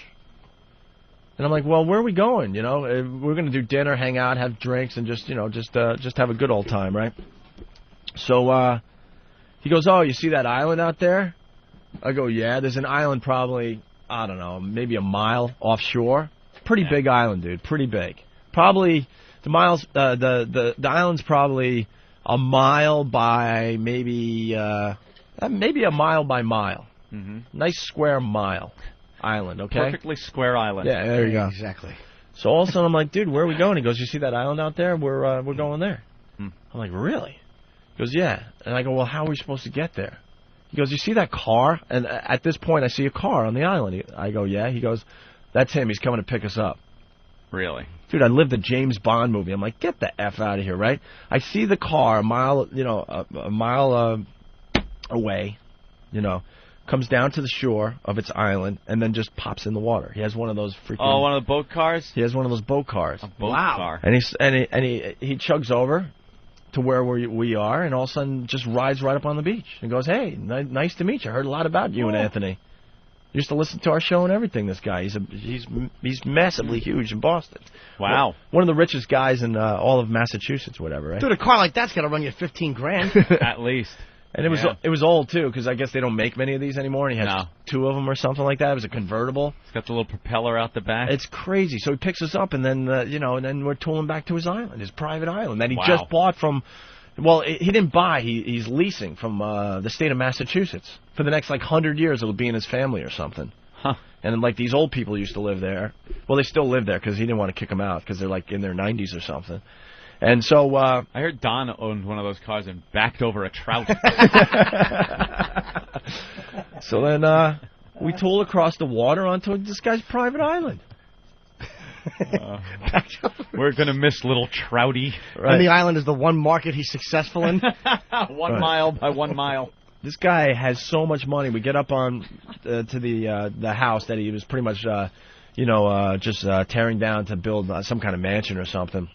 And I'm like, well, where are we going? We're going to do dinner, hang out, have drinks, and just have a good old time, right? So he goes, oh, you see that island out there? I go, yeah. There's an island probably, I don't know, maybe a mile offshore. Pretty big island, dude. Pretty big. Probably the island's probably a mile by maybe a mile by mile. Mm-hmm. Nice square mile island, okay? Perfectly square island. Yeah, there you go. Exactly. So all of a sudden I'm like, dude, where are we going? He goes, you see that island out there? We're going there. I'm like, really? He goes, yeah. And I go, well, how are we supposed to get there? He goes, you see that car? And at this point, I see a car on the island. I go, yeah. He goes, that's him. He's coming to pick us up. Really? Dude, I lived the James Bond movie. I'm like, get the F out of here, right? I see the car a mile away, comes down to the shore of its island, and then just pops in the water. He has one of those freaking... Oh, one of the boat cars? He has one of those boat cars. A boat car. And he chugs over to where we are, and all of a sudden just rides right up on the beach and goes, hey, nice to meet you. I heard a lot about you and Anthony. Used to listen to our show and everything, this guy. He's massively huge in Boston. Wow. One of the richest guys in all of Massachusetts, whatever, right? Dude, a car like that's got to run you $15,000. At least. And it was old, too, because I guess they don't make many of these anymore, and he has two of them or something like that. It was a convertible. It's got the little propeller out the back. It's crazy. So he picks us up, and then, and then we're towing back to his island, his private island that he just bought from... Well, he didn't buy. He's leasing from the state of Massachusetts. For the next, 100 years, it'll be in his family or something. Huh. And, these old people used to live there. Well, they still live there because he didn't want to kick them out because they're, in their 90s or something. And so... I heard Don owned one of those cars and backed over a trout. So then we tool across the water onto this guy's private island. We're going to miss little Trouty. Right. And the island is the one market he's successful in. 1 mile by 1 mile. This guy has so much money. We get up on to the house that he was pretty much, just tearing down to build some kind of mansion or something.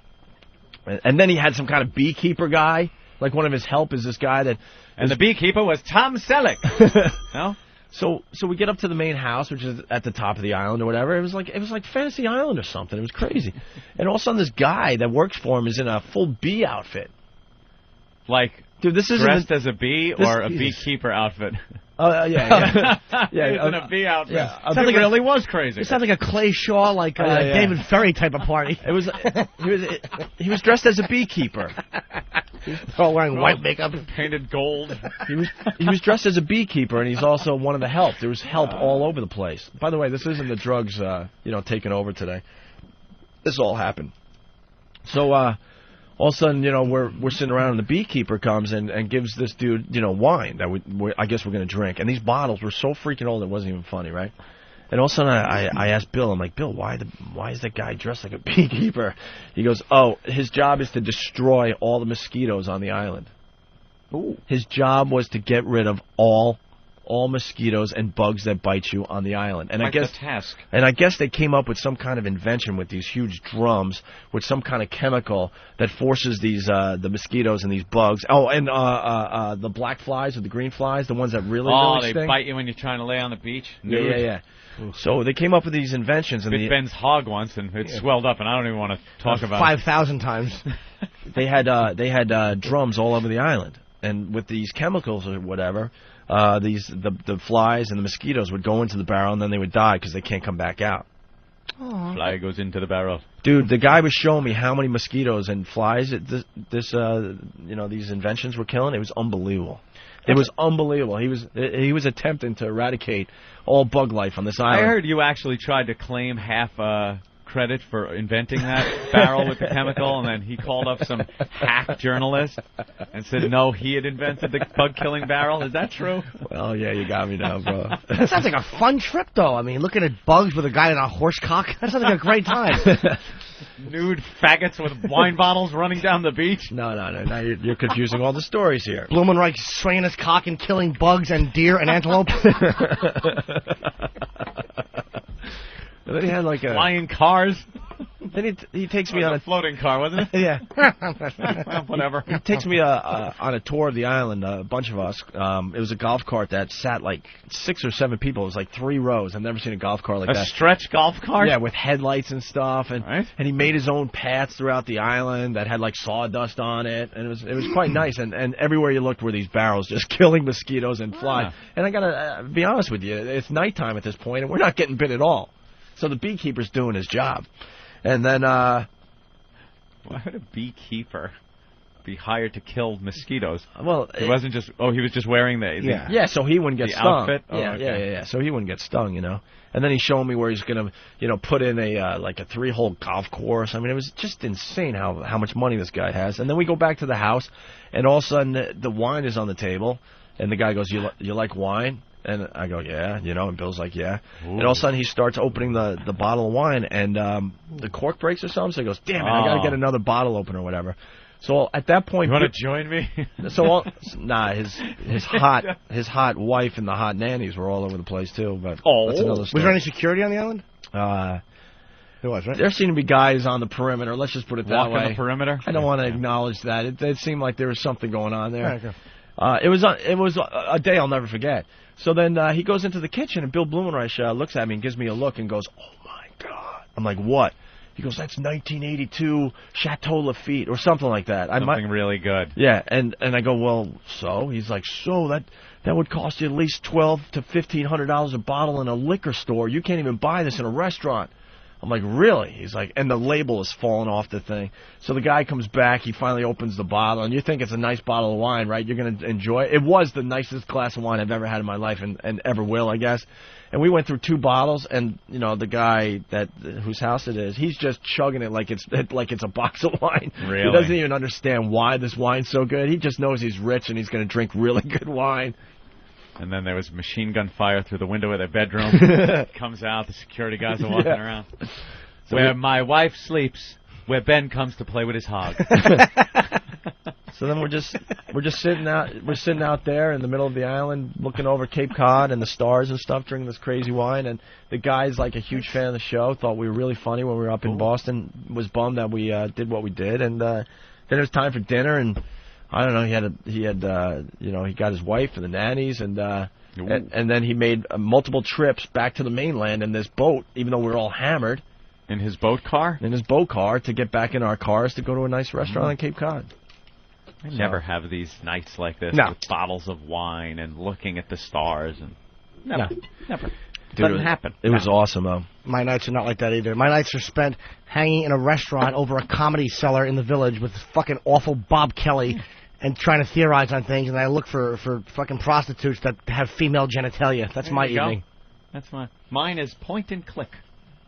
And then he had some kind of beekeeper guy. One of his help is this guy that... And the beekeeper was Tom Selleck. No? So we get up to the main house, which is at the top of the island or whatever. It was like Fantasy Island or something. It was crazy. And all of a sudden, this guy that works for him is in a full bee outfit. Like, dude, this isn't dressed as a bee or a beekeeper outfit? Oh, yeah. He was in a bee outfit. Yeah, It really was crazy. It sounds like a Clay Shaw, David Ferry type of party. It was. He was dressed as a beekeeper. They're all wearing white makeup, painted gold. He was dressed as a beekeeper, and he's also one of the help. There was help all over the place. By the way, this isn't the drugs, taking over today. This all happened. So, all of a sudden, we're sitting around, and the beekeeper comes and gives this dude, wine that I guess we're going to drink. And these bottles were so freaking old, it wasn't even funny, right? And all of a sudden, I asked Bill, I'm like, Bill, why is that guy dressed like a beekeeper? He goes, oh, his job is to destroy all the mosquitoes on the island. Ooh. His job was to get rid of all mosquitoes and bugs that bite you on the island. And I guess they came up with some kind of invention with these huge drums with some kind of chemical that forces these the mosquitoes and these bugs. Oh, and the black flies or the green flies, the ones that really they sting. Bite you when you're trying to lay on the beach. Yeah. So they came up with these inventions. And bit Ben's hog once, and it swelled up, and I don't even want to talk about 5,000 times. They had drums all over the island, and with these chemicals or whatever. The flies and the mosquitoes would go into the barrel, and then they would die because they can't come back out. Aww. Fly goes into the barrel. Dude, the guy was showing me how many mosquitoes and flies these inventions were killing. It was unbelievable. It was unbelievable. He was attempting to eradicate all bug life on this island. I heard you actually tried to claim half credit for inventing that barrel with the chemical, and then he called up some hack journalist and said no, he had invented the bug-killing barrel. Is that true? Well, yeah, you got me now, bro. That sounds like a fun trip, though. I mean, looking at bugs with a guy in a horse cock, that sounds like a great time. Nude faggots with wine bottles running down the beach? No. Now you're confusing all the stories here. Blumenreich swinging his cock and killing bugs and deer and antelope. And then he had like flying cars. Then he takes me on a floating car, wasn't it? Yeah. Well, whatever. He takes me on a tour of the island. A bunch of us. It was a golf cart that sat like 6 or 7 people. It was like 3 rows. I've never seen a golf cart like that. A stretch golf cart? Yeah, with headlights and stuff. And he made his own paths throughout the island that had like sawdust on it. And it was quite nice. And everywhere you looked were these barrels just killing mosquitoes and flies. And I gotta be honest with you, it's nighttime at this point, and we're not getting bit at all. So the beekeeper's doing his job. And then, why would a beekeeper be hired to kill mosquitoes? Well, he wasn't just. Oh, he was just wearing the so he wouldn't get stung. Outfit? Yeah. So he wouldn't get stung, And then he's showing me where he's gonna, put in a 3-hole golf course. I mean, it was just insane how much money this guy has. And then we go back to the house, and all of a sudden the wine is on the table, and the guy goes, "You like wine?" And I go, yeah, and Bill's like, yeah. Ooh. And all of a sudden he starts opening the bottle of wine, and the cork breaks or something. So he goes, damn it, I got to get another bottle opener or whatever. So at that point, you want to join me? His hot wife and the hot nannies were all over the place too. But that's another story. Was there any security on the island? There was, right? There seemed to be guys on the perimeter. Let's just put it that way. Walking the perimeter? I don't want to acknowledge that. It seemed like there was something going on there. Okay. It was a day I'll never forget. So then he goes into the kitchen, and Bill Blumenreich looks at me and gives me a look and goes, "Oh my God!" I'm like, "What?" He goes, "That's 1982 Chateau Lafite or something like that." Something really good. Yeah, and I go, "Well, so?" He's like, "So that would cost you at least $1,200 to $1,500 a bottle in a liquor store. You can't even buy this in a restaurant." I'm like, really? He's like, and the label is falling off the thing. So the guy comes back, he finally opens the bottle, and you think it's a nice bottle of wine, right? You're going to enjoy it. It was the nicest glass of wine I've ever had in my life, and ever will, I guess. And we went through 2 bottles, and the guy whose house it is, he's just chugging it like it's a box of wine. Really? He doesn't even understand why this wine's so good. He just knows he's rich and he's going to drink really good wine. And then there was machine gun fire through the window of their bedroom. Comes out, the security guys are walking around. So where my wife sleeps, where Ben comes to play with his hog. So then we're just sitting out there in the middle of the island, looking over Cape Cod and the stars and stuff, drinking this crazy wine. And the guy's like a huge fan of the show, thought we were really funny when we were up in Boston, was bummed that we did what we did, and then it was time for dinner, and I don't know, he got his wife and the nannies, and then he made multiple trips back to the mainland in this boat, even though we were all hammered. In his boat car? In his boat car, to get back in our cars to go to a nice restaurant on Cape Cod. I never have these nights like this with bottles of wine and looking at the stars and never. Doesn't happen. It was awesome, though. My nights are not like that either. My nights are spent hanging in a restaurant over a Comedy Cellar in the Village with fucking awful Bob Kelly and trying to theorize on things, and I look for fucking prostitutes that have female genitalia. That's my evening. That's mine is point and click.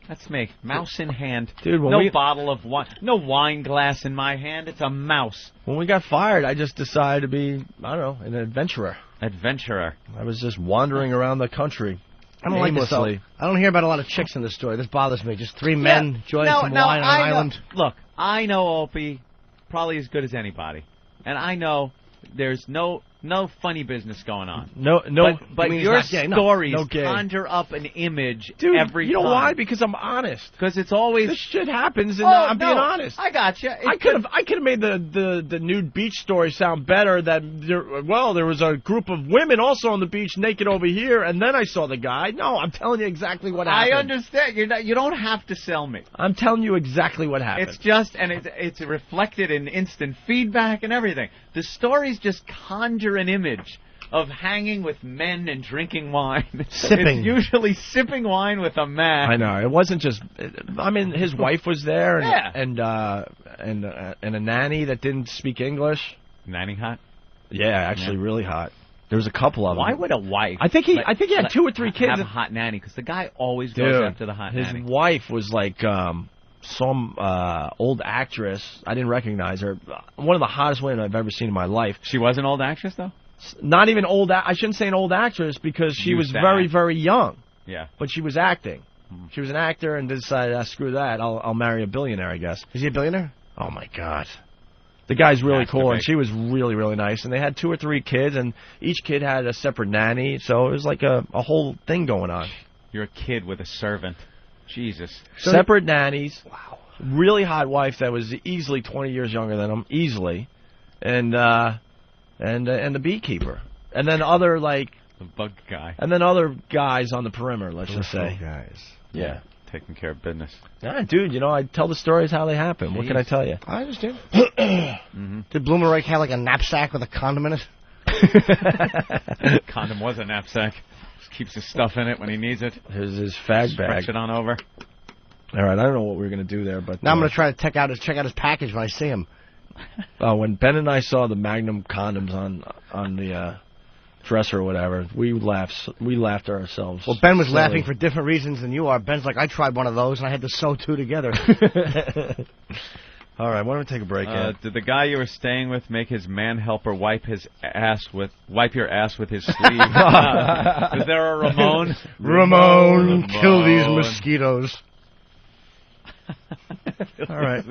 That's me. Mouse in hand. Dude, no bottle of wine. No wine glass in my hand. It's a mouse. When we got fired, I just decided to be, I don't know, an adventurer. I was just wandering around the country. I don't like this. I don't hear about a lot of chicks in this story. This bothers me. Just three men enjoying some wine on an island. Look, I know Opie probably as good as anybody. And I know there's no funny business going on. But your stories conjure up an image every time. You know why? Because I'm honest. Because it's always this shit happens, and I'm being honest. I got you. I could have made the nude beach story sound better. That there was a group of women also on the beach naked over here, and then I saw the guy. No, I'm telling you exactly what happened. I understand. You don't have to sell me. I'm telling you exactly what happened. It's just it's reflected in instant feedback and everything. The stories just conjure an image of hanging with men and drinking wine. Sipping. It's usually sipping wine with a man. I know. It wasn't just... I mean, his wife was there and a nanny that didn't speak English. Nanny hot? Yeah, actually really hot. There was a couple of them. Why would a wife... I think he had 2 or 3 kids. Have a hot nanny, because the guy always goes after the hot nanny. His wife was like... some old actress. I didn't recognize her. One of the hottest women I've ever seen in my life. She was an old actress, though? Not even old. I shouldn't say an old actress because she was very, very young. Yeah. But she was acting. She was an actor and decided, screw that. I'll marry a billionaire, I guess. Is he a billionaire? Oh, my God. The guy's really cool, and she was really, really nice. And they had 2 or 3 kids, and each kid had a separate nanny. So it was like a whole thing going on. You're a kid with a servant. Jesus. Separate nannies. Wow. Really hot wife that was easily 20 years younger than him, easily, and the beekeeper, and then other the bug guy, and then other guys on the perimeter. Let's just say guys. Yeah, taking care of business. Yeah, dude. I tell the stories how they happen. Jeez. What can I tell you? I understand. Did Bloomerake have like a knapsack with a condom in it? Condom was a knapsack. Keeps his stuff in it when he needs it. His fag bag. Stretch it on over. All right, I don't know what we're going to do there, but... Now I'm going to try to check out his package when I see him. When Ben and I saw the Magnum condoms on the dresser or whatever, we laughed ourselves. Well, Ben was laughing for different reasons than you are. Ben's like, I tried one of those, and I had to sew 2 together. All right, why don't we take a break? Did the guy you were staying with make his man helper wipe your ass with his sleeve? Is there a Ramon? Ramon, kill these mosquitoes. All right.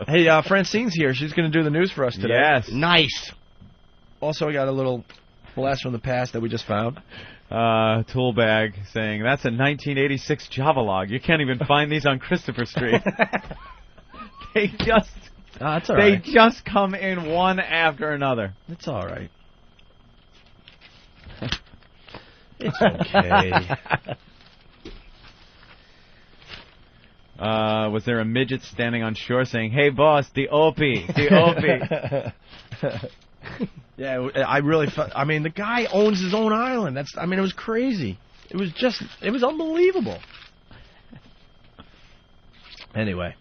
Hey, Francine's here. She's going to do the news for us today. Yes. Nice. Also, I got a little blast from the past that we just found. Tool bag saying, that's a 1986 Java log. You can't even find these on Christopher Street. They just... that's all right. They just come in one after another. It's all right. It's okay. Was there a midget standing on shore saying, hey, boss, the Opie, the Opie? Yeah, I really felt... I mean, the guy owns his own island. It was crazy. It was unbelievable. Anyway.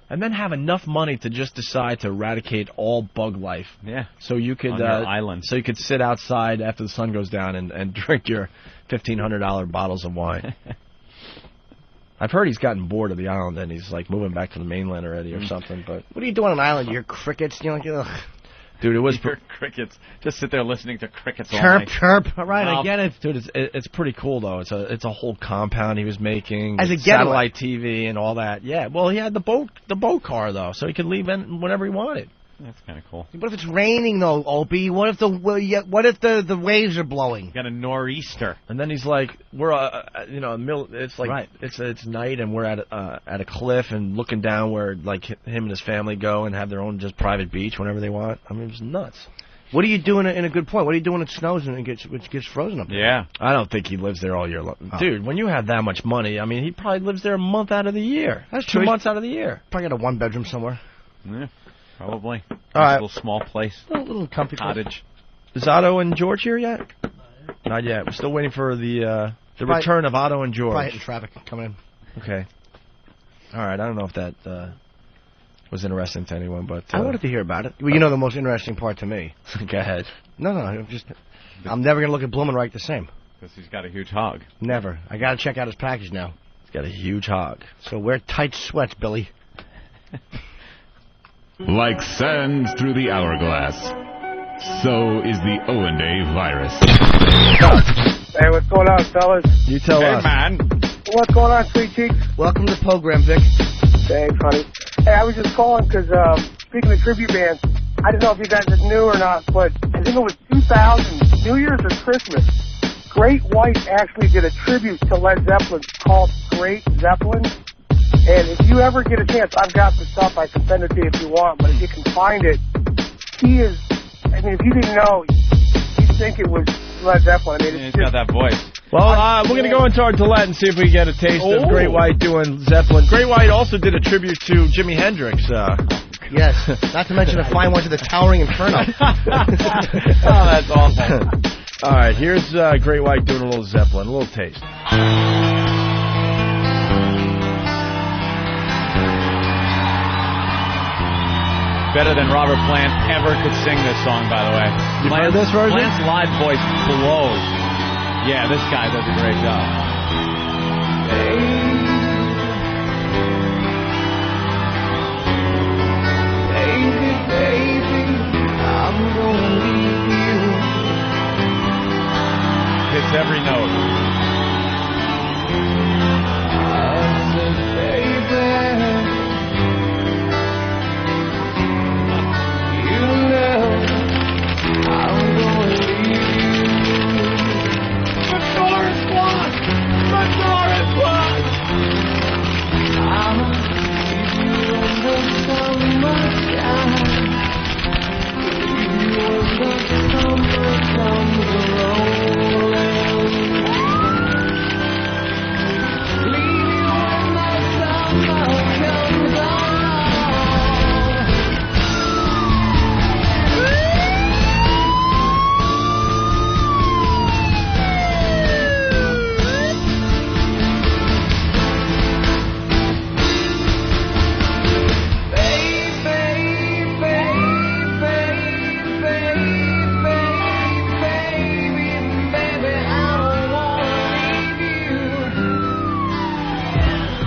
And then have enough money to just decide to eradicate all bug life. Yeah. So you could on your island. So you could sit outside after the sun goes down and drink your $1,500 bottles of wine. I've heard he's gotten bored of the island and he's like moving back to the mainland already or something. But what do you do on an island? You hear crickets? You're like, ugh. Dude, it was crickets. Just sit there listening to crickets all chirp, night. chirp. All right, I get it. Dude, it's pretty cool though. It's a whole compound he was making, as a satellite TV and all that. Yeah. Well, he had the boat car though, so he could leave whenever he wanted. That's kind of cool. What if it's raining though, Opie? What if the waves are blowing? You got a nor'easter, and then he's like, we're it's like right. it's night and we're at a cliff and looking down where like him and his family go and have their own just private beach whenever they want. I mean, it's nuts. What do you do in a good point? What do you do when it snows and it gets frozen up there? Yeah. I don't think he lives there all year long. Oh. Dude, when you have that much money, I mean, he probably lives there a month out of the year. That's 2 months out of the year. Probably got a 1-bedroom somewhere. Yeah. Probably. All right. Little small place. A little comfy cottage. Is Otto and George here yet? Not yet. We're still waiting for the return of Otto and George. Probably hitting traffic coming in. Okay. All right. I don't know if that was interesting to anyone, but I wanted to hear about it. Well, you know the most interesting part to me. Go ahead. No, I'm never gonna look at Blumenreich the same. Because he's got a huge hog. Never. I gotta check out his package now. He's got a huge hog. So wear tight sweats, Billy. Like sands through the hourglass, so is the O&A virus. Hey, what's going on, fellas? You tell us. Hey, man. What's going on, sweet cheeks? Welcome to the program, Vic. Thanks, honey. Hey, I was just calling because, speaking of tribute bands, I don't know if you guys knew or not, but I think it was 2000, New Year's or Christmas, Great White actually did a tribute to Led Zeppelin called Great Zeppelin. And if you ever get a chance, I've got the stuff. I can send it to you if you want, but if you can find it, he is, I mean, if you didn't know, you'd think it was Led Zeppelin. I mean, He's got that voice. Well, we're going to go into our Gillette and see if we can get a taste of Great White doing Zeppelin. Great White also did a tribute to Jimi Hendrix. Yes, not to mention a fine one to the Towering Inferno. Oh, that's awful. All right, here's Great White doing a little Zeppelin, a little taste. Better than Robert Plant ever could sing this song, by the way. You heard this version? Plant's live voice blows. Yeah, this guy does a great job. Baby, I'm gonna leave you. Hits every note. I said, baby, you know I'm gonna leave you. The door is locked. The door is locked. I'll leave you in the summertime. Leave you when the summer comes rolling. Leave you when the summer comes along.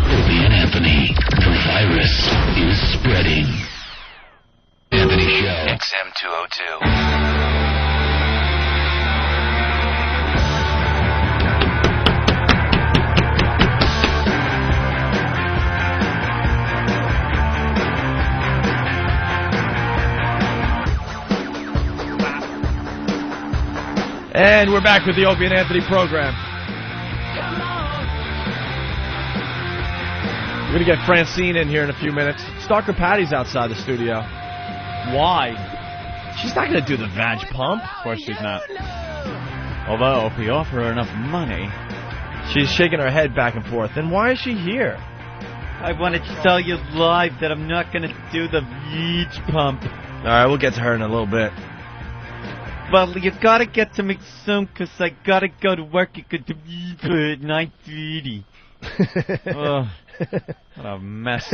Opie and Anthony, the virus is spreading. Anthony Show. XM 202. And we're back with the Opie and Anthony program. We're going to get Francine in here in a few minutes. Stalker Patty's outside the studio. Why? She's not going to do the vag pump. Of course she's not. Although, if we offer her enough money... She's shaking her head back and forth. Then why is she here? I wanted to tell you live that I'm not going to do the vag pump. All right, we'll get to her in a little bit. Well, you got to get to me soon, because I got to go to work at 9:30. Oh, what a mess.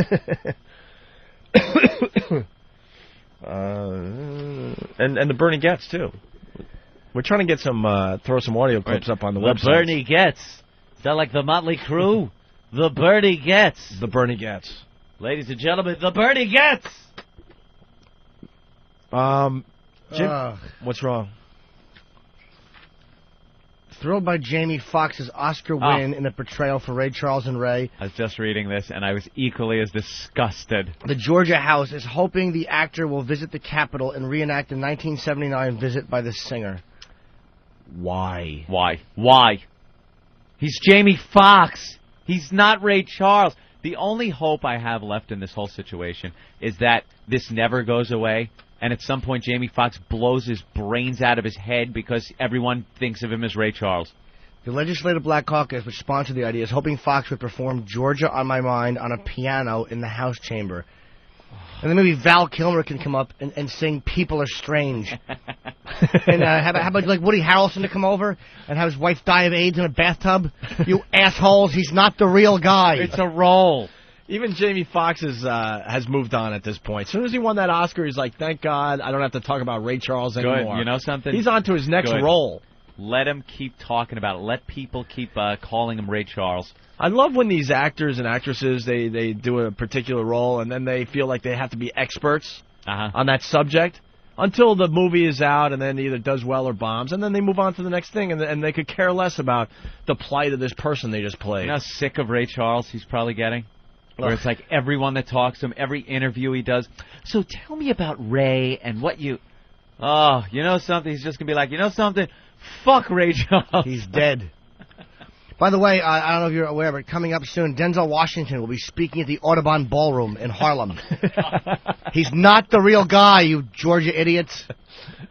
And the Bernie Getz, too. We're trying to get some, throw some audio clips up on the website. The Bernie Getz. Is that like the Motley Crue? The Bernie Getz. The Bernie Getz. Ladies and gentlemen, the Bernie Getz. Jim, what's wrong? Thrilled by Jamie Foxx's Oscar win in the portrayal for Ray Charles and Ray. I was just reading this, and I was equally as disgusted. The Georgia House is hoping the actor will visit the Capitol and reenact the 1979 visit by the singer. Why? Why? He's Jamie Foxx. He's not Ray Charles. The only hope I have left in this whole situation is that this never goes away, and at some point Jamie Foxx blows his brains out of his head because everyone thinks of him as Ray Charles. The Legislative Black Caucus, which sponsored the idea, is hoping Foxx would perform Georgia on My Mind on a piano in the House chamber. And then maybe Val Kilmer can come up and sing "People Are Strange," and have about like Woody Harrelson to come over and have his wife die of AIDS in a bathtub. You assholes! He's not the real guy. It's a role. Even Jamie Foxx has moved on at this point. As soon as he won that Oscar, he's like, "Thank God, I don't have to talk about Ray Charles anymore." Good. You know something? He's on to his next role. Let him keep talking about it. Let people keep calling him Ray Charles. I love when these actors and actresses, they do a particular role, and then they feel like they have to be experts on that subject until the movie is out, and then either does well or bombs, and then they move on to the next thing, and they could care less about the plight of this person they just played. You know how sick of Ray Charles he's probably getting? Where it's like everyone that talks to him, every interview he does, so tell me about Ray and what you... Oh, you know something? He's just going to be like, you know something? Fuck Ray Charles. He's dead. By the way, I don't know if you're aware, but coming up soon, Denzel Washington will be speaking at the Audubon Ballroom in Harlem. He's not the real guy, you Georgia idiots.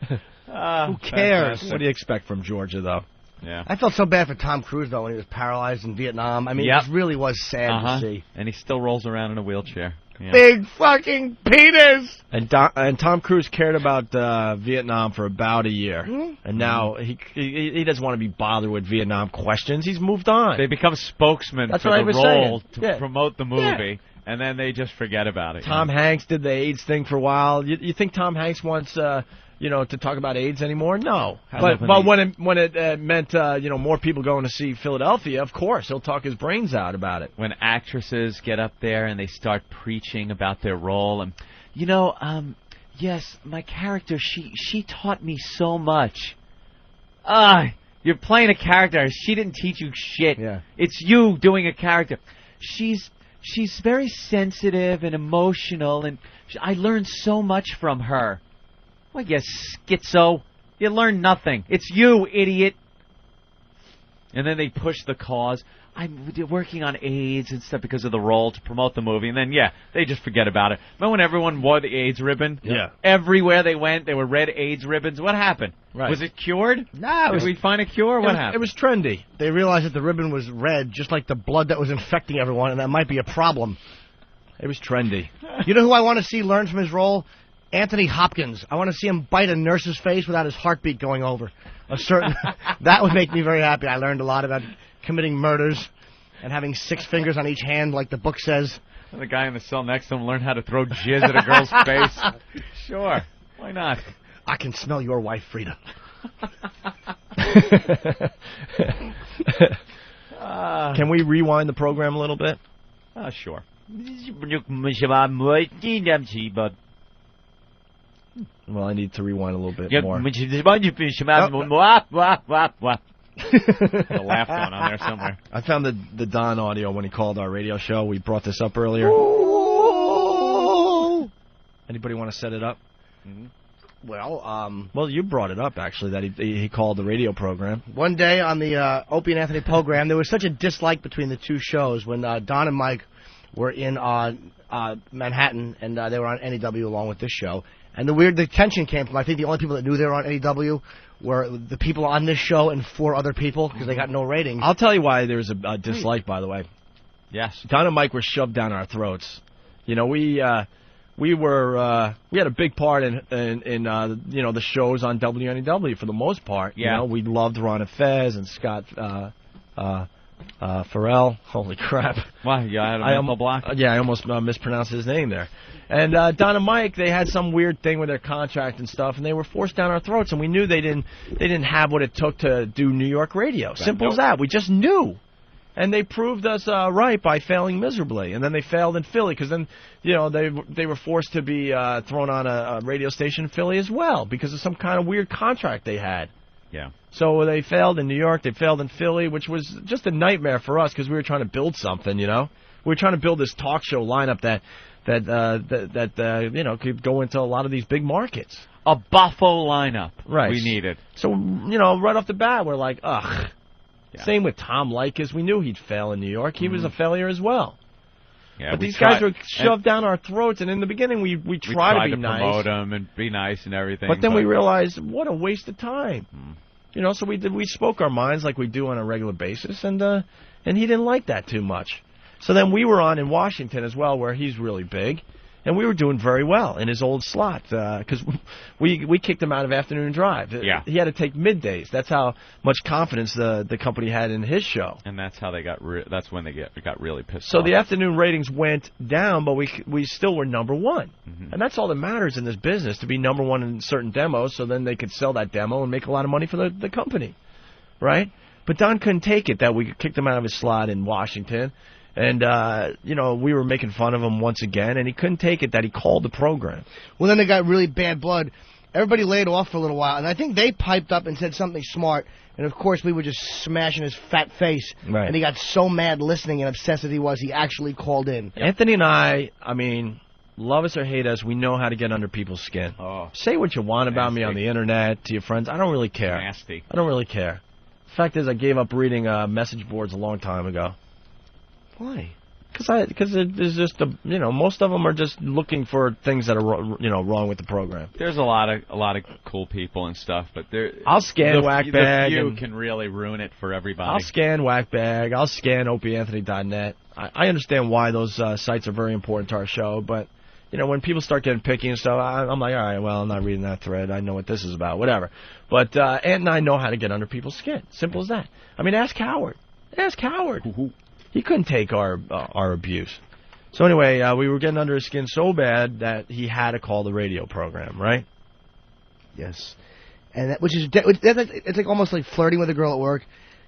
Who cares? Fantastic. What do you expect from Georgia, though? Yeah. I felt so bad for Tom Cruise, though, when he was paralyzed in Vietnam. I mean, it really was sad to see. And he still rolls around in a wheelchair. Yeah. Big fucking penis! And Tom Cruise cared about Vietnam for about a year. And now he doesn't want to be bothered with Vietnam questions. He's moved on. They become spokesmen for the role to promote the movie, and then they just forget about it. Tom Hanks did the AIDS thing for a while. You think Tom Hanks wants... to talk about AIDS anymore? No. But when it meant, more people going to see Philadelphia, of course, he'll talk his brains out about it. When actresses get up there and they start preaching about their role, and, yes, my character, she taught me so much. You're playing a character. She didn't teach you shit. Yeah. It's you doing a character. She's very sensitive and emotional, and I learned so much from her. Well, you schizo. You learn nothing. It's you, idiot. And then they push the cause. I'm working on AIDS and stuff because of the role to promote the movie. And then, they just forget about it. Remember when everyone wore the AIDS ribbon? Yeah. Everywhere they went, there were red AIDS ribbons. What happened? Right. Was it cured? No. Did we find a cure? What happened? It was trendy. They realized that the ribbon was red, just like the blood that was infecting everyone, and that might be a problem. It was trendy. You know who I want to see learn from his role? Anthony Hopkins. I want to see him bite a nurse's face without his heartbeat going over. That would make me very happy. I learned a lot about committing murders and having 6 fingers on each hand, like the book says. And the guy in the cell next to him learned how to throw jizz at a girl's face. Sure. Why not? I can smell your wife, Frida. Can we rewind the program a little bit? Sure. Well, I need to rewind a little bit more. There's a laugh going on there somewhere. I found the Don audio when he called our radio show. We brought this up earlier. Anybody want to set it up? Mm-hmm. Well, you brought it up, actually, that he called the radio program. One day on the Opie and Anthony program, there was such a dislike between the two shows when Don and Mike were in Manhattan, and they were on NEW along with this show. And the tension came from, I think the only people that knew they were on NEW were the people on this show and 4 other people, because they got no ratings. I'll tell you why there was a dislike, by the way. Yes. Don and Mike were shoved down our throats. We had a big part in the shows on WNEW for the most part. Yeah. We loved Ron and Fez and Scott Farrell. Holy crap. Wow, you had a mental block? I almost mispronounced his name there. And Don and Mike, they had some weird thing with their contract and stuff, and they were forced down our throats, and we knew they didn't have what it took to do New York radio. Simple as that. We just knew. And they proved us right by failing miserably. And then they failed in Philly, because then, they were forced to be thrown on a radio station in Philly as well, because of some kind of weird contract they had. Yeah. So they failed in New York, they failed in Philly, which was just a nightmare for us, because we were trying to build something, We were trying to build this talk show lineup that could go into a lot of these big markets. A buffo lineup. Right. We needed. So, right off the bat, we're like, ugh. Yeah. Same with Tom Leykis. We knew he'd fail in New York. He was a failure as well. Yeah, but these guys were shoved down our throats, and in the beginning we tried to be nice. Promote them and be nice and everything. But then we realized, what a waste of time. So we spoke our minds like we do on a regular basis, and he didn't like that too much. So then we were on in Washington as well, where he's really big, And we were doing very well in his old slot because we kicked him out of afternoon drive. Yeah. He had to take middays. That's how much confidence the company had in his show. And that's how they got. That's when they got really pissed So off. the afternoon ratings went down, but we still were number one. And that's all that matters in this business, to be number one in certain demos, so then they could sell that demo and make a lot of money for the company, right? But Don couldn't take it that we kicked him out of his slot in Washington. And, we were making fun of him once again, and he couldn't take it that he called the program. Well, then they got really bad blood. Everybody laid off for a little while, and I think they piped up and said something smart. And, of course, we were just smashing his fat face. Right. And he got so mad listening and obsessed as he was, he actually called in. Anthony and I mean, love us or hate us, we know how to get under people's skin. Oh. Say what you want about me on the Internet, to your friends. I don't really care. Nasty. I don't really care. The fact is, I gave up reading message boards a long time ago. Why? Because there's just most of them are just looking for things that are wrong with the program. There's a lot of cool people and stuff, but I'll scan Whackbag. The few can really ruin it for everybody. I'll scan Whackbag. I'll scan opieanthony.net. I understand why those sites are very important to our show, but when people start getting picky and stuff, I'm like, all right, well, I'm not reading that thread. I know what this is about, whatever. But Ant and I know how to get under people's skin. Simple as that. I mean, ask Howard. Ask Howard. He couldn't take our abuse. So anyway, we were getting under his skin so bad that he had to call the radio program, right? Yes. And it's like almost like flirting with a girl at work.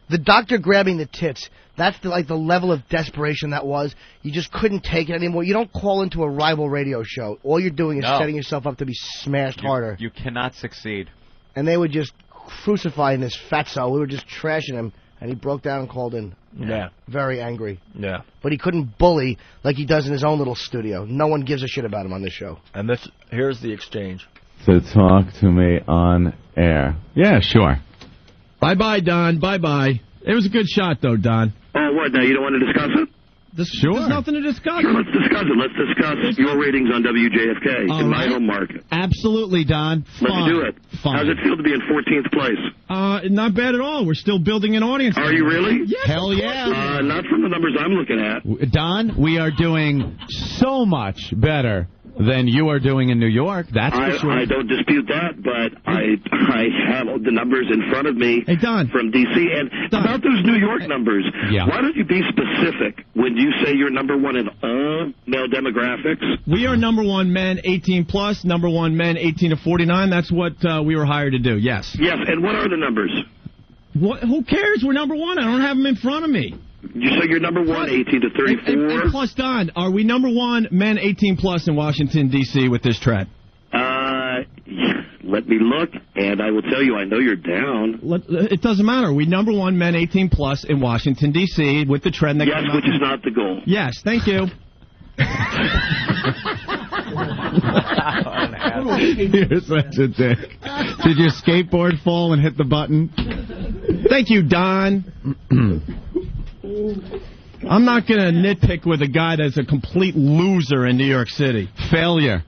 The doctor grabbing the tits, that's the level of desperation that was. You just couldn't take it anymore. You don't call into a rival radio show. All you're doing is setting yourself up to be smashed harder. You cannot succeed. And they were just crucifying this fatso. We were just trashing him. And he broke down and called in. Yeah. Very angry. Yeah. But he couldn't bully like he does in his own little studio. No one gives a shit about him on this show. And here's the exchange. To talk to me on air. Yeah, sure. Bye-bye, Don. Bye-bye. It was a good shot, though, Don. Oh, what? Now you don't want to discuss it? Sure. There's nothing to discuss. Sure, let's discuss it. Let's discuss your ratings on WJFK in my home market. Absolutely, Don. Let's do it. Fine. How's it feel to be in 14th place? Not bad at all. We're still building an audience. Are you really? Yes, hell yeah. Not from the numbers I'm looking at. Don, we are doing so much better than you are doing in New York. That's for sure. I don't dispute that, but I have the numbers in front of me from D.C. And about those New York numbers, why don't you be specific when you say you're number one in all male demographics? We are number one men 18 plus, number one men 18 to 49. That's what we were hired to do, yes. Yes, and what are the numbers? Who cares? We're number one. I don't have them in front of me. You say you're number one, 18 to 34? And plus, Don, are we number one men 18 plus in Washington, D.C. with this trend? Let me look, and I will tell you I know you're down. It doesn't matter. We number one men 18 plus in Washington, D.C. with the trend that which is not the goal. Yes, thank you. You're such a dick. Did your skateboard fall and hit the button? Thank you, Don. I'm not going to nitpick with a guy that's a complete loser in New York City. Failure.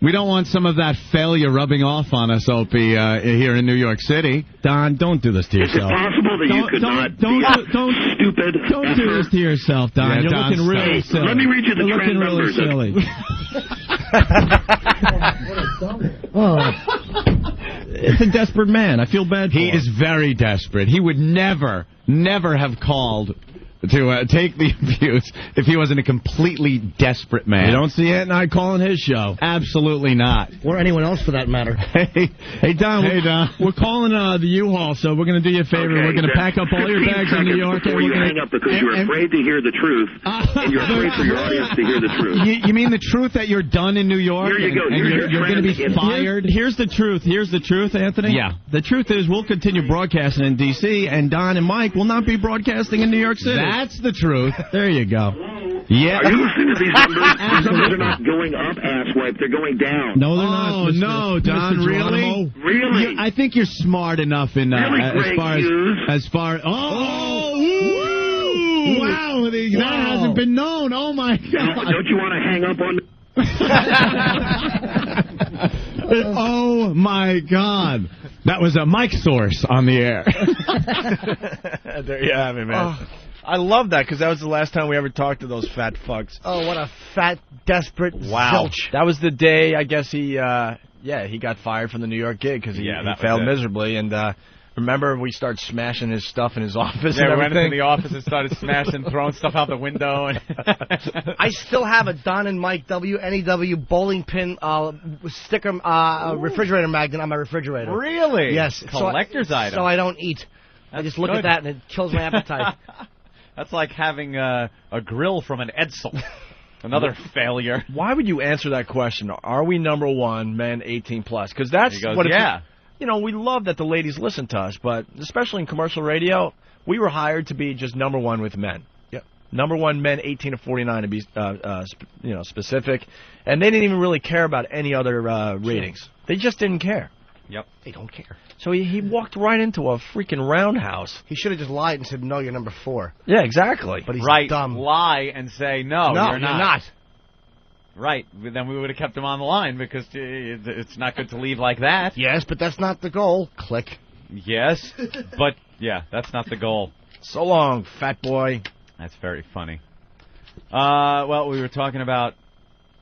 We don't want some of that failure rubbing off on us, Opie, here in New York City. Don, don't do this to yourself. Is it possible that you could not be stupid? Don't do this to yourself, Don. Yeah, You're Don, looking really silly. Let me read you the You're trend looking numbers. really silly. It's a desperate man. I feel bad for him. He is very desperate. He would never have called to take the abuse if he wasn't a completely desperate man. You don't see Ant and I calling his show. Absolutely not. Or anyone else for that matter. Hey, Don. We're calling the U-Haul, so we're going to do you a favor. Okay, we're going to pack up all your bags in New York. Before you hang up, because you're afraid to hear the truth, and you're afraid for your audience to hear the truth. You mean the truth that you're done in New York? Here you go. And you're going to be fired? Here's the truth. Here's the truth, Anthony. Yeah. The truth is we'll continue broadcasting in D.C., and Don and Mike will not be broadcasting in New York City. That's the truth. There you go. Yeah. Are you listening to these numbers? These numbers are not going up, asswipe. They're going down. No, they're not. Oh, no, Don, really? Really? I think you're smart enough in Really, as far. Oh, woo! Wow, that hasn't been known. Oh my God! Don't you want to hang up on? Oh my God! That was a mic source on the air. There you have it, man. I love that because that was the last time we ever talked to those fat fucks. Oh, what a fat, desperate zilch. That was the day, I guess, he got fired from the New York gig because he failed miserably. And remember, we started smashing his stuff in his office and we everything? went into the office and started smashing, throwing stuff out the window. And I still have a Don and Mike WNEW bowling pin sticker refrigerator magnet on my refrigerator. Really? Yes. Collector's item. So I don't eat. I just look at that and it kills my appetite. That's like having a grill from an Edsel. Another failure. Why would you answer that question? Are we number one, men 18 plus? Because that's what. You know, we love that the ladies listen to us, but especially in commercial radio, we were hired to be just number one with men. Yep. Number one, men 18 to 49 to be, specific, and they didn't even really care about any other ratings. They just didn't care. Yep. They don't care. So he walked right into a freaking roundhouse. He should have just lied and said, no, you're number 4. Yeah, exactly. But he's dumb. Lie and say, no, you're not. Right. Then we would have kept him on the line because it's not good to leave like that. Yes, but that's not the goal. Click. Yes, but, that's not the goal. So long, fat boy. That's very funny. Well, we were talking about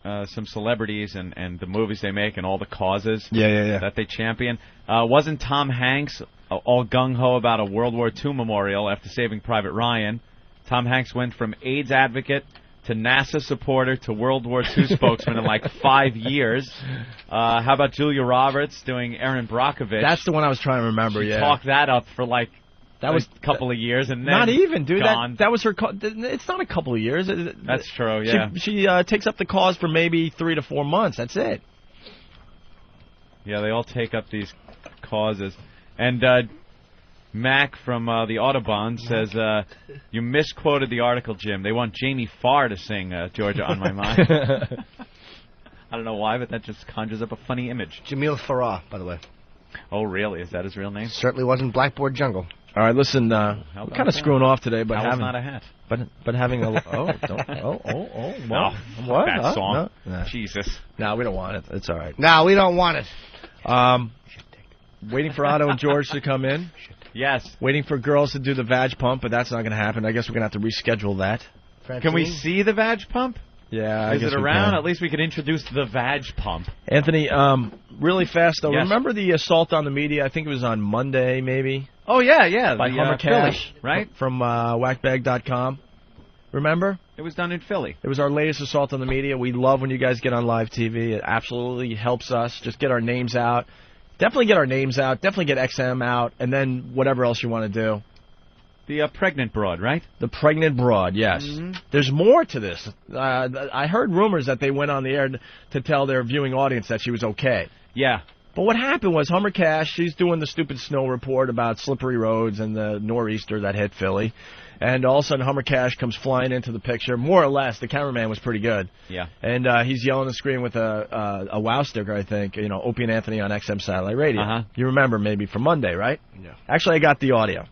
some celebrities and the movies they make and all the causes that they champion. Wasn't Tom Hanks all gung-ho about a World War II memorial after Saving Private Ryan? Tom Hanks went from AIDS advocate to NASA supporter to World War II spokesman in like 5 years. How about Julia Roberts doing Erin Brockovich? That's the one I was trying to remember, She talked that up for like a couple of years and then not even, dude. Gone. That was her. It's not a couple of years. That's true. Yeah. She takes up the cause for maybe 3 to 4 months. That's it. Yeah, they all take up these causes. And Mac from the Autobahn says, you misquoted the article, Jim. They want Jamie Farr to sing Georgia on My Mind. I don't know why, but that just conjures up a funny image. Jamil Farah, by the way. Oh, really? Is that his real name? Certainly wasn't Blackboard Jungle. All right, listen, we're kind of screwing off today, but having not a hat. But having a what? That song. No. Jesus. No, we don't want it. It's all right. No, we don't want it. Waiting for Otto and George to come in. Yes. Waiting for girls to do the vag pump, but that's not going to happen. I guess we're going to have to reschedule that. Francine? Can we see the vag pump? Yeah, Is it around? At least we could introduce the vag pump. Anthony, really fast, though. Yes. Remember the assault on the media? I think it was on Monday, maybe? Oh, yeah. By Hummer Cash, right? From whackbag.com. Remember? It was done in Philly. It was our latest assault on the media. We love when you guys get on live TV. It absolutely helps us. Just get our names out. Definitely get our names out. Definitely get XM out. And then whatever else you want to do. The pregnant broad, right? The pregnant broad, yes. Mm-hmm. There's more to this. I heard rumors that they went on the air to tell their viewing audience that she was okay. Yeah. But what happened was Hummer Cash, she's doing the stupid snow report about slippery roads and the nor'easter that hit Philly. And all of a sudden, Hummer Cash comes flying into the picture. More or less, the cameraman was pretty good. Yeah. And he's yelling and screaming with a wow sticker, I think. You know, Opie and Anthony on XM Satellite Radio. Uh-huh. You remember maybe from Monday, right? Yeah. Actually, I got the audio.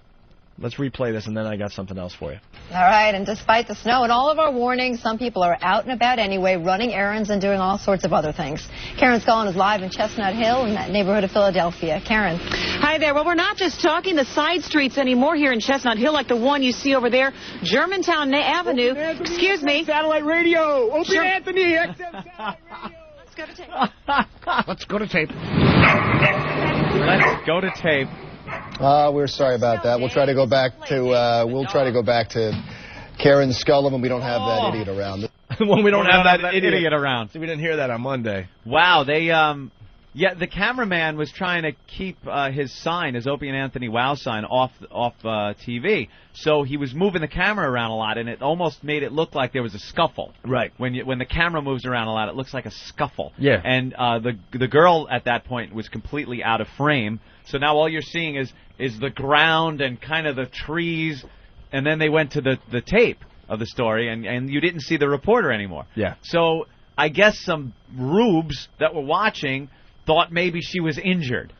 Let's replay this, and then I got something else for you. All right, and despite the snow and all of our warnings, some people are out and about anyway, running errands and doing all sorts of other things. Karen Scullin is live in Chestnut Hill in that neighborhood of Philadelphia. Karen. Hi there. Well, we're not just talking the side streets anymore here in Chestnut Hill, like the one you see over there, Germantown Avenue. Excuse me. Satellite Radio. Opie Anthony, XM Satellite Radio. Let's go to tape. Let's go to tape. We're sorry about that. We'll try to go back to Karen Scullin when we don't have that idiot around. When we don't have that idiot around. So we didn't hear that on Monday. Wow, they the cameraman was trying to keep his sign, his Opie and Anthony Wow sign, off TV. So he was moving the camera around a lot, and it almost made it look like there was a scuffle. Right. When the camera moves around a lot, it looks like a scuffle. Yeah. And the girl at that point was completely out of frame. So now all you're seeing is the ground and kind of the trees, and then they went to the tape of the story, and you didn't see the reporter anymore. Yeah. So I guess some rubes that were watching thought maybe she was injured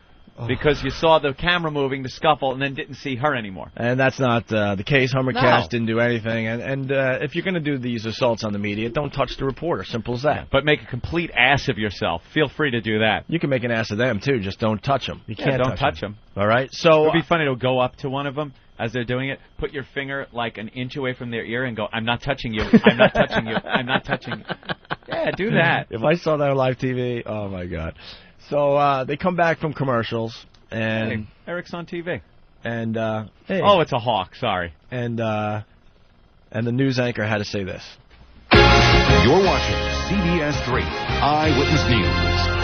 because you saw the camera moving, the scuffle, and then didn't see her anymore. And that's not the case. Hummer Cash didn't do anything. And if you're going to do these assaults on the media, don't touch the reporter. Simple as that. But make a complete ass of yourself. Feel free to do that. You can make an ass of them, too. Just don't touch them. You can't don't touch them. All right? So it would be funny to go up to one of them as they're doing it, put your finger like an inch away from their ear and go, I'm not touching you, I'm not touching you, I'm not touching you. Yeah, do that. If I saw that on live TV, oh, my God. So they come back from commercials, and... Hey, Eric's on TV. And, hey. Oh, it's a hawk, sorry. And the news anchor had to say this. You're watching CBS 3 Eyewitness News.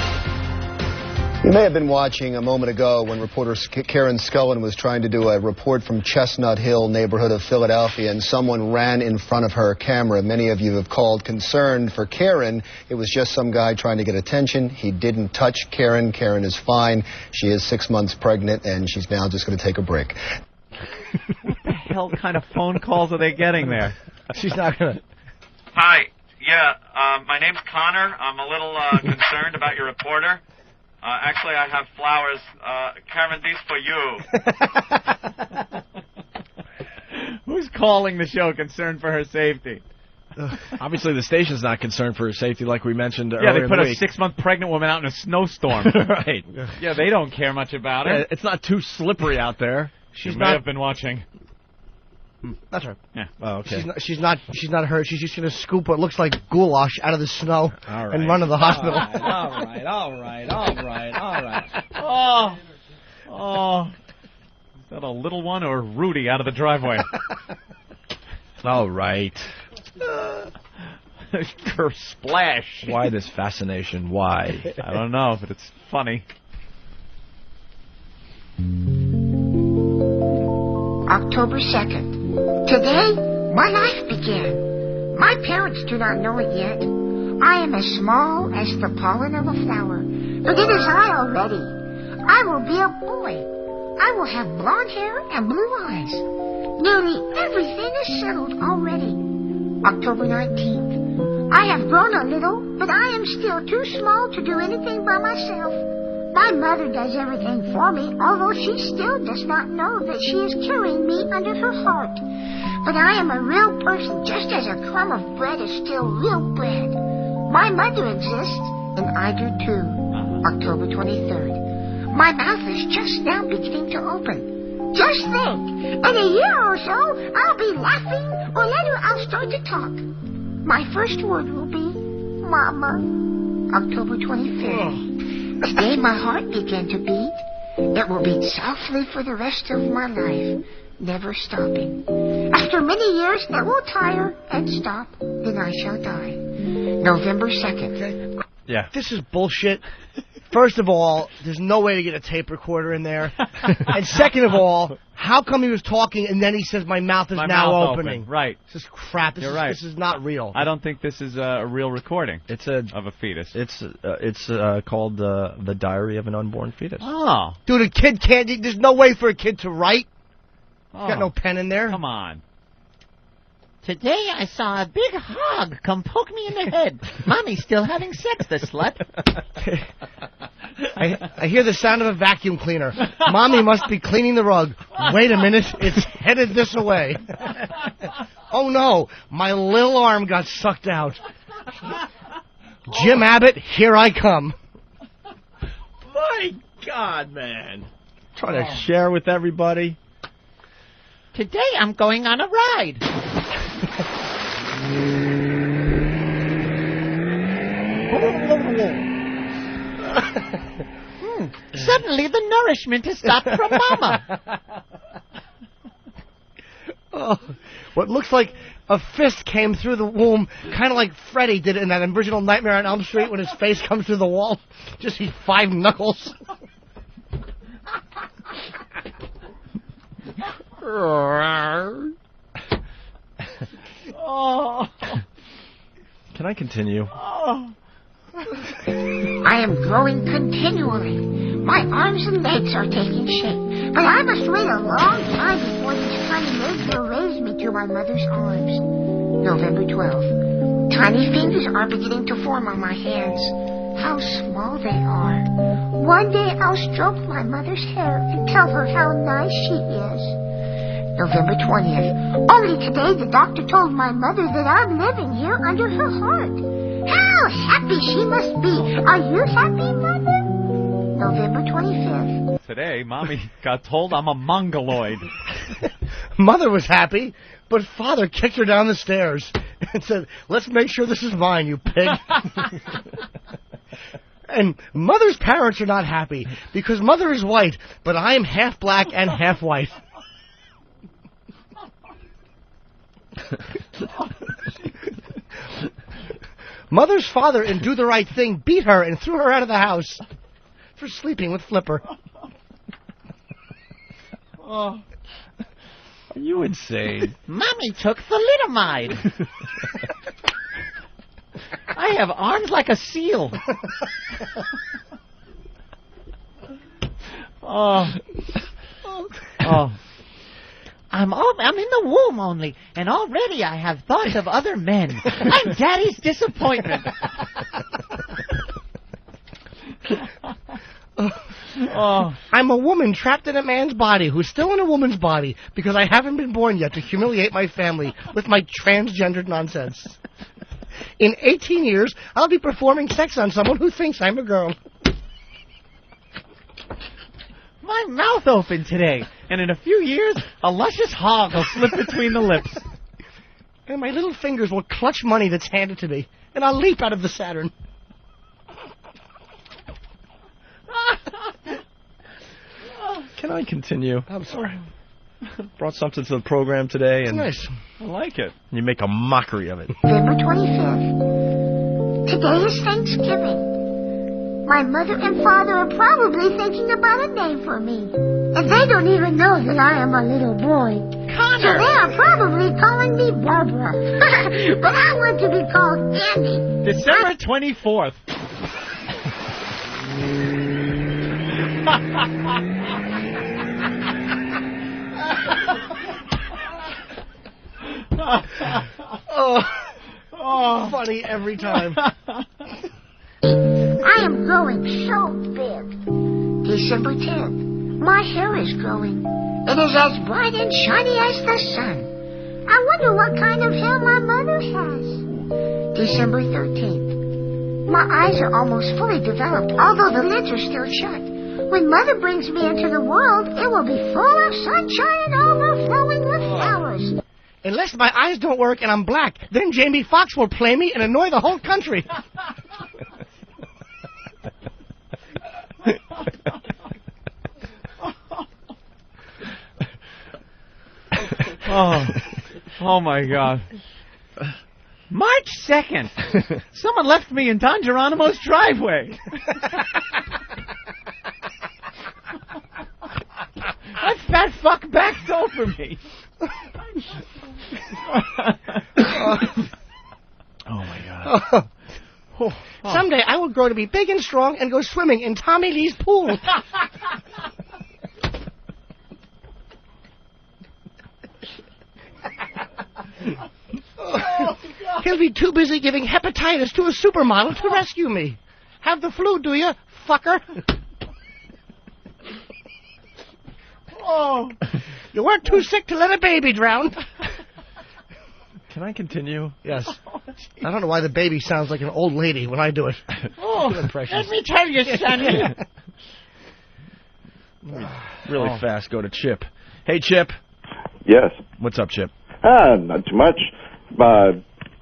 You may have been watching a moment ago when reporter Karen Scullen was trying to do a report from Chestnut Hill neighborhood of Philadelphia, and someone ran in front of her camera. Many of you have called concerned for Karen. It was just some guy trying to get attention. He didn't touch Karen. Karen is fine. She is 6 months pregnant, and she's now just going to take a break. What the hell kind of phone calls are they getting there? She's not going to... Hi. Yeah, my name's Connor. I'm a little concerned about your reporter. Actually, I have flowers. Karen, these for you. Who's calling the show concerned for her safety? Obviously, the station's not concerned for her safety, like we mentioned earlier. Yeah, they put in the a 6-month pregnant woman out in a snowstorm. Right. Yeah, they don't care much about her. Yeah, it's not too slippery out there. She may have been watching. That's her. Yeah. Oh, okay. She's not hurt. She's just going to scoop what looks like goulash out of the snow and run to the hospital. All right. Oh. Is that a little one or Rudy out of the driveway? All right. Splash. Why this fascination? Why? I don't know, but it's funny. October 2nd. Today, my life began. My parents do not know it yet. I am as small as the pollen of a flower, but it is I already. I will be a boy. I will have blonde hair and blue eyes. Nearly everything is settled already. October 19th. I have grown a little, but I am still too small to do anything by myself. My mother does everything for me, although she still does not know that she is carrying me under her heart. But I am a real person, just as a crumb of bread is still real bread. My mother exists, and I do too. October 23rd. My mouth is just now beginning to open. Just think, in a year or so, I'll be laughing, or later I'll start to talk. My first word will be, Mama. October 25th. The day my heart began to beat, it will beat softly for the rest of my life, never stopping. After many years, it will tire and stop, then I shall die. November 2nd. Yeah. This is bullshit. First of all, there's no way to get a tape recorder in there. And second of all, how come he was talking and then he says my mouth is now opening? Open. Right. This is crap. You're right. This is not real. I don't think this is a real recording. Of a fetus. It's called The Diary of an Unborn Fetus. Oh. Dude, a kid can't... There's no way for a kid to write. He's got no pen in there. Come on. Today I saw a big hog come poke me in the head. Mommy's still having sex, the slut. I hear the sound of a vacuum cleaner. Mommy must be cleaning the rug. Wait a minute, it's headed this way. Oh no, my little arm got sucked out. Jim Abbott, here I come. My God, man. Trying to share with everybody. Today I'm going on a ride. Suddenly the nourishment has stopped from Mama. Oh, what looks like a fist came through the womb, kind of like Freddy did in that original Nightmare on Elm Street when his face comes through the wall. Just these 5 knuckles. Oh. Can I continue? Oh. I am growing continually. My arms and legs are taking shape, but I must wait a long time before these tiny legs will raise me to my mother's arms. November 12th. Tiny fingers are beginning to form on my hands. How small they are. One day I'll stroke my mother's hair and tell her how nice she is. November 20th. Only today the doctor told my mother that I'm living here under her heart. How happy she must be. Are you happy, Mother? November 25th. Today, Mommy got told I'm a mongoloid. Mother was happy, but Father kicked her down the stairs and said, "Let's make sure this is mine, you pig." And Mother's parents are not happy because Mother is white, but I am half black and half white. Mother's father in Do the Right Thing beat her and threw her out of the house for sleeping with Flipper. Oh. Are you insane? Mommy took thalidomide. I have arms like a seal. Oh. I'm in the womb only, and already I have thoughts of other men. I'm Daddy's disappointment. I'm a woman trapped in a man's body who's still in a woman's body because I haven't been born yet to humiliate my family with my transgendered nonsense. In 18 years, I'll be performing sex on someone who thinks I'm a girl. My mouth opened today, and in a few years, a luscious hog will slip between the lips. And my little fingers will clutch money that's handed to me, and I'll leap out of the Saturn. Can I continue? I'm sorry. Brought something to the program today, and nice. I like it. You make a mockery of it. November 25th. Today is Thanksgiving. My mother and father are probably thinking about a name for me. And they don't even know that I am a little boy. Connor! So they are probably calling me Barbara. But I want to be called Andy. December 24th. Funny every time. I am growing so big. December 10th. My hair is growing. It is as bright and shiny as the sun. I wonder what kind of hair my mother has. December 13th. My eyes are almost fully developed, although the lids are still shut. When Mother brings me into the world, it will be full of sunshine and overflowing with flowers. Unless my eyes don't work and I'm black, then Jamie Foxx will play me and annoy the whole country. Oh my God. March 2nd. Someone left me in Don Geronimo's driveway. That fat fuck backed over me. Oh my God. Someday I will grow to be big and strong and go swimming in Tommy Lee's pool. He'll be too busy giving hepatitis to a supermodel to rescue me. Have the flu, do you, fucker? Oh, you weren't too sick to let a baby drown. Can I continue? Yes. I don't know why the baby sounds like an old lady when I do it. Oh, let me tell you, Sonny. Really fast, go to Chip. Hey, Chip. Yes. What's up, Chip? Not too much.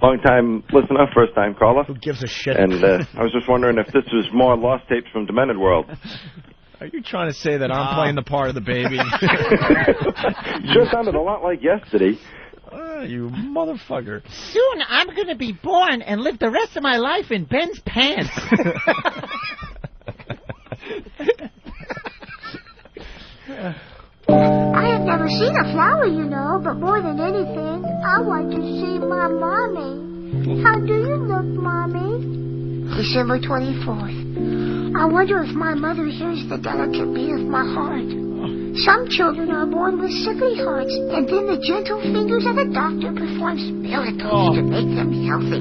Long-time listener, first-time caller. Who gives a shit? And I was just wondering if this was more lost tapes from Demented World. Are you trying to say that I'm playing the part of the baby? Sure sounded a lot like yesterday. You motherfucker. Soon I'm going to be born and live the rest of my life in Ben's pants. I have never seen a flower, you know, but more than anything, I want to see my mommy. How do you look, Mommy? December 24th. I wonder if my mother hears the delicate beat of my heart. Some children are born with sickly hearts, and then the gentle fingers of the doctor performs miracles to make them healthy.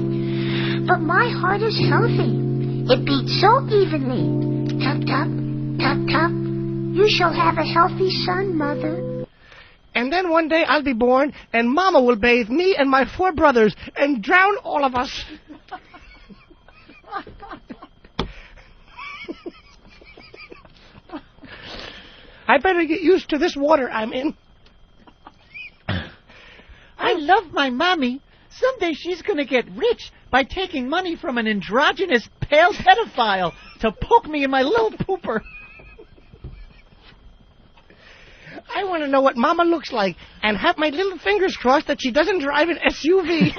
But my heart is healthy. It beats so evenly. Tap, tap, tap, tap. You shall have a healthy son, Mother. And then one day I'll be born, and Mama will bathe me and my 4 brothers and drown all of us. I better get used to this water I'm in. I love my mommy. Someday she's going to get rich by taking money from an androgynous pale pedophile to poke me in my little pooper. I want to know what Mama looks like and have my little fingers crossed that she doesn't drive an SUV.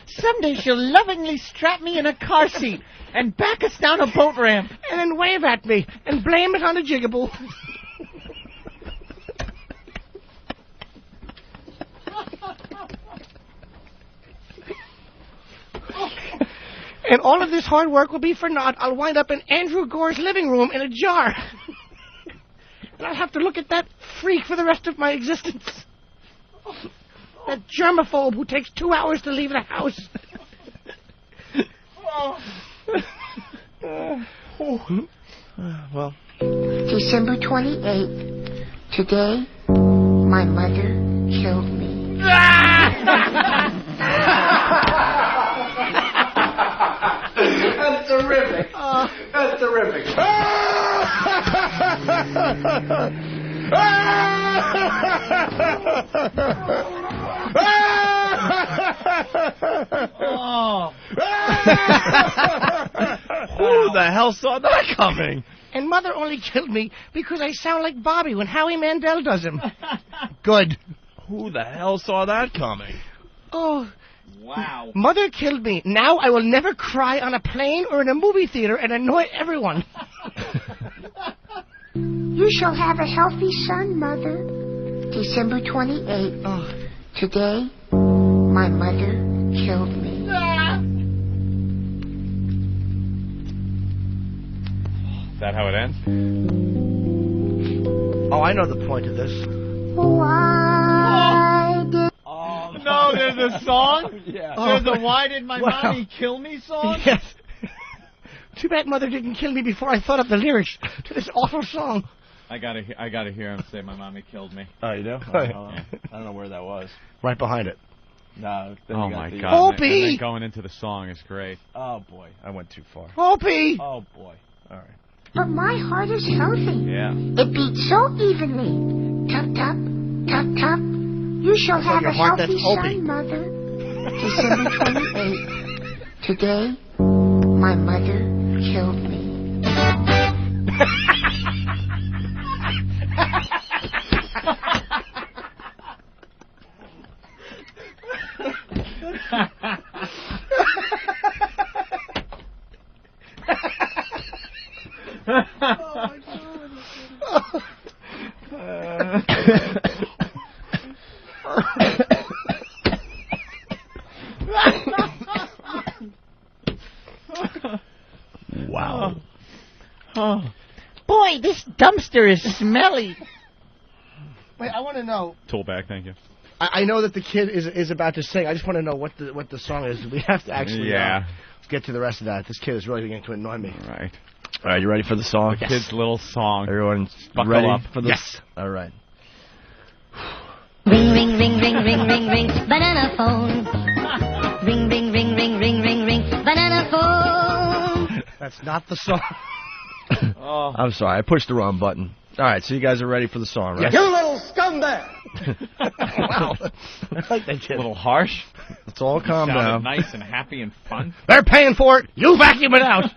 Someday she'll lovingly strap me in a car seat and back us down a boat ramp. And then wave at me and blame it on a jigaboo. And all of this hard work will be for naught. I'll wind up in Andrew Gore's living room in a jar. And I'll have to look at that freak for the rest of my existence. That germaphobe who takes 2 hours to leave the house. Well. December 28th. Today, my mother killed me. That's terrific. That's terrific. Who the hell saw that coming? And Mother only killed me because I sound like Bobby when Howie Mandel does him. Good. Who the hell saw that coming? Oh. Wow. Mother killed me. Now I will never cry on a plane or in a movie theater and annoy everyone. You shall have a healthy son, Mother. December 28th. Today, my mother killed me. Is that how it ends? Oh, I know the point of this. Why did... No, there's a song? Yeah. There's a Why Did My Mommy Kill Me song? Yes. Too bad Mother didn't kill me before I thought of the lyrics to this awful song. I gotta hear him say my mommy killed me. Oh, you do? I don't know where that was. Right behind it. No. Oh my God! Opie! And then going into the song is great. Oh boy, I went too far. Opie! Oh boy. All right. But my heart is healthy. Yeah. It beats so evenly. Tap, tap, tap, tap. You shall have a healthy son, Mother. December 28th. Today, my mother killed me. Wow. Oh. Boy, this dumpster is smelly. Wait, I want to know. Tool bag, thank you. I know that the kid is about to sing. I just want to know what the song is. We have to actually get to the rest of that. This kid is really beginning to annoy me. All right. All right, you ready for the song? The kid's little song. Everyone Buckle ready up. for this? Yes. All right. Ring, ring, ring, ring, ring, ring, ring, banana phone. Ring, ring, ring, ring, ring, ring, ring, banana phone. That's not the song. Oh. I'm sorry, I pushed the wrong button. All right, so you guys are ready for the song, right? You little scumbag! Wow. I like that kid. A little harsh. Let's all calm Sounded down. nice and happy and fun. They're paying for it. You vacuum it out.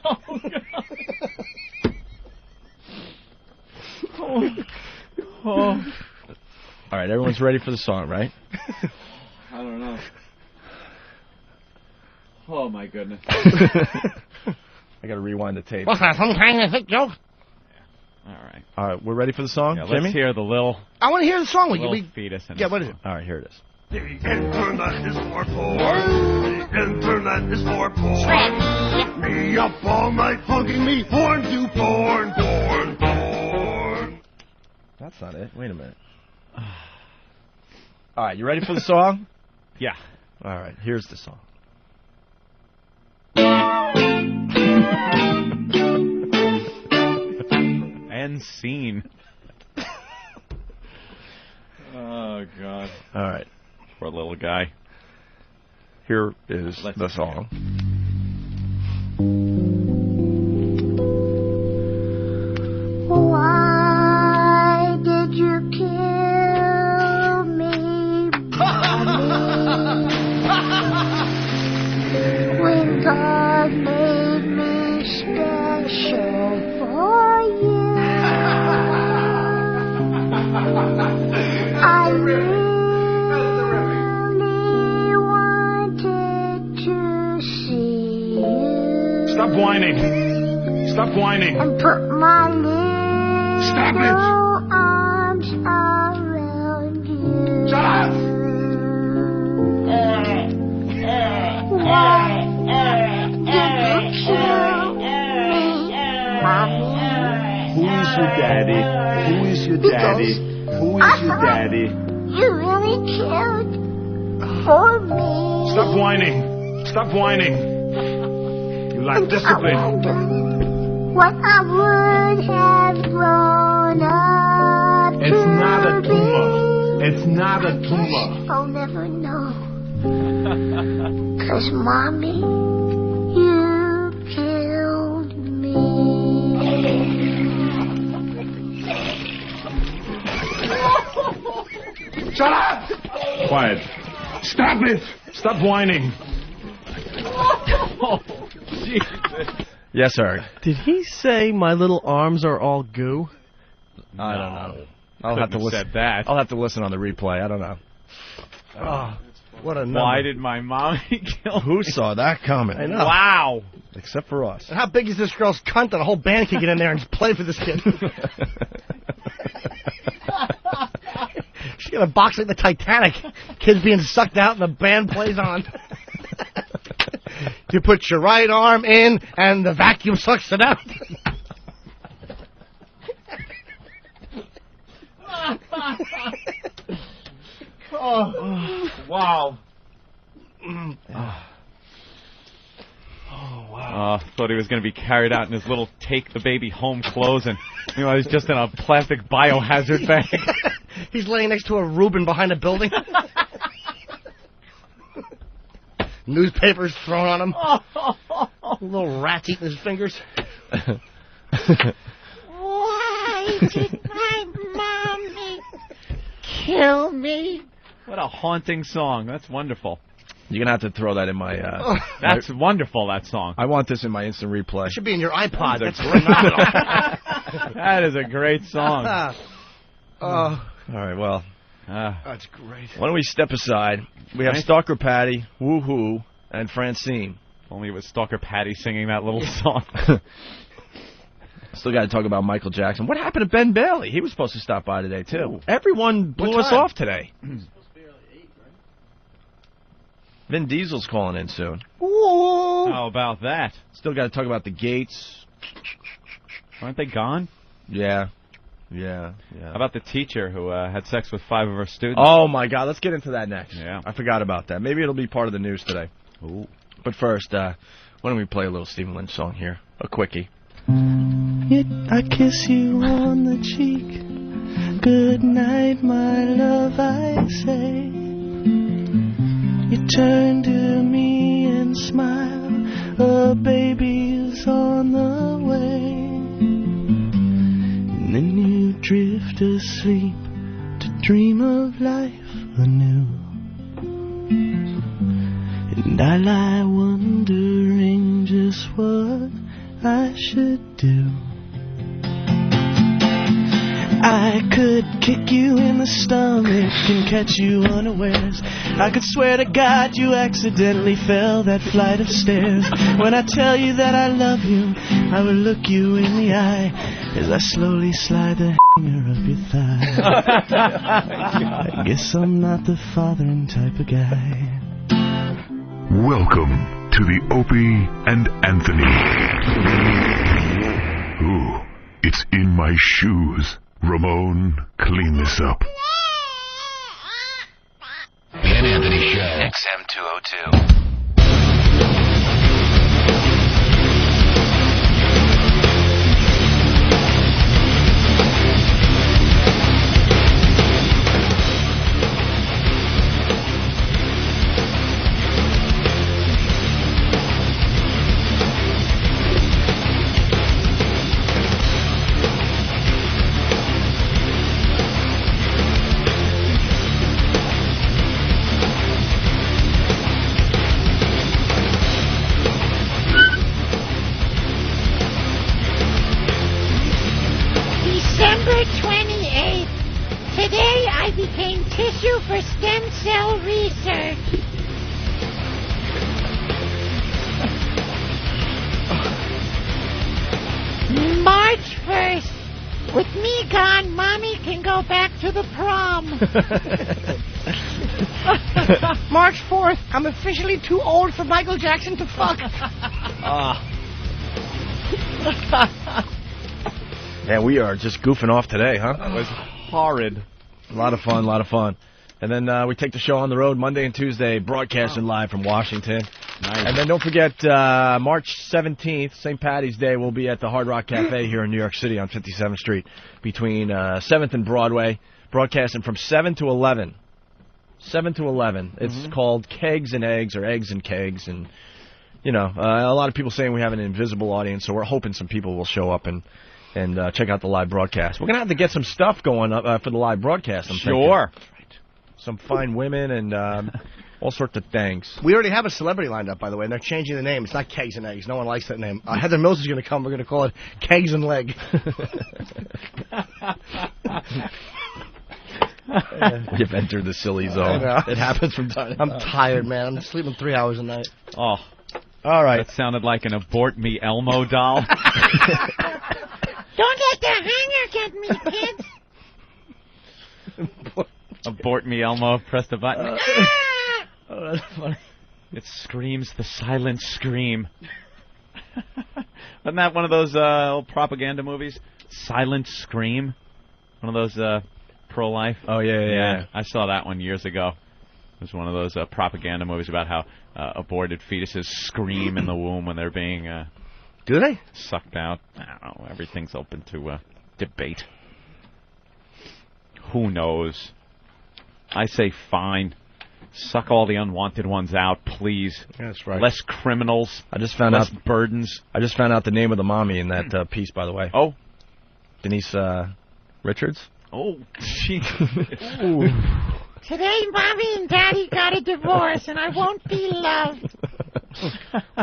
All right, everyone's ready for the song, right? I don't know. Oh my goodness. I got to rewind the tape. What's that? Some kind of thick joke? All right. All right, we're ready for the song, Yeah, Jimmy? let's hear the little I want to hear the song. little fetus in Yeah, it. what is it? All right, here it is. The internet is for porn. The internet is for porn. Me up all night plugging me porn to porn, porn, porn. That's not it. Wait a minute. All right, you ready for the song? Yeah. All right, here's the song. And scene. Oh God. All right, Poor little guy. here is Let's the hear song. Why did you kill me? Stop whining. Stop whining. And put my little arms around you. Shut up! Why did you kill me, Mommy? Who is your daddy? Who is your daddy? Who is your daddy? You really cared for me. Stop whining. Stop whining. You lack discipline. What I would have grown up It's not a to tumor. be. It's not a tumor. I'll never know. 'Cause Mommy, you killed me. Shut up! Quiet. Stop it! Stop whining. Oh, Jesus. Yes, sir. Did he say my little arms are all goo? I don't know. I'll Couldn't have to have listen. said that. I'll have to listen on the replay. I don't know. Oh, what a number. Why did my mommy kill Who saw that coming? I know. Wow. Except for us. And how big is this girl's cunt that a whole band can get in there and just play for this kid? She's got a box like the Titanic. Kids being sucked out and the band plays on. You put your right arm in and the vacuum sucks it out. Oh, wow. Oh, wow. Thought he was going to be carried out in his little take the baby home clothes, and he's just in a plastic biohazard bag. He's laying next to a Reuben behind a building. Newspapers thrown on him. Little rats eating his fingers. Why did my mommy kill me? What a haunting song. That's wonderful. You're going to have to throw that in my... That's wonderful, that song. I want this in my instant replay. It should be in your iPod. That's phenomenal. That is a great song. All right, well... That's great. Why don't we step aside? We have Stalker Patty, Woohoo, and Francine. Only it was Stalker Patty singing that little song. Still got to talk about Michael Jackson. What happened to Ben Bailey? He was supposed to stop by today, too. Ooh. Everyone blew What us time? off today. Vin Diesel's calling in soon. How about that? Still got to talk about the Gates. Aren't they gone? Yeah. How about the teacher who had sex with 5 of her students? Oh, my God. Let's get into that next. Yeah. I forgot about that. Maybe it'll be part of the news today. Ooh. But first, why don't we play a little Stephen Lynch song here? A quickie. Yet I kiss you on the cheek. Good night, my love, I say. You turn to me and smile. A baby's on the way. And then you drift asleep to dream of life anew. And I lie wondering just what I should do. I could kick you in the stomach and catch you unawares. I could swear to God you accidentally fell that flight of stairs. When I tell you that I love you, I will look you in the eye as I slowly slide the hanger up your thigh. I guess I'm not the fathering type of guy. Welcome to the Opie and Anthony. Ooh, it's in my shoes. Ramon, clean this up. The Anthony Show. XM 202. December 28th. Today I became tissue for stem cell research. go back to the prom. March 4th, I'm officially too old for Michael Jackson to fuck. Man, we are just goofing off today, huh? That was horrid. A lot of fun. And then we take the show on the road Monday and Tuesday, broadcasting live from Washington. Nice. And then don't forget, March 17th, St. Patty's Day, we'll be at the Hard Rock Cafe here in New York City on 57th Street between 7th and Broadway, broadcasting from 7 to 11. 7 to 11. It's called Kegs and Eggs, or Eggs and Kegs. And, you know, a lot of people saying we have an invisible audience, so we're hoping some people will show up and check out the live broadcast. We're going to have to get some stuff going up for the live broadcast, I'm Sure. thinking. Some fine women and all sorts of things. We already have a celebrity lined up, by the way, and they're changing the name. It's not Kegs and Eggs. No one likes that name. Heather Mills is going to come. We're going to call it Kegs and Leg. You've entered the silly zone. It happens from time to time. I'm tired, man. I'm sleeping 3 hours a night. Oh. All right. That sounded like an Abort Me Elmo doll. Don't let the hanger get me, kids. Abort Me Elmo, press the button. Oh, that's funny. It screams the silent scream. Wasn't that one of those old propaganda movies? Silent Scream? One of those pro-life? Oh, yeah. I saw that one years ago. It was one of those propaganda movies about how aborted fetuses scream in the womb when they're being Do they? Sucked out. I don't know. Everything's open to debate. Who knows? I say fine. Suck all the unwanted ones out, please. That's right. Less criminals. Less burdens. I just found out the name of the mommy in that piece, by the way. Oh. Denise Richards. Oh, gee. Today, Mommy and Daddy got a divorce, and I won't be loved.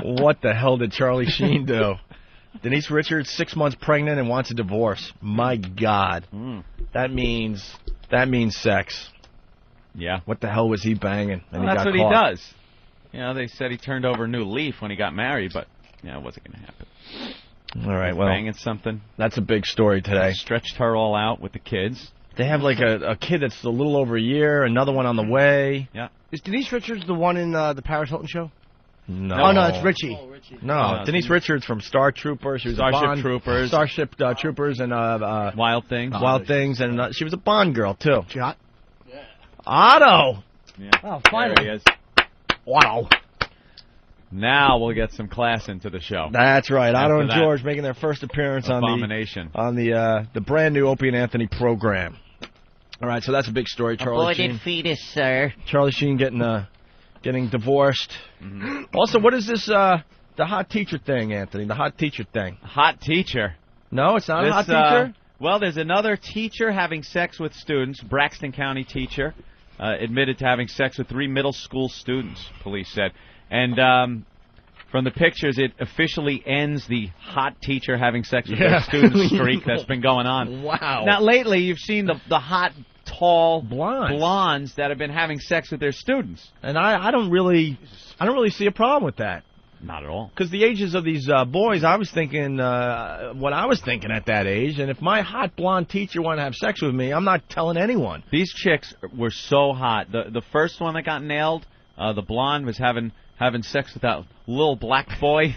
What the hell did Charlie Sheen do? Denise Richards, 6 months pregnant and wants a divorce. My God. That means sex. Yeah. What the hell was he banging? And that's he got what caught. he does. You know, they said he turned over a new leaf when he got married, but it wasn't going to happen. All right, He's banging something. That's a big story today. Stretched her all out with the kids. They have like a kid that's a little over a year, another one on the way. Yeah. Is Denise Richards the one in the Paris Hilton show? No. Oh, no, it's Richie. No, Denise Richards from Star Troopers. She was Troopers. Starship Troopers and Wild Things. Wild Things, and she was a Bond girl too. She hot? Yeah. Otto. Yeah. Oh, finally. There he is. Wow. Now we'll get some class into the show. That's right. After Otto and that George making their first appearance abomination. on the brand new Opie and Anthony program. All right, so that's a big story. Charlie Sheen. Aborted fetus, sir. Charlie Sheen getting divorced. Also, what is this, the hot teacher thing, Anthony? The hot teacher thing. Hot teacher? No, it's not a hot teacher? Well, there's another teacher having sex with students, Braxton County teacher, admitted to having sex with 3 middle school students, police said. And from the pictures, it officially ends the hot teacher having sex with their student streak that's been going on. Wow. Now, lately, you've seen the hot, tall blondes that have been having sex with their students. And I don't really see a problem with that. Not at all. Because the ages of these boys, I was thinking what I was thinking at that age. And if my hot blonde teacher wanted to have sex with me, I'm not telling anyone. These chicks were so hot. The first one that got nailed, the blonde, was having sex with that little black boy,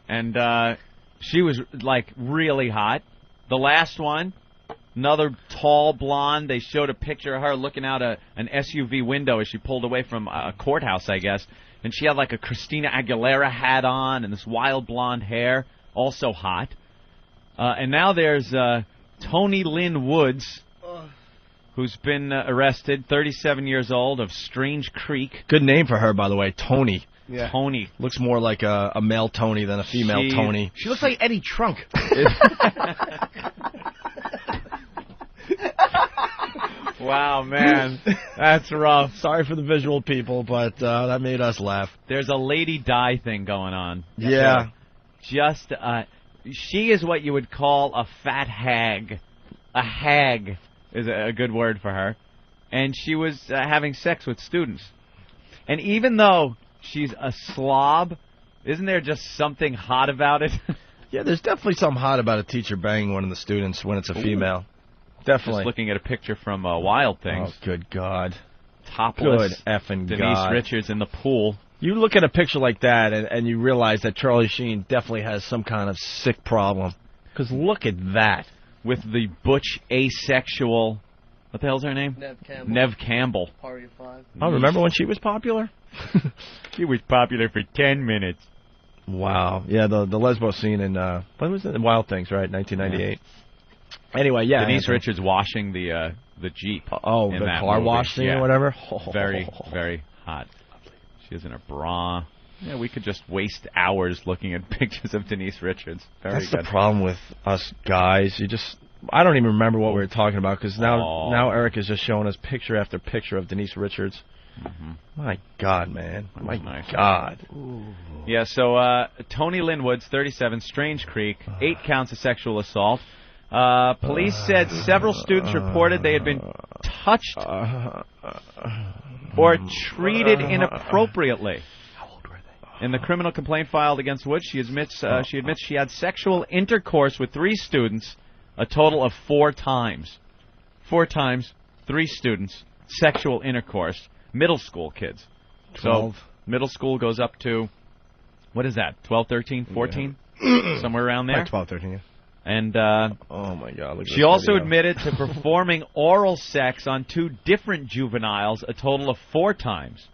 and she was like really hot. The last one, another tall blonde. They showed a picture of her looking out an SUV window as she pulled away from a courthouse, I guess, and she had like a Christina Aguilera hat on and this wild blonde hair, also hot. And now there's Tony Lynn Woods, who's been arrested, 37 years old, of Strange Creek. Good name for her, by the way, Tony. Yeah. Tony. Looks more like a male Tony than a female Tony. She looks like Eddie Trunk. Wow, man. That's rough. Sorry for the visual people, but that made us laugh. There's a Lady Di thing going on. Yeah. Just, she is what you would call a fat hag. A hag is a good word for her. And she was having sex with students. And even though she's a slob, isn't there just something hot about it? Yeah, there's definitely something hot about a teacher banging one of the students when it's a female. Definitely. Just looking at a picture from Wild Things. Oh, good God. Topless. Good effing Denise God. Richards in the pool. You look at a picture like that, and you realize that Charlie Sheen definitely has some kind of sick problem. Because look at that. With the butch, asexual... What the hell's her name? Nev Campbell. Party of 5. Oh, remember when she was popular? She was popular for 10 minutes. Wow. Yeah, the lesbo scene in, what was it? In Wild Things, right? 1998. Yeah. Anyway, yeah. Denise Richards washing the Jeep. Oh, the car wash scene or whatever? Very, very hot. She is in a bra. Yeah, we could just waste hours looking at pictures of Denise Richards. That's the problem with us guys. I don't even remember what we were talking about because now Eric is just showing us picture after picture of Denise Richards. Mm-hmm. My God, man. My God. Ooh. Yeah, so Tony Lynn Woods, 37, Strange Creek, 8 counts of sexual assault. Police said several students reported they had been touched or treated inappropriately. How old were they? In the criminal complaint filed against Woods, she admits she had sexual intercourse with 3 students a total of 4 times. 4 times, 3 students, sexual intercourse, middle school kids. 12. So middle school goes up to, what is that, 12, 13, 14? Yeah. Somewhere around there? 12, 13, yeah. And oh my God! Look at she also admitted to performing oral sex on 2 different juveniles a total of 4 times.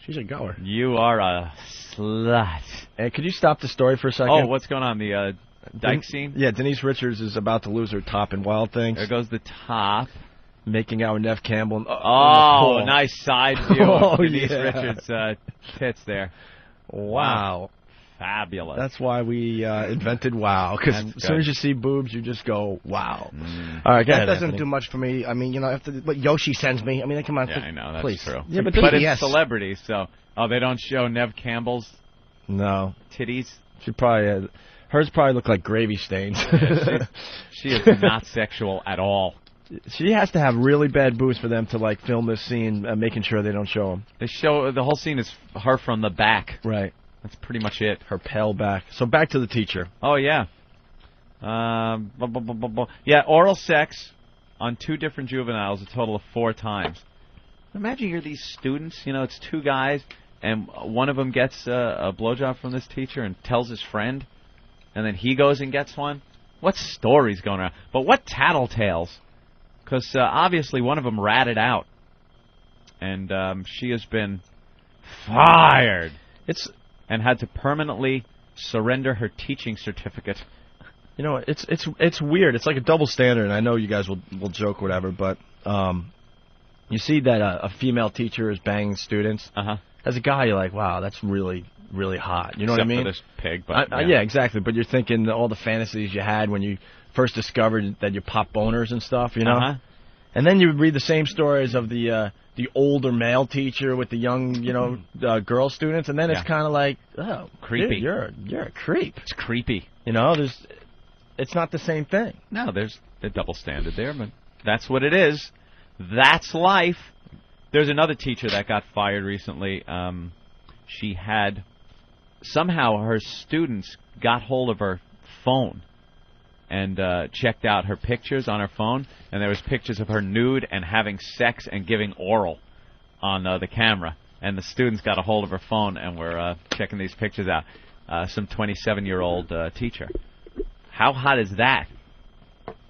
She's a goer. You are a slut. Hey, could you stop the story for a second? Oh, what's going on? The dyke scene? Yeah, Denise Richards is about to lose her top in Wild Things. There goes the top. Making out with Nev Campbell. Oh, nice side view of Denise Richards' tits there. Wow. Fabulous. That's why we invented wow. Because as soon as you see boobs, you just go, wow. All right, go ahead, that doesn't Anthony. do much for me. I mean, after what Yoshi sends me, I mean, come on. Yeah, I know, that's please. true. Yeah, but it's celebrities, so... Oh, they don't show Nev Campbell's titties? She probably... hers probably look like gravy stains. Yeah, she is not sexual at all. She has to have really bad boobs for them to, film this scene, making sure they don't show them. They show... The whole scene is her from the back. Right. That's pretty much it. Her pale back. So back to the teacher. Oh, yeah. Yeah, oral sex on 2 different juveniles, a total of 4 times. Imagine you're these students, it's 2 guys, and one of them gets a blowjob from this teacher and tells his friend, and then he goes and gets one. What story's going around? But what tattletales? Because obviously one of them ratted out, and she has been fired. And had to permanently surrender her teaching certificate. You know, it's weird. It's like a double standard, and I know you guys will joke or whatever, but you see that a female teacher is banging students. As a guy, you're like, wow, that's really, really hot. You know what I mean? Except for this pig, but yeah, exactly. But you're thinking all the fantasies you had when you first discovered that you pop boners and stuff, you know? And then you read the same stories of the older male teacher with the young, girl students, and then it's kind of like, oh, creepy. Dude, you're a creep. It's creepy. It's not the same thing. No, there's a double standard there, but that's what it is. That's life. There's another teacher that got fired recently. She had somehow her students got hold of her phone and checked out her pictures on her phone, and there was pictures of her nude and having sex and giving oral on the camera. And the students got a hold of her phone and were checking these pictures out. Some 27-year-old teacher. How hot is that?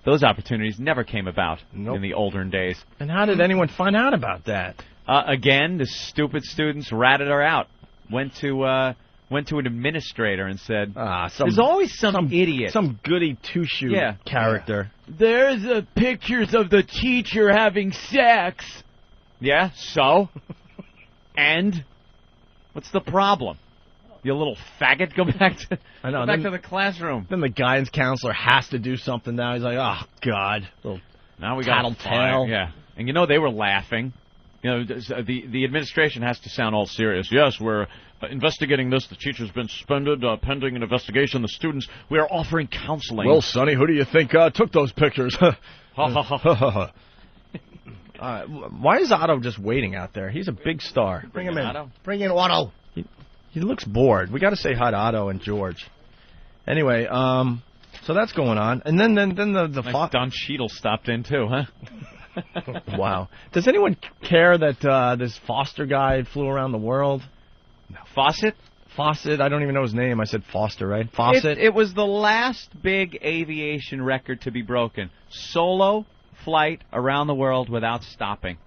Those opportunities never came about in the olden days. And how did anyone find out about that? Again, the stupid students ratted her out. Went to an administrator and said, there's always some idiot. Some goody two-shoe character. Yeah. There's pictures of the teacher having sex. Yeah, so? And? What's the problem? You little faggot, go back to the classroom. Then the guidance counselor has to do something now. He's like, oh, God. Now we got tattletale. Yeah. And they were laughing. The administration has to sound all serious. Yes, we're investigating this. The teacher's been suspended pending an investigation. The students, we are offering counseling. Well, Sonny, who do you think took those pictures? Why is Otto just waiting out there? He's a big star. Bring him in. Otto. Bring in Otto. He looks bored. We got to say hi to Otto and George. Anyway, So that's going on. And then the Don Cheadle stopped in, too, huh? Wow. Does anyone care that this Foster guy flew around the world? No. Fawcett? I don't even know his name. I said Foster, right? Fawcett? It was the last big aviation record to be broken. Solo flight around the world without stopping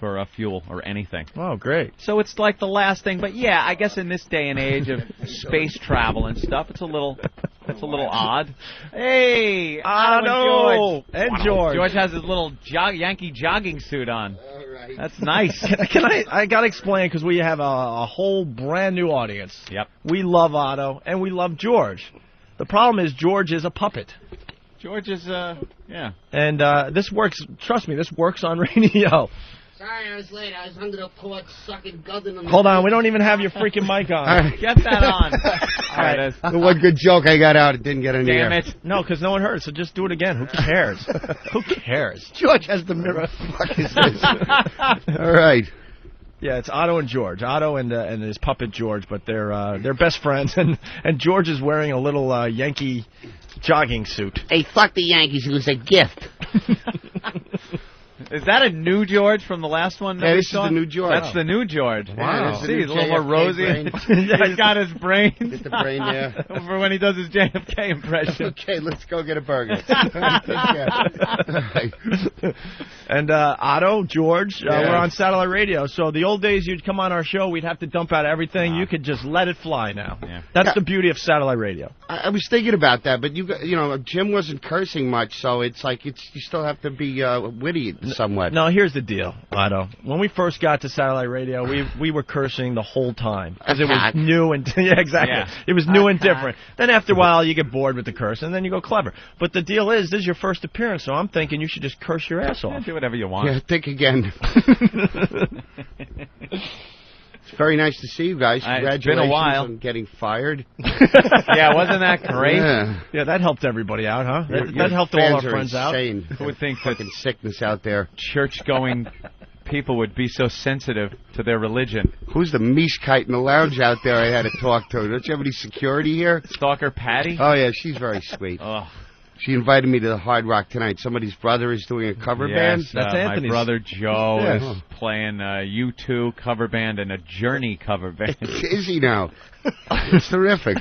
for fuel or anything. Oh, great. So it's like the last thing. But, yeah, I guess in this day and age of space travel and stuff, it's a little odd. Hey, Otto and George. George has his little Yankee jogging suit on. That's nice. I got to explain, because we have a whole brand new audience. Yep. We love Otto, and we love George. The problem is George is a puppet. George is, yeah. And this works, trust me, this works on radio. Sorry, I was late. I was under the porch sucking guzzling on the... Hold on, we don't even have your freaking mic on. Get that on. All right. The one good joke I got out, it didn't get any Damn air. it. No, because no one heard, so just do it again. Who cares? Who cares? George has the mirror. What the fuck is this? All right. Yeah, it's Otto and George. Otto and his puppet George, but they're best friends, and George is wearing a little Yankee jogging suit. Hey, fuck the Yankees. It was a gift. Is that a new George from the last one? Yeah, this is the new George. That's the new George. Wow. See, he's a little more rosy. He's got his brain. Get the brain there. For when he does his JFK impression. Okay, let's go get a burger. And Otto, George, we're on satellite radio. So the old days, you'd come on our show, we'd have to dump out everything. You could just let it fly now. Yeah. That's the beauty of satellite radio. I was thinking about that, but you know, Jim wasn't cursing much, so it's like you still have to be witty somewhat. No, here's the deal, Otto. When we first got to satellite radio, we were cursing the whole time because it was new and yeah, exactly. Yeah. It was new and different. Then after a while, you get bored with the curse, and then you go clever. But the deal is, this is your first appearance, so I'm thinking you should just curse your ass off. Yeah, do whatever you want. Yeah, think again. It's very nice to see you guys. Congratulations it's been a while. on getting fired. Yeah, wasn't that great? Yeah, that helped everybody out, huh? That helped all our friends out. Who would think fucking sickness out there? Church-going people would be so sensitive to their religion. Who's the meesh-kite in the lounge out there I had to talk to? Don't you have any security here? Stalker Patty? Oh, yeah, she's very sweet. Oh. She invited me to the Hard Rock tonight. Somebody's brother is doing a cover band. That's Anthony's. My brother Joe is playing a U2 cover band and a Journey cover band. Is he now? It's terrific.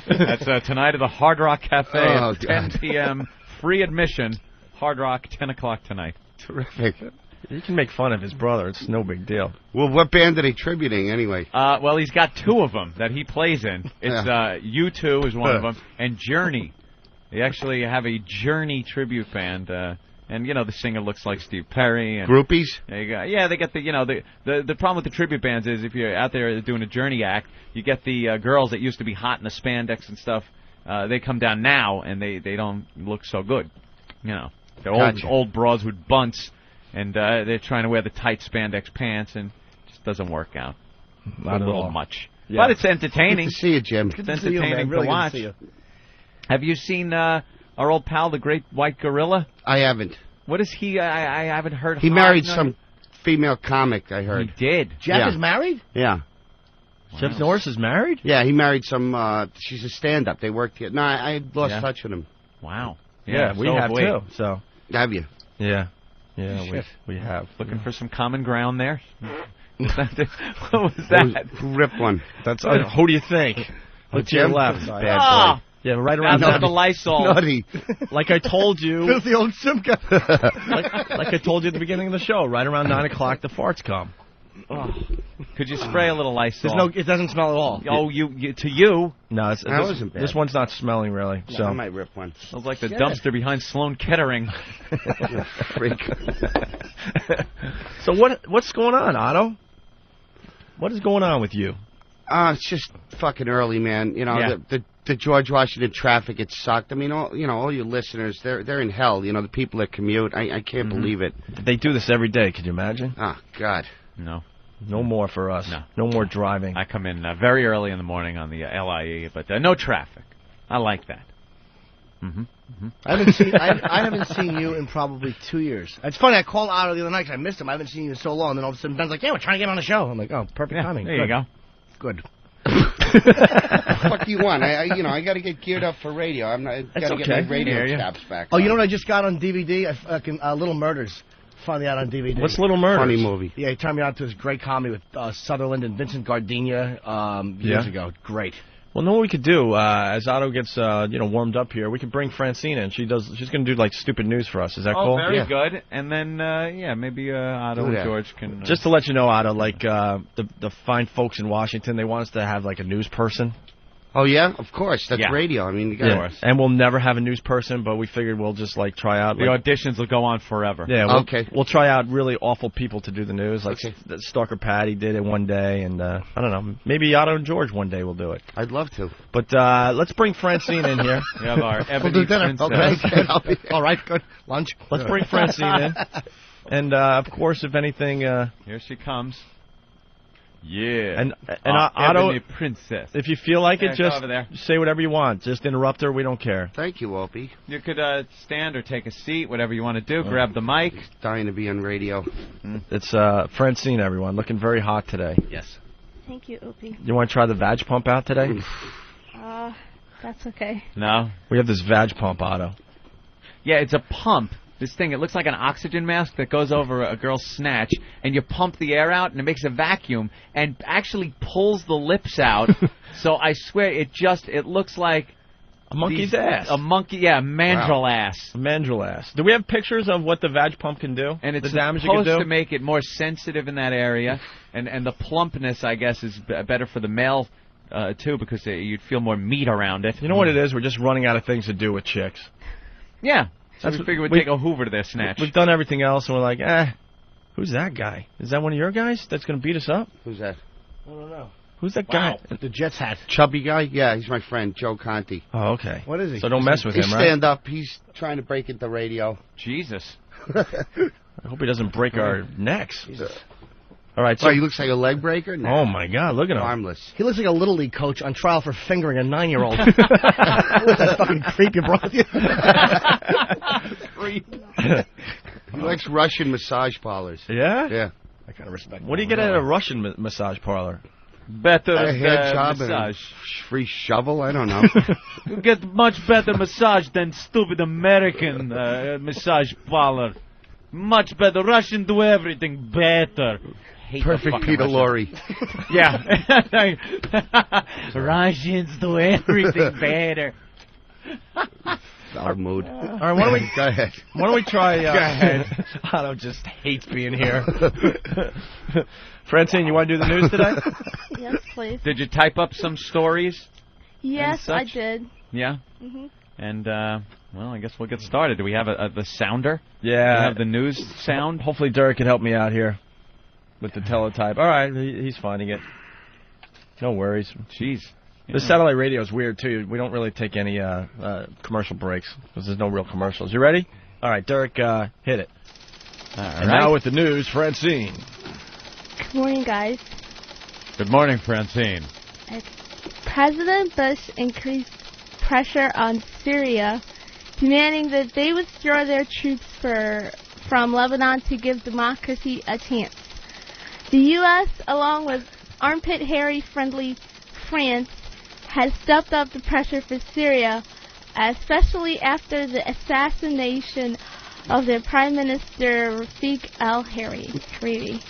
That's tonight at the Hard Rock Cafe at 10 p.m. Free admission. Hard Rock, 10 o'clock tonight. Terrific. You can make fun of his brother. It's no big deal. Well, what band are they tributing anyway? Well, he's got two of them that he plays in. It's U2 is one of them, and Journey. They actually have a Journey tribute band, and you know the singer looks like Steve Perry. And Groupies? There you go. Yeah, they get the problem with the tribute bands is if you're out there doing a Journey act, you get the girls that used to be hot in the spandex and stuff. They come down now and they don't look so good. You know, they're old broads with bunts. And they're trying to wear the tight spandex pants, and it just doesn't work out. Not a little all. much. Yeah. But it's entertaining. Good to see you, Jim. It's entertaining to watch. Have you seen our old pal, the Great White Gorilla? I haven't. What is he? I haven't heard. He married some female comic, I heard. He did. Jeff is married? Yeah. Wow. Jeff Norris is married? Yeah, he married some, she's a stand-up. They worked here. No, I lost touch with him. Wow. Yeah, we have too. So. Have you? Yeah. Yeah, we have. Looking for some common ground there? What was that? Who ripped one? That's who do you think? Look to your left. Bad boy. Yeah, right around the Lysol. Nutty. Like I told you. Filthy old Simca. like I told you at the beginning of the show, right around 9 o'clock, the farts come. Oh. Could you spray a little Lysol? It doesn't smell at all. Oh, to you? No, wasn't bad. This one's not smelling really. No, so I might rip one. Smells like the dumpster behind Sloan Kettering. Freak. So what's going on, Otto? What is going on with you? It's just fucking early, man. You know, the George Washington traffic, it sucked. I mean, all your listeners, they're in hell. You know, the people that commute, I can't believe it. They do this every day. Could you imagine? Oh God. No more for us. No more driving. I come in very early in the morning on the LIE, but no traffic. I like that. I haven't seen you in probably 2 years. It's funny. I called Otto the other night because I missed him. I haven't seen you in so long. And then all of a sudden Ben's like, "Yeah, we're trying to get on the show." I'm like, "Oh, perfect timing." There you go. Good. What the fuck do you want? I got to get geared up for radio. I got to get my radio chaps back. Oh, you know what I just got on DVD? Little Murders. Finally out on DVD. What's Little Murders? Funny movie. Yeah, he turned me on to his great comedy with Sutherland and Vincent Gardenia years ago. Great. Well, know what we could do as Otto gets warmed up here. We could bring Francine in. She's going to do like stupid news for us. Is that cool? Oh, very good. And then maybe Otto and George can. Just to let you know, Otto, like the fine folks in Washington, they want us to have like a news person. Oh yeah, of course. That's radio. I mean, and we'll never have a news person, but we figured we'll just like try out. The auditions will go on forever. Yeah. We'll try out really awful people to do the news. Like Stalker Patty did it one day, and I don't know. Maybe Otto and George one day will do it. I'd love to. But let's bring Francine in here. We have our ebony we'll do dinner. princess. Okay. All right. Good. Lunch. Let's bring Francine in. And of course, if anything, here she comes. Yeah. And Otto, ebony princess. if you feel like it, just over there. say whatever you want. Just interrupt her. We don't care. Thank you, Opie. You could stand or take a seat, whatever you want to do. Grab the mic. Dying to be on radio. It's Francine, everyone. Looking very hot today. Yes. Thank you, Opie. You want to try the vag pump out today? That's okay. No? We have this vag pump, Otto. Yeah, it's a pump. This thing, it looks like an oxygen mask that goes over a girl's snatch, and you pump the air out, and it makes a vacuum, and actually pulls the lips out. So I swear, it looks like a monkey's ass. A monkey, yeah, a mandrill ass. A mandrill ass. Do we have pictures of what the vag pump can do? And it's the damage it can supposed do? to make it more sensitive in that area, and the plumpness, I guess, is better for the male, too, because you'd feel more meat around it. You know what it is? We're just running out of things to do with chicks. Yeah. So we figured we'd take a Hoover to their snatch. We've done everything else, and we're like, who's that guy? Is that one of your guys that's going to beat us up? Who's that? I don't know. Who's that guy? The Jets hat. Chubby guy? Yeah, he's my friend, Joe Conti. Oh, okay. What is he? So don't mess with him, right? Stand up. He's trying to break into radio. Jesus. I hope he doesn't break our necks. Jesus. All right. So he looks like a leg breaker? No. Oh, my God. Look at him. Harmless. He looks like a Little League coach on trial for fingering a 9-year-old. That fucking creep you brought with you. Creep. He likes Russian massage parlors. Yeah? Yeah. I kind of respect What do you get at a Russian massage parlor? Better A head job massage. and free shovel? I don't know. You get much better massage than stupid American massage parlor. Much better. Russian do everything better. Perfect Peter Lorre. Yeah. Russians do everything better. Our mood. All right, why don't we Go ahead. Why don't we try? Go ahead. Otto just hates being here. Francine, you want to do the news today? Yes, please. Did you type up some stories? Yes, I did. Yeah. Mm-hmm. And well, I guess we'll get started. Do we have the sounder? Yeah. Do we have the news sound? Hopefully, Derek can help me out here with the teletype. All right, he's finding it. No worries. Jeez. The satellite radio is weird, too. We don't really take any commercial breaks because there's no real commercials. You ready? All right, Derek, hit it. And now with the news, Francine. Good morning, guys. Good morning, Francine. President Bush increased pressure on Syria, demanding that they withdraw their troops from Lebanon to give democracy a chance. The U.S., along with armpit hairy-friendly France, has stepped up the pressure for Syria, especially after the assassination of their Prime Minister Rafik al-Hariri.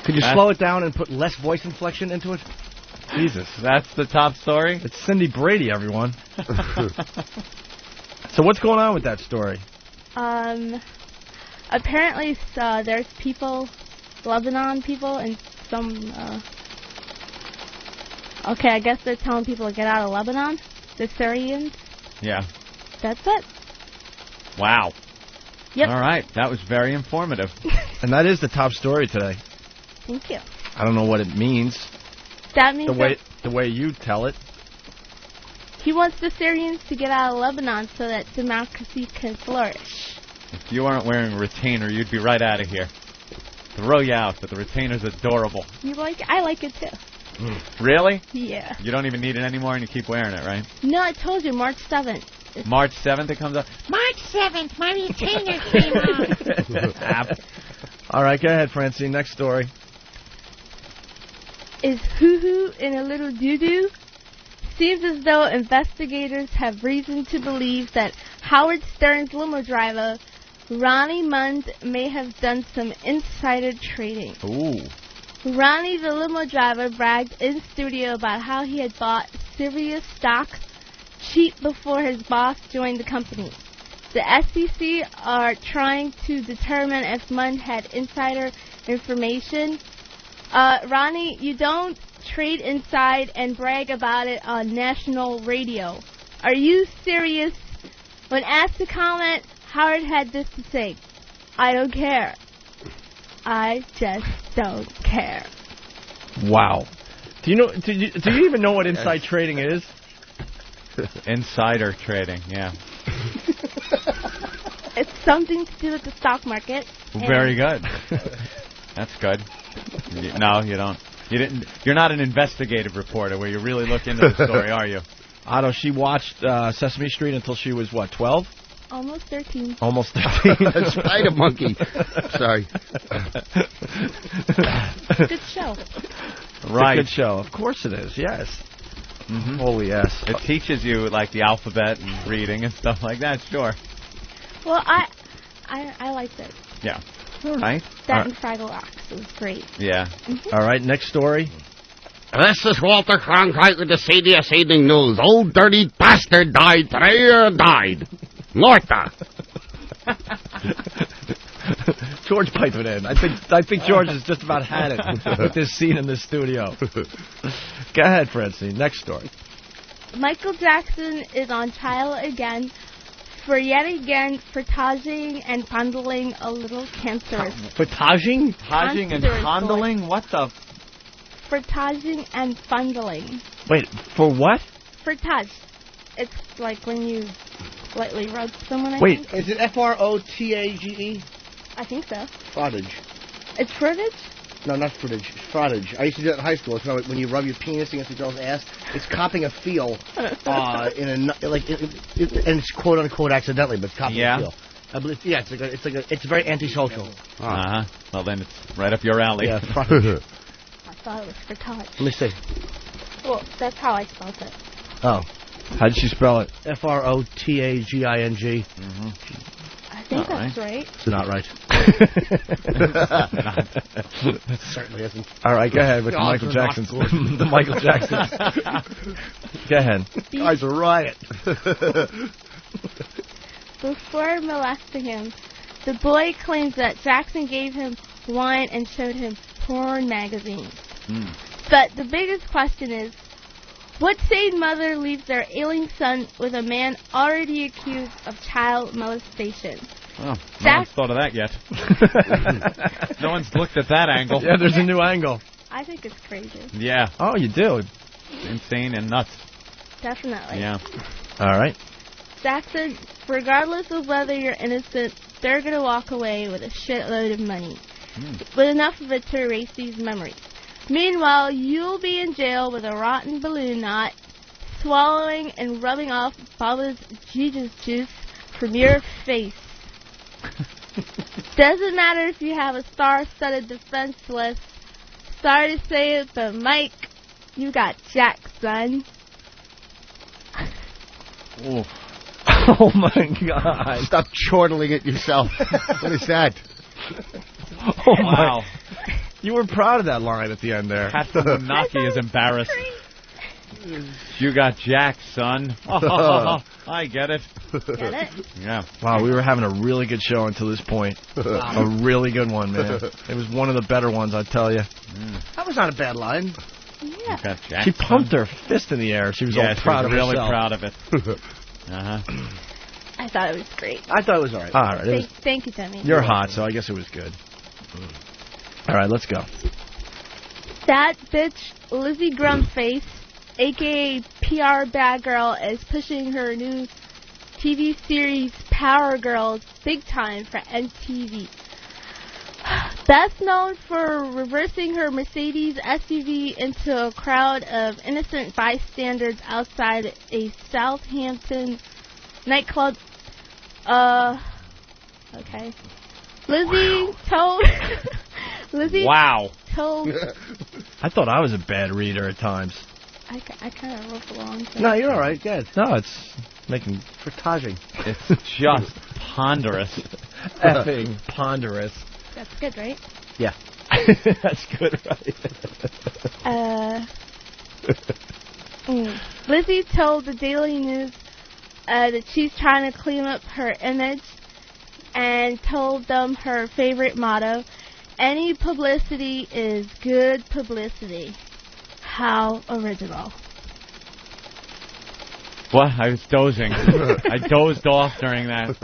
Could you slow it down and put less voice inflection into it? Jesus, that's the top story? It's Cindy Brady, everyone. So what's going on with that story? Apparently there's people, Lebanon people, and some... Okay, I guess they're telling people to get out of Lebanon, the Syrians. Yeah. That's it. Wow. Yep. All right, that was very informative. And that is the top story today. Thank you. I don't know what it means. That means the way you tell it. He wants the Syrians to get out of Lebanon so that democracy can flourish. If you aren't wearing a retainer, you'd be right out of here. Throw you out, but the retainer's adorable. I like it too. Really? Yeah. You don't even need it anymore and you keep wearing it, right? No, I told you, March 7th. March 7th it comes up? March 7th, my retainer came on. All right, go ahead, Francine. Next story. Is hoo-hoo in a little doo-doo? Seems as though investigators have reason to believe that Howard Stern's limo driver, Ronnie Mund, may have done some insider trading. Ooh. Ronnie, the limo driver, bragged in studio about how he had bought Sirius stock cheap before his boss joined the company. The SEC are trying to determine if Mund had insider information. Ronnie, you don't trade inside and brag about it on national radio. Are you serious? When asked to comment, Howard had this to say: I don't care. I just don't care. Wow. Do you even know what inside trading is? Insider trading, yeah. It's something to do with the stock market. Very good. That's good. No, you don't. You're not an investigative reporter where you really look into the story, are you? Otto, she watched Sesame Street until she was, what, 12? Almost 13. Almost 13. Spider monkey. Sorry. Good show. Right. Good show. Of course it is, yes. Mm-hmm. Holy yes. It teaches you, like, the alphabet and reading and stuff like that, sure. Well, I liked it. Yeah. All right. That and Fraggle Rocks. It was great. Yeah. Mm-hmm. All right, next story. This is Walter Cronkite with the CBS Evening News. Old dirty bastard died today. Died. Northa. George piped it in. I think George has just about had it with this scene in the studio. Go ahead, Francine. Next story. Michael Jackson is on trial again for yet again frotaging and fondling a little cancerous. Frotaging? Frotaging and fondling? What the? Frotaging and fondling. Wait, for what? Frottage. It's like when you lightly rub someone. I Wait, think. is it F-R-O-T-A-G-E? I think so. Frottage. It's frottage? No, not frottage. Frottage. I used to do it in high school. It's kind of like when you rub your penis against a girl's ass. It's copping a feel, and it's quote unquote accidentally, but it's copping a feel. I believe. Yeah, it's very antisocial. Well, then it's right up your alley. Yeah, frottage. I thought it was frottage. Let me see. Well, that's how I spelled it. Oh. How did she spell it? F-R-O-T-A-G-I-N-G. Mm-hmm. I think that's right. It's not right. It certainly isn't. All right, go ahead with the Michael Jackson's. The Michael Jackson's. Go ahead. Guys, a riot. Before molesting him, the boy claims that Jackson gave him wine and showed him porn magazines. But the biggest question is, what sane mother leaves their ailing son with a man already accused of child molestation? Well, no one's thought of that yet. No one's looked at that angle. Yeah, there's a new angle. I think it's crazy. Yeah. Oh, you do? Insane and nuts. Definitely. Yeah. All right. Jackson, regardless of whether you're innocent, they're going to walk away with a shitload of money. With enough of it to erase these memories. Meanwhile, you'll be in jail with a rotten balloon knot, swallowing and rubbing off Baba's Jesus juice from your face. Doesn't matter if you have a star-studded defense list. Sorry to say it, but Mike, you got Jack, son. Oof. Oh my God! Stop chortling it yourself. What is that? Oh wow! You were proud of that line at the end there. Captain Munaki is embarrassed. You got Jack, son. I get it. Get it? Yeah. Wow, we were having a really good show until this point. A really good one, man. It was one of the better ones, I tell you. That was not a bad line. Yeah. Got Jack, she pumped her fist in the air. She was all proud of herself. Really proud of it. I thought it was great. I thought it was all right. All right. Thank you, Timmy. You're hot, so I guess it was good. All right, let's go. That bitch, Lizzie Grumpface, a.k.a. PR Bad Girl, is pushing her new TV series Power Girls big time for MTV. Best known for reversing her Mercedes SUV into a crowd of innocent bystanders outside a Southampton nightclub. Okay. Lizzie told told... I thought I was a bad reader at times. I kind of wrote along. No, you're all right. Good. No, it's making frotaging. It's just ponderous. Effing ponderous. That's good, right? Yeah. That's good, right? Lizzie told the Daily News that she's trying to clean up her image and told them her favorite motto, any publicity is good publicity. How original. What? I was dozing. I dozed off during that.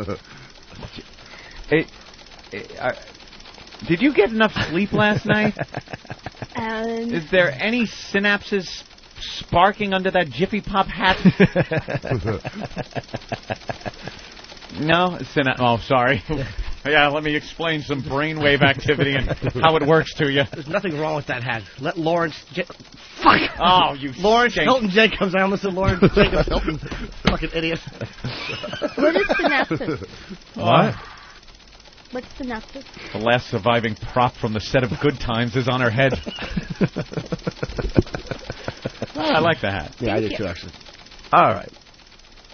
Did you get enough sleep last night? Is there any synapses sparking under that Jiffy Pop hat? No? Oh, sorry. Yeah, let me explain some brainwave activity and how it works to you. There's nothing wrong with that hat. Let Lawrence... Fuck! Oh, you Lawrence stink. Hilton Jacobs. I almost said Lawrence Jacobs Hilton. Fucking idiot. What is synapses? What? What's synapses? The last surviving prop from the set of Good Times is on her head. I like the hat. Yeah, I did too, actually. All right.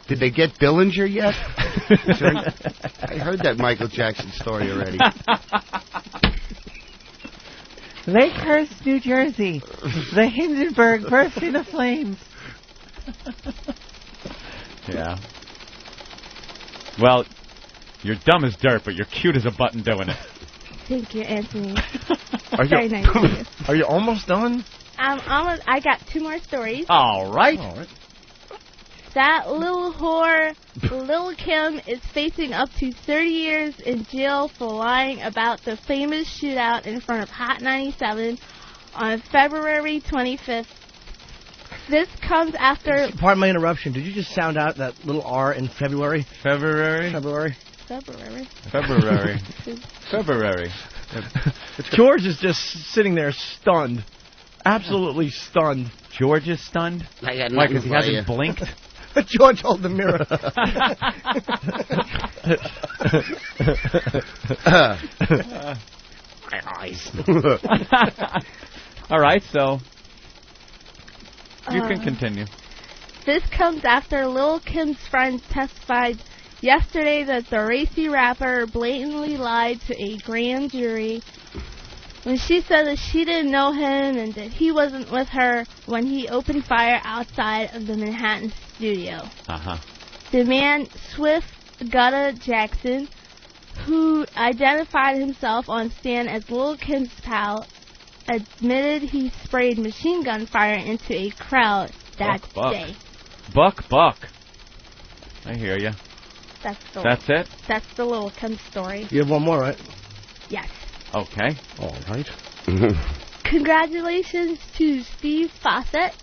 Did they get Billinger yet? I heard that Michael Jackson story already. Lakehurst, New Jersey. The Hindenburg burst into flames. Yeah. Well, you're dumb as dirt, but you're cute as a button doing it. Thank you, Anthony. Very nice of you. Are you almost done? I got 2 more stories. All right. That little whore, Lil' Kim, is facing up to 30 years in jail for lying about the famous shootout in front of Hot 97 on February 25th. This comes after... Pardon my interruption. Did you just sound out that little R in February? February? George is just sitting there stunned. Absolutely stunned. George is stunned? I got Why, because nothing he for hasn't you. blinked? George, hold the mirror. My eyes. All right, so you can continue. This comes after Lil' Kim's friends testified yesterday that the racy rapper blatantly lied to a grand jury when she said that she didn't know him and that he wasn't with her when he opened fire outside of the Manhattan studio. The man, Swift Gutta Jackson, who identified himself on stand as Lil' Kim's pal, admitted he sprayed machine gun fire into a crowd that day. Buck. I hear you. That's it? That's the Lil' Kim story. You have one more, right? Yes. Okay. All right. Congratulations to Steve Foxx,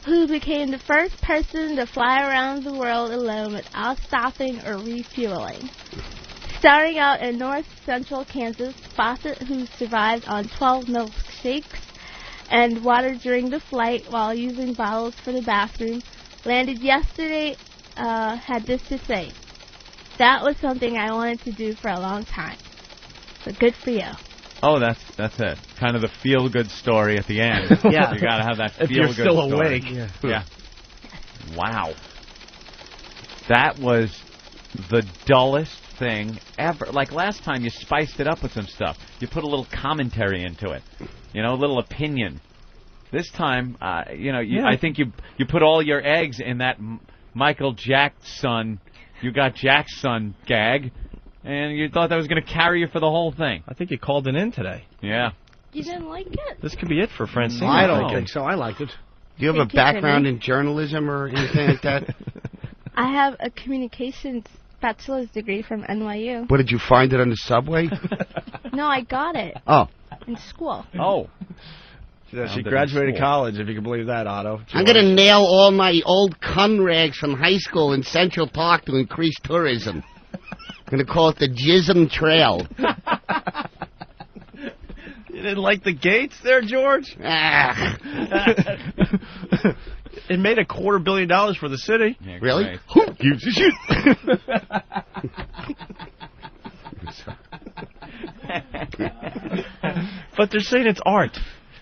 who became the first person to fly around the world alone without stopping or refueling. Starting out in north-central Kansas, Foxx, who survived on 12 milkshakes and water during the flight while using bottles for the bathroom, landed yesterday, had this to say: "That was something I wanted to do for a long time. So good for you." Oh, that's it. Kind of the feel-good story at the end. Yeah. You got to have that If feel-good you're still story. awake. Yeah. Wow. That was the dullest thing ever. Like last time, you spiced it up with some stuff. You put a little commentary into it. You know, a little opinion. This time, I think you put all your eggs in that Michael Jackson, you got Jackson gag, and you thought that was going to carry you for the whole thing. I think you called it in today. Yeah. You didn't like it? This could be it for Francine. I don't think so. I liked it. Do you have a background in journalism or anything like that? I have a communications bachelor's degree from NYU. What, did you find it on the subway? No, I got it. Oh. In school. Oh. She graduated college, if you can believe that, Otto. I'm going to nail all my old cum rags from high school in Central Park to increase tourism. I'm going to call it the Jism Trail. You didn't like the gates there, George? It made $250 million for the city. Yeah, really? Who gives a shit? But they're saying it's art.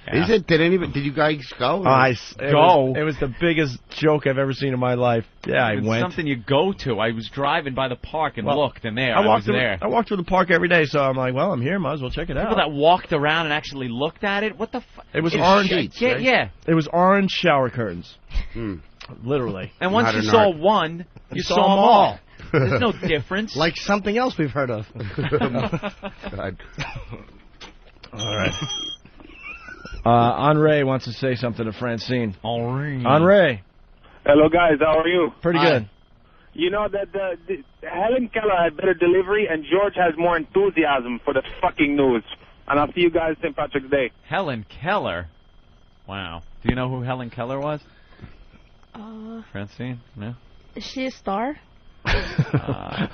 Is it? Did you guys go? It was the biggest joke I've ever seen in my life. Yeah, I It's went. something you go to. I was driving by the park and looked, and I was there. I walked through the park every day, so I'm like, well, I'm here. Might as well check it out. People that walked around and actually looked at it. What the fuck? It was orange. Yeah. It was orange shower curtains. Literally. And once you saw one, you saw them all. There's no difference. Like something else we've heard of. God. All right. Henri wants to say something to Francine. Henri. Hello, guys. How are you? Pretty good. You know that Helen Keller had better delivery, and George has more enthusiasm for the fucking news. And I'll see you guys St. Patrick's Day. Helen Keller? Wow. Do you know who Helen Keller was? Francine? No? Is she a star?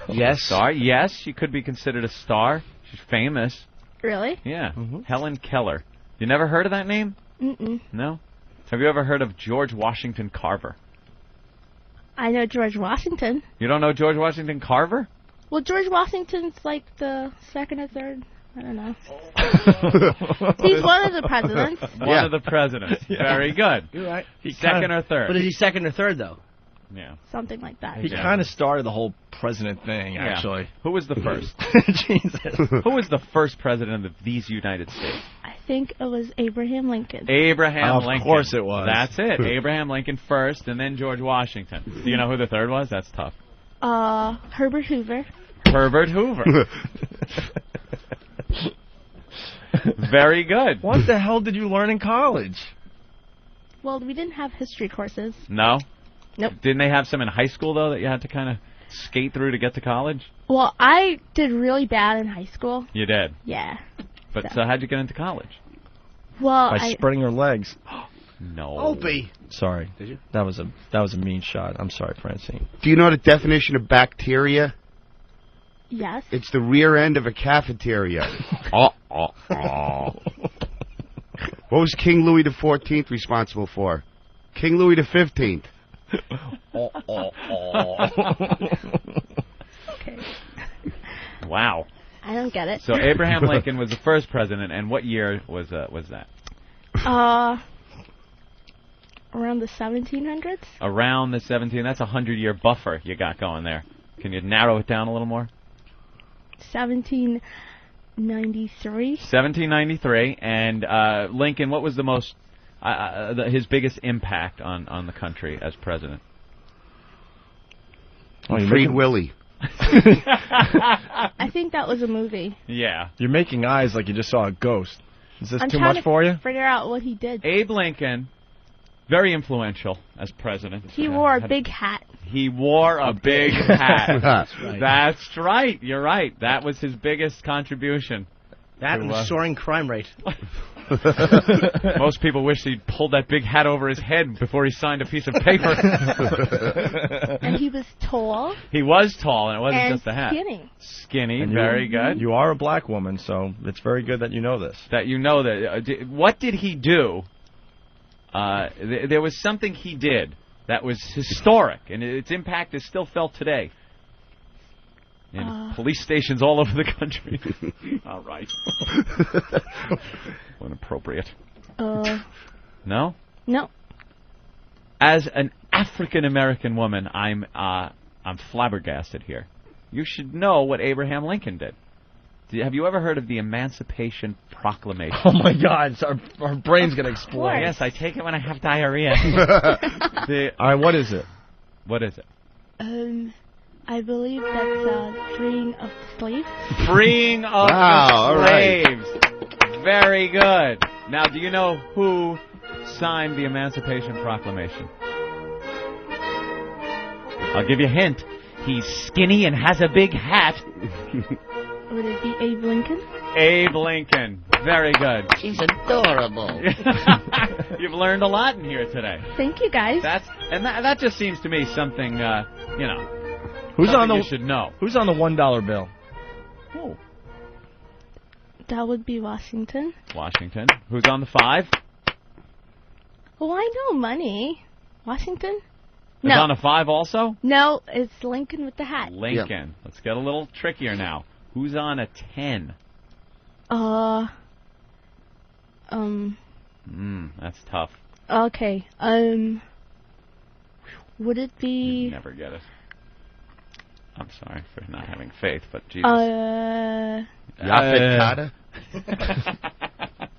Yes. Star? Yes, she could be considered a star. She's famous. Really? Yeah. Helen Keller. You never heard of that name? Mm-mm. No? Have you ever heard of George Washington Carver? I know George Washington. You don't know George Washington Carver? Well, George Washington's like the second or third. I don't know. He's one of the presidents. One of the presidents. Very good. You're right. Second or third. But is he second or third, though? Yeah. Something like that. He kind of started the whole president thing, actually. Who was the first? Jesus. Who was the first president of these United States? I think it was Abraham Lincoln. Abraham Lincoln. Of course it was. That's it. Abraham Lincoln first, and then George Washington. Do you know who the third was? That's tough. Herbert Hoover. Herbert Hoover. Very good. What the hell did you learn in college? Well, we didn't have history courses. No? Nope. Didn't they have some in high school, though, that you had to kind of skate through to get to college? Well, I did really bad in high school. You did? Yeah. But so how'd you get into college? Well, By spreading your legs. No. Opie. Sorry. Did you? That was a mean shot. I'm sorry, Francine. Do you know the definition of bacteria? Yes. It's the rear end of a cafeteria. What was King Louis XIV responsible for? King Louis XV. Okay. Wow. I don't get it. So Abraham Lincoln was the first president, and what year was that? Around the 1700s? Around the 17. That's a 100-year buffer you got going there. Can you narrow it down a little more? 1793. 1793, and Lincoln. What was the most his biggest impact on the country as president? Freed Willie. I think that was a movie. Yeah. You're making eyes like you just saw a ghost. Is this I'm too trying much to for you? Figure out what he did. Abe Lincoln, very influential as president. He wore a big hat. He wore a big hat. That's right. That's right. You're right. That was his biggest contribution. That and the soaring crime rate. Most people wish he'd pulled that big hat over his head before he signed a piece of paper. And he was tall. He was tall, and it wasn't and just the hat. Skinny. Skinny, And very good. You are a black woman, so it's very good that you know this. That you know that. What did he do? There was something he did that was historic, and its impact is still felt today. In police stations all over the country. All right. Inappropriate. No? No. As an African-American woman, I'm flabbergasted here. You should know what Abraham Lincoln did. Have you ever heard of the Emancipation Proclamation? Oh, my God. Our brain's going to explode. Yes, I take it when I have diarrhea. All right, what is it? What is it? I believe that's freeing of slaves. Freeing of the slaves. Right. Very good. Now, do you know who signed the Emancipation Proclamation? I'll give you a hint. He's skinny and has a big hat. Would it be Abe Lincoln? Abe Lincoln. Very good. She's adorable. You've learned a lot in here today. Thank you, guys. That just seems to me something, you know. Who's on the? You should know. Who's on the $1 bill? Oh. That would be Washington. Washington. Who's on the 5? Oh, I know money. Washington? Is on a 5 also? No, it's Lincoln with the hat. Lincoln. Yep. Let's get a little trickier now. Who's on a 10? That's tough. Okay. Would it be? You'd never get it. I'm sorry for not having faith, but Jesus. Yaphet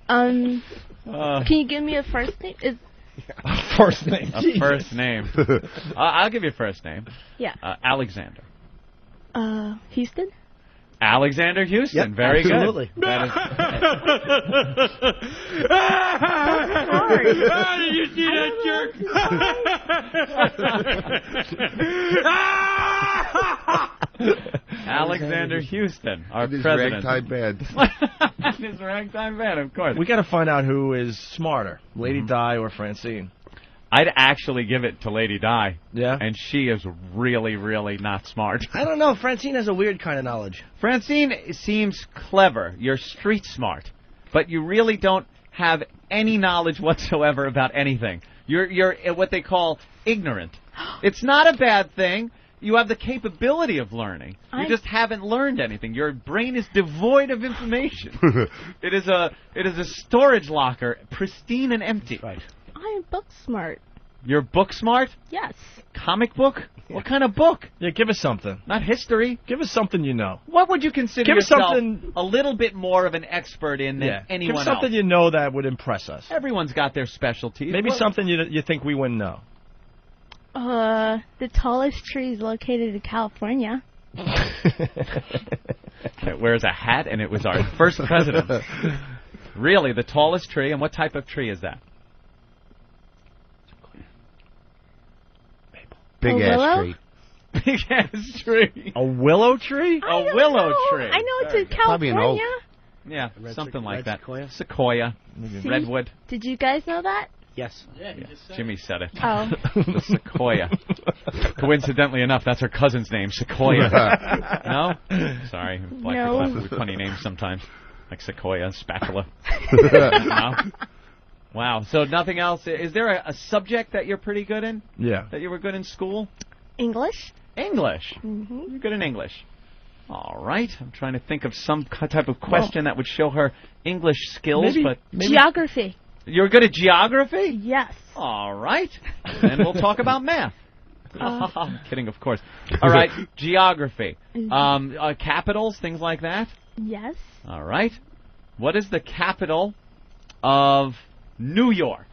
Can you give me a first name? A first name. A first name. I'll give you a first name. Yeah. Alexander. Houston? Alexander Houston. Yep, Very absolutely. good. That is... Did you see that jerk? Alexander Houston, our his president. ragtime band. His ragtime band, of course. We got to find out who is smarter, Lady Di or Francine. I'd actually give it to Lady Di. Yeah? And she is really, really not smart. I don't know. Francine has a weird kind of knowledge. Francine seems clever. You're street smart. But you really don't have any knowledge whatsoever about anything. You're what they call ignorant. It's not a bad thing. You have the capability of learning. You just haven't learned anything. Your brain is devoid of information. It is a storage locker, pristine and empty. I am book smart. You're book smart? Yes. Comic book? What kind of book? Yeah, give us something. Not history. Give us something you know. What would you consider Give us yourself something a little bit more of an expert in than anyone Give us something you know that would impress us. Everyone's got their specialties. Maybe something you think we wouldn't know. The tallest tree is located in California. It wears a hat, and it was our first president. Really, the tallest tree, and what type of tree is that? Big ass tree. Big ass tree. A willow tree? A willow tree. I know it's in Probably an California. oak. Yeah, something like that. Sequoia? Sequoia. See? Redwood. Did you guys know that? Yes. Yeah, Jimmy said it. Oh. The Sequoia. Coincidentally enough, that's her cousin's name, Sequoia. No? Sorry. Black people have funny names sometimes. Like Sequoia, Spatula. No? Wow. So nothing else. Is there a subject that you're pretty good in? Yeah. That you were good in school? English. English. Mm-hmm. You're good in English. All right. I'm trying to think of some type of question that would show her English skills. Maybe Geography. You're good at geography? Yes. All right. Then we'll talk about math. I'm kidding, of course. All right. Geography. Capitals, things like that? Yes. All right. What is the capital of New York?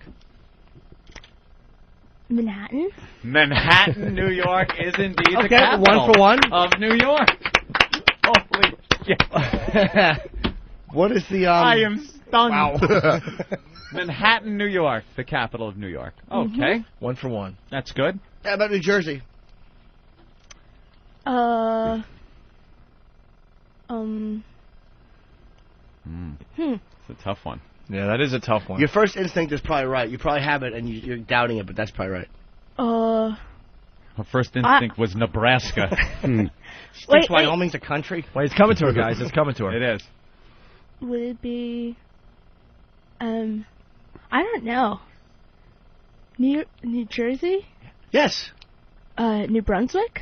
Manhattan. Manhattan, New York is indeed the Okay, capital 1 for 1. of New York. Holy shit. What is the... I am stunned. Wow. Manhattan, New York, the capital of New York. Okay. 1 for 1. That's good. How about New Jersey? It's a tough one. Yeah, that is a tough one. Your first instinct is probably right. You probably have it, and you're doubting it, but that's probably right. Her first instinct was Nebraska. Wait, Wyoming's a country? Wait, it's coming to her, guys. It's coming to her. It is. Would it be... I don't know. New Jersey? Yes. New Brunswick?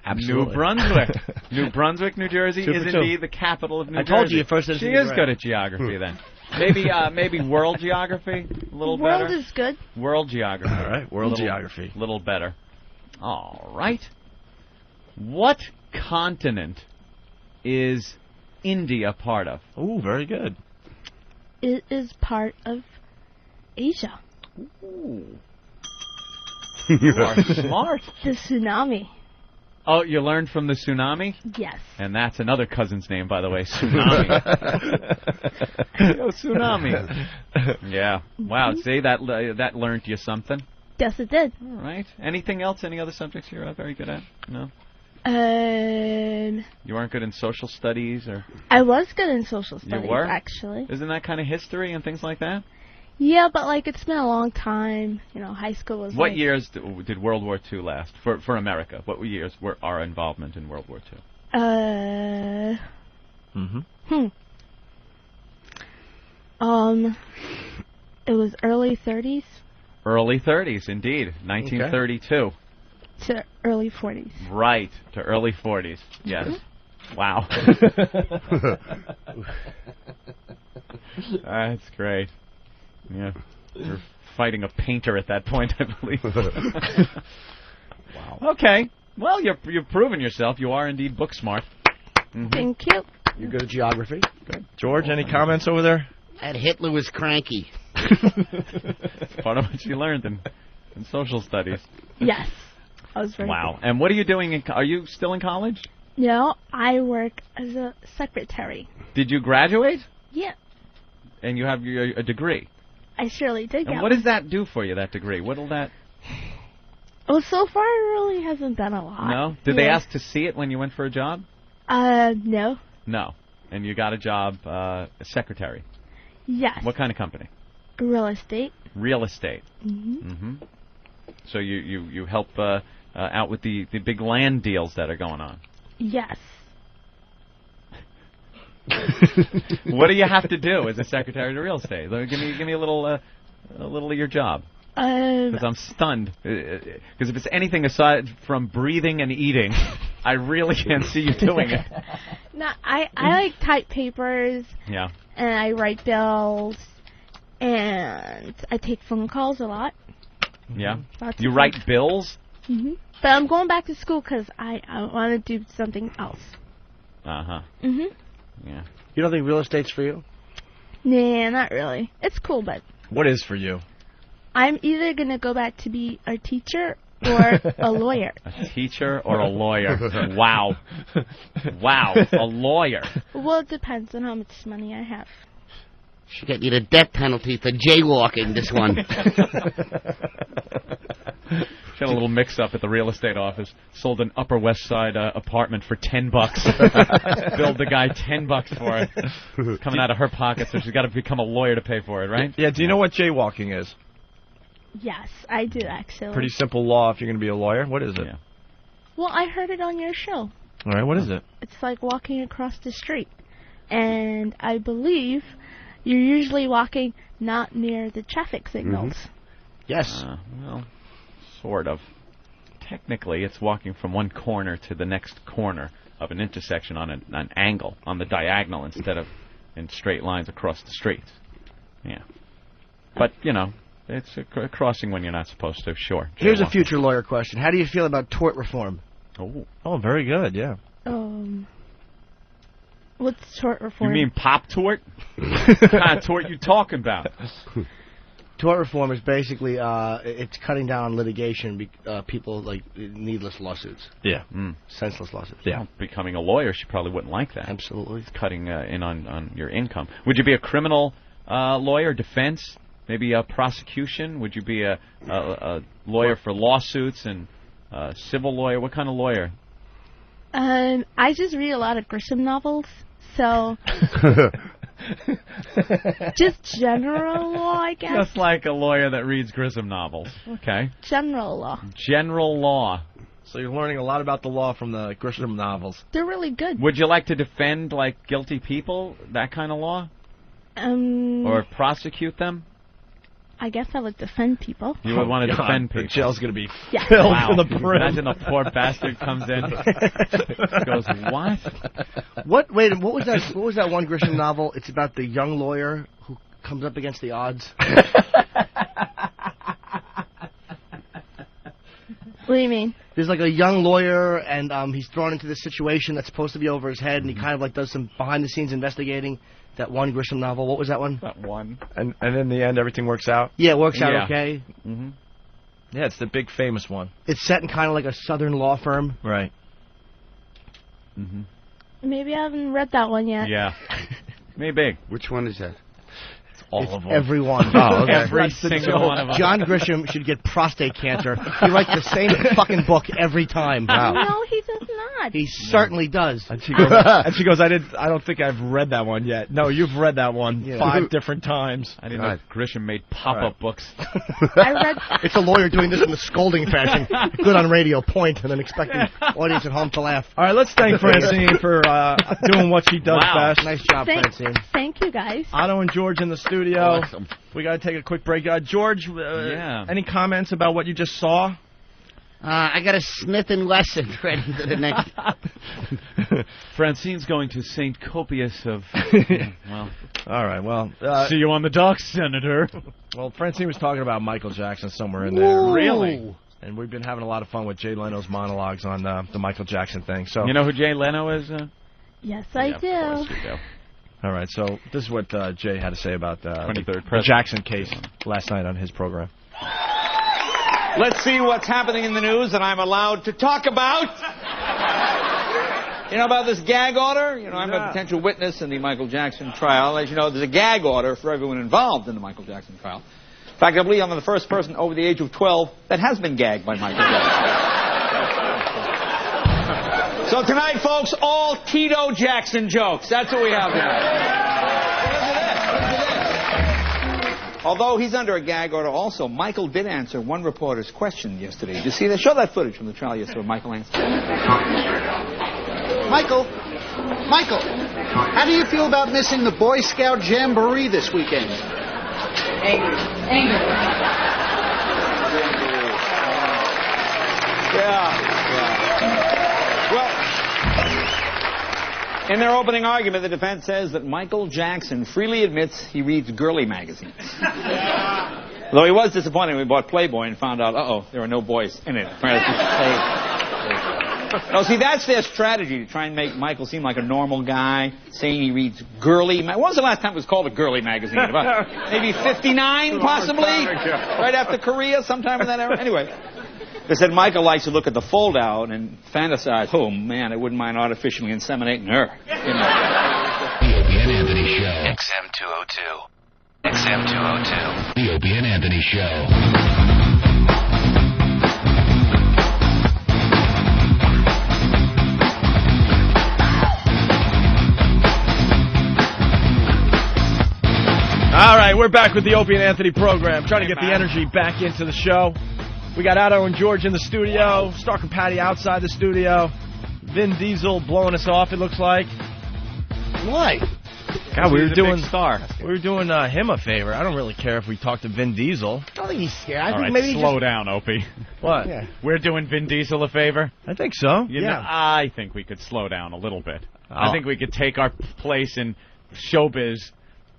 Absolutely. New Brunswick. New Brunswick, New Jersey 2 for is 2. indeed the capital of New Jersey. I told you your first She instinct is right. good at geography then. Maybe world geography a little World better. is good. World geography. All right, world geography. A little better. All right. What continent is India part of? Ooh, very good. It is part of Asia. Ooh. You are smart. The tsunami. Oh, you learned from the tsunami? Yes. And that's another cousin's name, by the way, Tsunami. Yo, Tsunami. Yeah. Wow, see, that learned you something. Yes, it did. All right. Anything else? Any other subjects you're very good at? No? You weren't good in social studies? Or? I was good in social studies, You were? actually. Isn't that kind of history and things like that? Yeah, but, it's been a long time. High school was What years did World War II last for America? What years were our involvement in World War II? It was early 30s. Early 30s, indeed. 1932. To early 40s. Right, to early 40s. Yes. Wow. That's great. Yeah. You're fighting a painter at that point, I believe. Wow. Okay. Well, you've proven yourself. You are indeed book smart. Mm-hmm. Thank you. You're good at geography. Good. George, any comments over there? That Hitler was cranky. It's part of what you learned in social studies. Yes. I was very Wow. And what are you doing? Are you still in college? No, I work as a secretary. Did you graduate? Yeah, And you have a degree? I surely did. And what does that do for you, that degree? What'll that... Well, so far it really hasn't done a lot. No? Did they ask to see it when you went for a job? No. No. And you got a job, secretary? Yes. What kind of company? Real estate. Real estate. Mm-hmm. Mm-hmm. So you help out with the big land deals that are going on? Yes. What do you have to do as a secretary to real estate? Give me a little of your job. Because I'm stunned. Because if it's anything aside from breathing and eating, I really can't see you doing it. No, I like type papers. Yeah. And I write bills, and I take phone calls a lot. Yeah. Lots You of write phone- bills? Mm-hmm. But I'm going back to school because I want to do something else. Uh-huh. Mm-hmm. Yeah. You don't think real estate's for you? Nah, not really. It's cool, but What is for you? I'm either going to go back to be a teacher or a lawyer. A teacher or a lawyer? Wow. Wow. A lawyer. Well, it depends on how much money I have. Should get you the death penalty for jaywalking, this one. She had a little mix-up at the real estate office. Sold an Upper West Side apartment for $10. Billed the guy $10 for it. It's coming out of her pocket, so she's got to become a lawyer to pay for it, right? Yeah, do you know what jaywalking is? Yes, I do, actually. Pretty simple law if you're going to be a lawyer. What is it? Yeah. Well, I heard it on your show. All right, what is it? It's like walking across the street. And I believe you're usually walking not near the traffic signals. Mm-hmm. Yes. Well, sort of. Technically, it's walking from one corner to the next corner of an intersection on an angle, on the diagonal, instead of in straight lines across the street. Yeah. But, you know, it's a crossing when you're not supposed to, sure. Here's a future lawyer question. How do you feel about tort reform? Oh, very good, yeah. What's tort reform? You mean pop tort? What kind of tort you talking about? Tort reform is basically it's cutting down on litigation. People like needless lawsuits. Yeah. Senseless lawsuits. Yeah. Well, becoming a lawyer, she probably wouldn't like that. Absolutely. It's cutting in on your income. Would you be a criminal lawyer, defense, maybe a prosecution? Would you be a lawyer for lawsuits and civil lawyer? What kind of lawyer? I just read a lot of Grisham novels, so just general law, I guess. Just like a lawyer that reads Grissom novels. Okay. General law. General law. So you're learning a lot about the law from the Grisham novels. They're really good. Would you like to defend, like, guilty people, that kind of law? Or prosecute them? I guess I would defend people. You would want to defend people. The jail's going to be Yeah. filled Wow. to the brim. Imagine the poor bastard comes in, goes, what? Wait, what was that? What was that one Grisham novel? It's about the young lawyer who comes up against the odds. What do you mean? There's like a young lawyer, and he's thrown into this situation that's supposed to be over his head, and he kind of like does some behind-the-scenes investigating. That one Grisham novel. What was that one? That one. And in the end, everything works out? Yeah, it works out okay. Mm-hmm. Yeah, it's the big famous one. It's set in kind of like a southern law firm. Right. Mm-hmm. Maybe I haven't read that one yet. Yeah. Maybe. Which one is that? All of them. Everyone. Oh, okay. Every single one of them. John Grisham should get prostate cancer. He writes the same fucking book every time. Wow. No, he does not. He certainly does. And she goes, I don't think I've read that one yet. No, you've read that one 5 different times. I didn't know Grisham made pop-up books. I read. It's a lawyer doing this in the scolding fashion. Good on radio, point, and then expecting audience at home to laugh. All right, let's thank Francine for doing what she does best. Nice job, Francine. Thank you, guys. Otto and George in the studio. Awesome. We got to take a quick break. George, any comments about what you just saw? I got a Smith & Wesson ready for the next... Francine's going to St. Copious of... well... All right, well... see you on the docks, Senator. Well, Francine was talking about Michael Jackson somewhere in there. Really? And we've been having a lot of fun with Jay Leno's monologues on the Michael Jackson thing. So you know who Jay Leno is? Yes, I do. Of course you do. All right, so this is what Jay had to say about the 23rd the Jackson case last night on his program. Let's see what's happening in the news that I'm allowed to talk about. You know about this gag order? You know, I'm a potential witness in the Michael Jackson trial. As you know, there's a gag order for everyone involved in the Michael Jackson trial. In fact, I believe I'm the first person over the age of 12 that has been gagged by Michael Jackson. So tonight, folks, all Tito Jackson jokes. That's what we have tonight. Although he's under a gag order also, Michael did answer one reporter's question yesterday. Did you see that? Show that footage from the trial yesterday where Michael answered. Michael, how do you feel about missing the Boy Scout Jamboree this weekend? Angry. Well, in their opening argument, the defense says that Michael Jackson freely admits he reads girly magazines. Though he was disappointed when we bought Playboy and found out, there are no boys in it. No, see, that's their strategy, to try and make Michael seem like a normal guy, saying he reads girly magazines. When was the last time it was called a girly magazine? About maybe 59, possibly? Right after Korea, sometime in that era? Anyway. They said Michael likes to look at the fold-out and fantasize, oh, man, I wouldn't mind artificially inseminating her. You know. The Opie and Anthony Show. XM202. The Opie and Anthony Show. All right, we're back with the Opie and Anthony program, trying to get the energy back into the show. We got Otto and George in the studio, Stark and Patty outside the studio, Vin Diesel blowing us off, it looks like. Why? God, we were doing him a favor. I don't really care if we talk to Vin Diesel. I don't think he's scared. I All think right, maybe slow down, Opie. What? Yeah. We're doing Vin Diesel a favor? I think so. You know, I think we could slow down a little bit. I think we could take our place in showbiz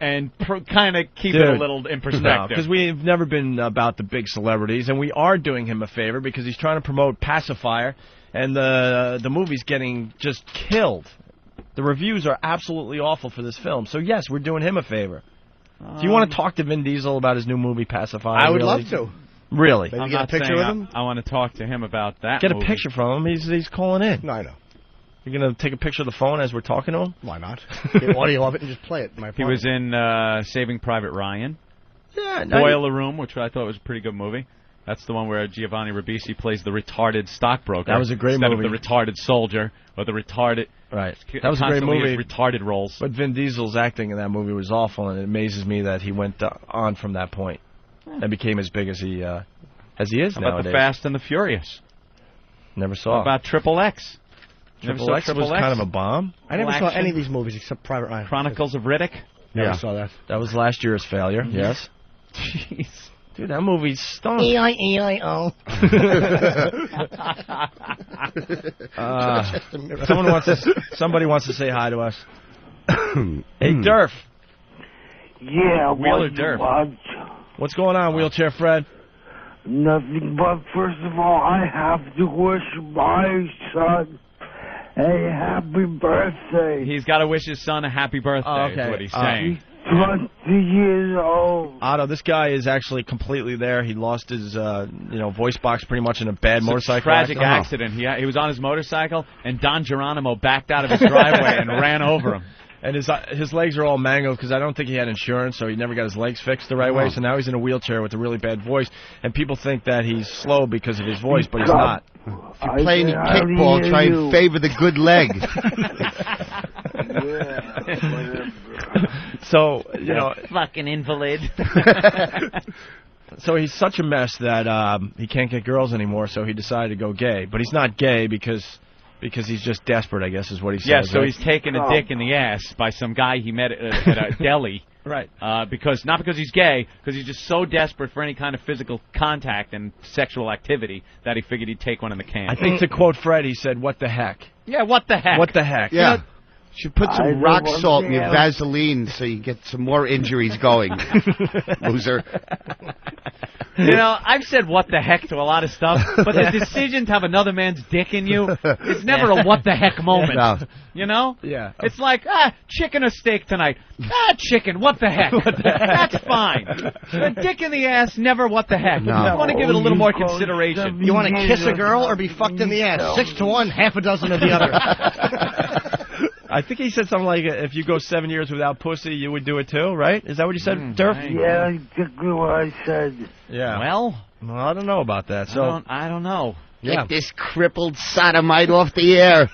and kind of keep it a little in perspective. No, because we've never been about the big celebrities, and we are doing him a favor because he's trying to promote Pacifier, and the movie's getting just killed. The reviews are absolutely awful for this film. So, yes, we're doing him a favor. Do you want to talk to Vin Diesel about his new movie, Pacifier? I would love to. Really? Maybe get a picture with him? I want to talk to him about that Get movie. a picture from him. He's calling in. No, I know. You're going to take a picture of the phone as we're talking to him? Why not? Get audio of it and just play it. He was in Saving Private Ryan. Yeah. Boiler Room, which I thought was a pretty good movie. That's the one where Giovanni Ribisi plays the retarded stockbroker. That was a great movie. Instead of the retarded soldier or the retarded... Right. That was a great movie. Retarded roles. But Vin Diesel's acting in that movie was awful, and it amazes me that he went on from that point and became as big as he is How about nowadays. The Fast and the Furious? Never saw. How about Triple X? Triple X was kind of a bomb. I never saw any of these movies except Private Ryan. Chronicles of Riddick? Never saw that. That was last year's failure, yes. Jeez. Dude, that movie stunk. E-I-E-I-O. Somebody wants to say hi to us. Hey, Durf. Yeah, Wheeler Durf. What's going on, Wheelchair Fred? Nothing but, first of all, I have to wish my son a happy birthday. He's got to wish his son a happy birthday, is what he's saying. 20 years old. Otto, this guy is actually completely there. He lost his, voice box pretty much in a bad motorcycle tragic accident. He was on his motorcycle, and Don Geronimo backed out of his driveway and ran over him. And his legs are all mangled because I don't think he had insurance, so he never got his legs fixed the right way. So now he's in a wheelchair with a really bad voice, and people think that he's slow because of his voice, but he's not. If you play any kickball, try and favor the good leg. So, fucking invalid. So he's such a mess that he can't get girls anymore, so he decided to go gay. But he's not gay because Because he's just desperate, I guess, is what he says. Yeah, so right? he's taking a dick in the ass by some guy he met at a deli. Right. Not because he's gay, because he's just so desperate for any kind of physical contact and sexual activity that he figured he'd take one in the can. I think to quote Fred, he said, "What the heck?" Yeah, what the heck? What the heck? Yeah. You know, should put some rock salt in your Vaseline so you get some more injuries going. Loser. You know, I've said what the heck to a lot of stuff, but the decision to have another man's dick in you is never a what the heck moment. No. You know? Yeah. It's like, chicken or steak tonight. Chicken, what the heck? That's fine. A dick in the ass, never what the heck. No. I want to give it a little more consideration. You want to kiss a girl or be fucked in the ass? 6 to 1, half a dozen of the other. I think he said something like, if you go 7 years without pussy, you would do it too, right? Is that what you said, Durf? Yeah, exactly what I said. Yeah. Well, I don't know about that. So I don't know. Get this crippled sodomite off the air.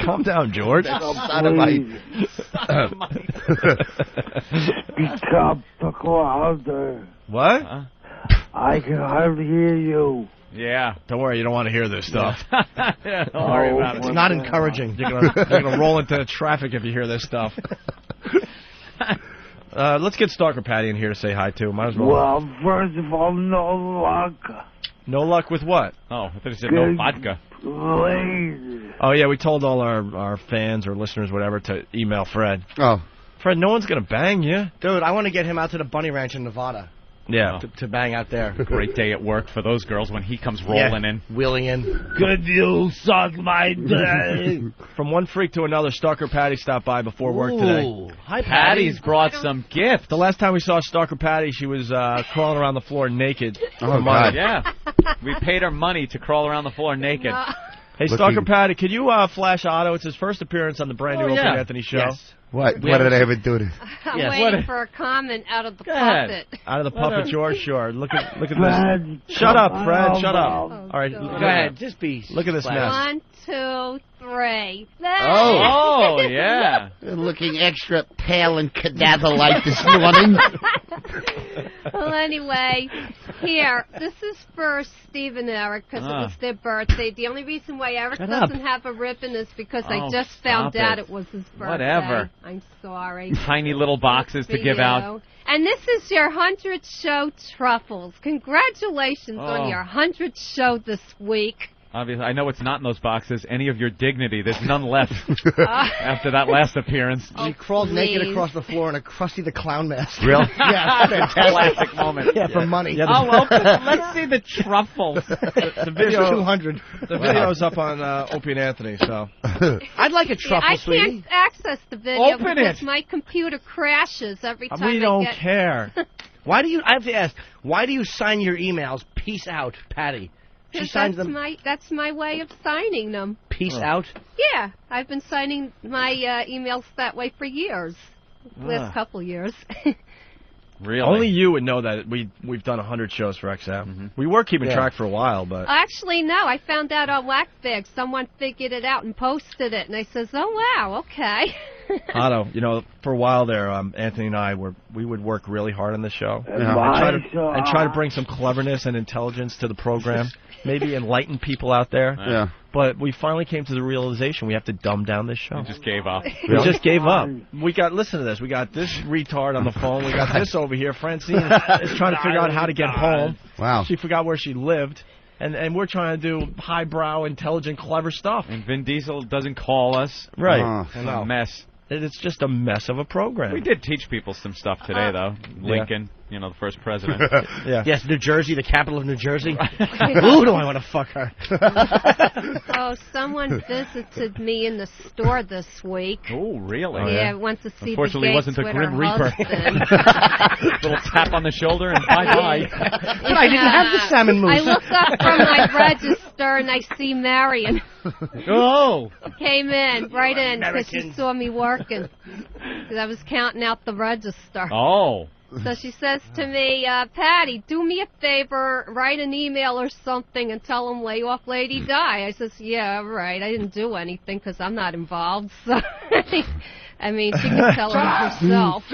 Calm down, George. Sodomite. Stop the louder. What? I can hardly hear you. Yeah. Don't worry, you don't want to hear this stuff. Yeah, don't worry about it. It's not encouraging. You're gonna roll into traffic if you hear this stuff. Let's get Stalker Patty in here to say hi to. Might as well. Well, first of all, no luck. No luck with what? Oh, I thought he said no vodka. Lazy. Oh yeah, we told all our fans or listeners, whatever, to email Fred. Oh. Fred, no one's gonna bang you. Dude, I want to get him out to the Bunny Ranch in Nevada. Yeah. To bang out there. Great day at work for those girls when he comes rolling in. Wheeling in. Could you suck my dick? From one freak to another, Stalker Patty stopped by before work today. Hi, Patty's brought some gifts. The last time we saw Stalker Patty, she was crawling around the floor naked. Oh, God. Yeah. We paid her money to crawl around the floor naked. Hey, Stalker Patty, could you flash Otto? It's his first appearance on the brand new Opie and Anthony show. Yes. What did I ever do to? I'm Yes. waiting for a comment out of the puppet. Out of the puppet, George. Sure. Look at this. Shut up, Fred. Shut up. All right. Go ahead. Just be. Look at this mess. 1, 2, 3. Oh, yeah. You're looking extra pale and cadaver-like this morning. Well, anyway, here, this is for Steve and Eric because it was their birthday. The only reason why Eric doesn't have a ribbon is because I just found out it was his birthday. Whatever. I'm sorry. Tiny little boxes to give out. And this is your 100th show, Truffles. Congratulations on your 100th show this week. Obviously, I know it's not in those boxes. Any of your dignity. There's none left after that last appearance. He crawled naked across the floor in a Krusty the Clown mask. Really? Yeah, fantastic. Classic moment. Yeah, for money. Yeah, let's see the truffles. The video, 200. The video's up on Opie and Anthony, so. I'd like a truffle, I sweetie. can't access the video Open because it. my computer crashes every time We don't care. Why do you? I have to ask. Why do you sign your emails? Peace out, Patty. She signs them. That's my way of signing them. Peace out. Yeah, I've been signing my emails that way for years. Last couple years. Really? Only you would know that we've done 100 shows for XM. We were keeping track for a while, but Actually, no. I found out on Whackbag. Someone figured it out and posted it, and I says, "Oh wow, okay." Otto, for a while there, Anthony and I we would work really hard on the show and try to bring some cleverness and intelligence to the program, maybe enlighten people out there. Yeah. But we finally came to the realization we have to dumb down this show. We just gave up. We just gave up. Listen to this. We got this retard on the phone. We got this over here. Francine is trying to figure out how to get home. Wow. She forgot where she lived. And we're trying to do highbrow, intelligent, clever stuff. And Vin Diesel doesn't call us. Right. It's a mess. It's just a mess of a program. We did teach people some stuff today, though. Lincoln, the first president. Yeah. Yes, New Jersey, the capital of New Jersey. Ooh, do I want to fuck her. Oh, someone visited me in the store this week. Oh, really? Yeah, went to see Unfortunately, the it wasn't the with Grim her Reaper. husband. Little tap on the shoulder and bye-bye. I didn't have the salmon mousse. I look up from my register and I see Marion. Oh! Came in, right in, because she saw me working. Because I was counting out the register. Oh. So she says to me, Patty, do me a favor, write an email or something and tell them lay off Lady Di. I says, yeah, right. I didn't do anything because I'm not involved. So, I mean, she can tell her herself.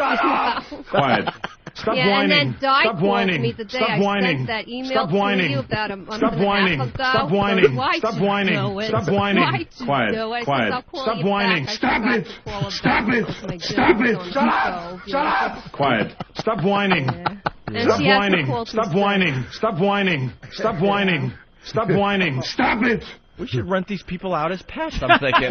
Quiet. Stop yeah, whining. and then Di Stop called whining. me the day Stop I whining. sent that email Stop whining. to you about a month Stop and a whining. half ago. Stop whining. Why'd Stop you whining. do it? Stop whining. Why'd you Quiet. do it? Quiet. I'll call Stop you whining. back. Stop it. Stop it. Stop it. Shut up. Shut up. Quiet. Stop whining. And Stop she has to whining. call Stop to whining. Stop whining. Stop whining. Stop whining. Stop it. We should rent these people out as pets, I'm thinking.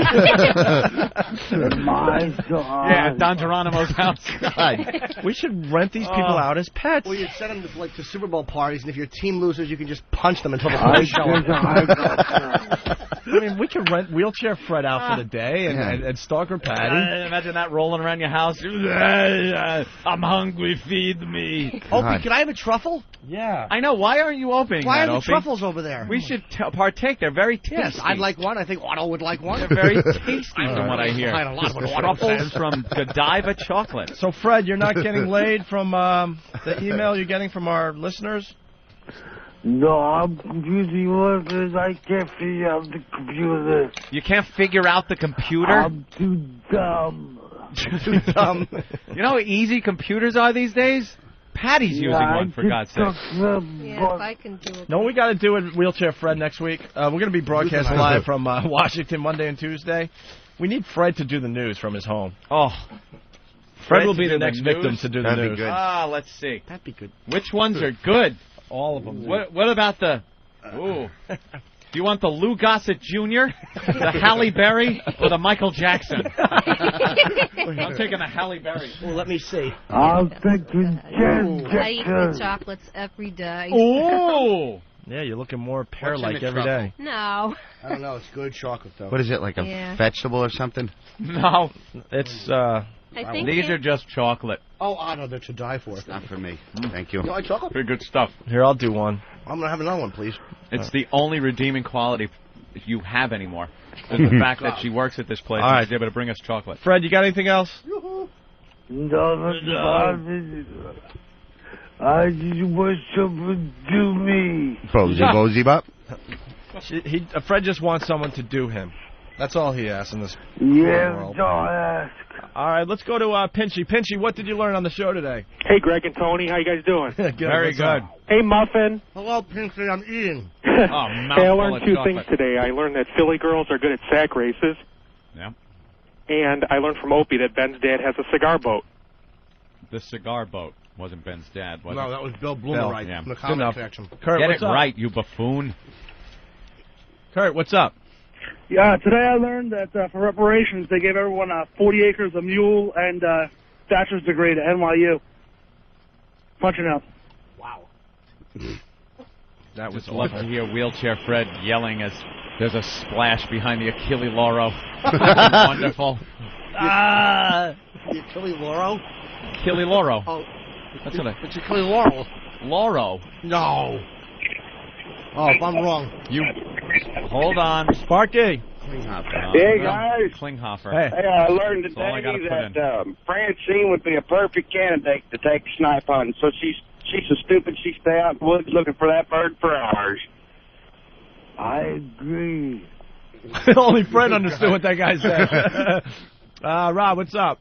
My God. Yeah, Don Geronimo's house. God. We should rent these people out as pets. Well, you'd send them to Super Bowl parties, and if your team loses, you can just punch them until the police show up. I mean, we could rent Wheelchair Fred out for the day and Stalker Patty. Imagine that rolling around your house. I'm hungry, feed me. Opie, can I have a truffle? Yeah. I know. Why aren't you opening Why that, are the Opie? truffles over there? We should partake. They're very tasty. Yes, I'd like one. I think Otto would like one. They're very tasty from what I hear. I had a lot of what Otto Truffles says. from Godiva chocolate. So, Fred, you're not getting laid from the email you're getting from our listeners? No, I'm confusing workers. I can't figure out the computer. You can't figure out the computer? I'm too dumb. Too dumb. You know how easy computers are these days? Patty's using one, for God's sake. Yeah, if I can do it. No, we got to do it, Wheelchair Fred, next week. We're going to be broadcasting live from Washington Monday and Tuesday. We need Fred to do the news from his home. Oh. Fred will be the next victim to do the news. Let's see. That'd be good. Which ones are good? All of them. What about the... Ooh. Do you want the Lou Gossett Jr., the Halle Berry, or the Michael Jackson? I'm taking the Halle Berry. Well, let me see. I'll take the I eat the chocolates every day. Ooh! Yeah, you're looking more What's in pear-like the every truffle? day. No. I don't know. It's good chocolate, though. What is it, like a Yeah. vegetable or something? No. It's, I think These are just chocolate. Oh, Otto, they're to die for. It's not for me. Thank you. You like chocolate? Very good stuff. Here, I'll do one. I'm going to have another one, please. It's the only redeeming quality you have anymore. Is the fact that she works at this place All and right. she's able to bring us chocolate. Fred, you got anything else? I just want someone to do me. Bozy bop. Fred just wants someone to do him. That's all he asks in this Yeah, world. don't ask. All right, let's go to Pinchy. Pinchy, what did you learn on the show today? Hey, Greg and Tony, how you guys doing? Good, Very what's good. up? Hey, Muffin. Hello, Pinchy, I'm eating. Hey, I learned two things today. I learned that Philly girls are good at sack races. Yeah. And I learned from Opie that Ben's dad has a cigar boat. The cigar boat wasn't Ben's dad, was it? No, that was Bill Bloomer, Yeah. from the Good comic enough. section. Kurt, Get what's it up? right, you buffoon. Kurt, what's up? Yeah, today I learned that for reparations, they gave everyone 40 acres, a mule, and bachelor's degree to NYU. Punching up. Wow. That was love to hear Wheelchair Fred yelling as there's a splash behind the Achille Lauro. Wonderful. The Achille Lauro? Achille Lauro. Oh, That's what it's Achille Laurel. Lauro. No. Oh, if I'm wrong. You. Hold on. Sparky. Klinghoffer. Hey, guys. Klinghoffer. Hey, I learned That's all I today gotta put that Francine would be a perfect candidate to take snipe hunting. So she's so stupid she stay out in the woods looking for that bird for hours. I agree. Only Fred understood what that guy said. Rob, what's up?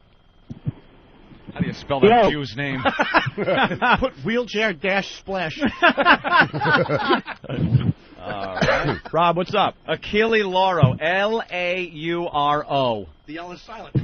How do you spell that Jew's name? Put wheelchair-splash. All right. Rob, what's up? Achille Lauro. Lauro. The L is silent.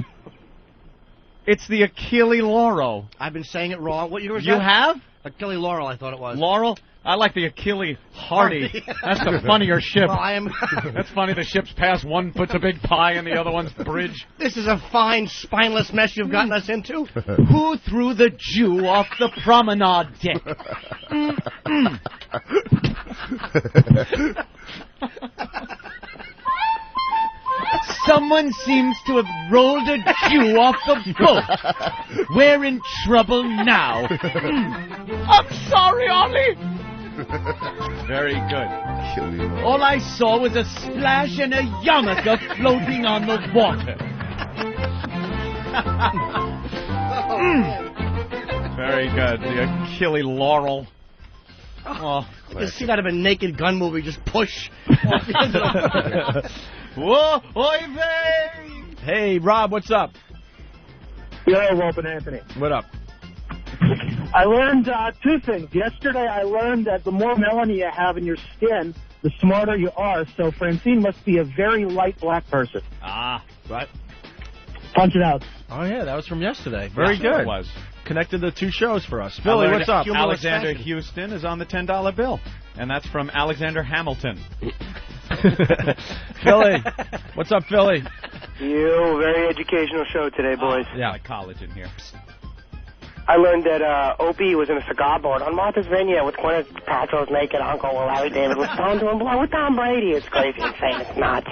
It's the Achille Lauro. I've been saying it wrong. What year was You that? have? Achille Laurel, I thought it was. Laurel? I like the Achille Hardy. That's the funnier ship. Well, I am. That's funny. The ships pass. One puts a big pie and the other one's bridge. This is a fine, spineless mess you've gotten us into. Who threw the Jew off the promenade deck? Someone seems to have rolled a Jew off the boat. We're in trouble now. I'm sorry, Ollie. Very good. All I saw was a splash and a yarmulke floating on the water. Very good. The Achille Laurel. Oh, you can see that of a Naked Gun movie. Just push. Whoa, oy vey! Hey, Rob, what's up? Yo, Rob and Anthony. What up? I learned two things. Yesterday, I learned that the more melanin you have in your skin, the smarter you are. So Francine must be a very light black person. Ah, right. Punch it out. Oh, yeah, that was from yesterday. Very Yeah, good. It was. Connected the two shows for us. Billy, what's up? Alexander Houston is on the $10 bill, and that's from Alexander Hamilton. Philly, what's up, Philly? You, very educational show today, boys. Yeah, like college in here. I learned that Opie was in a cigar board on Martha's Vineyard with Gwyneth Paltrow's naked uncle while Larry David was stoned to him blow with Tom Brady. It's crazy, insane, it's nuts.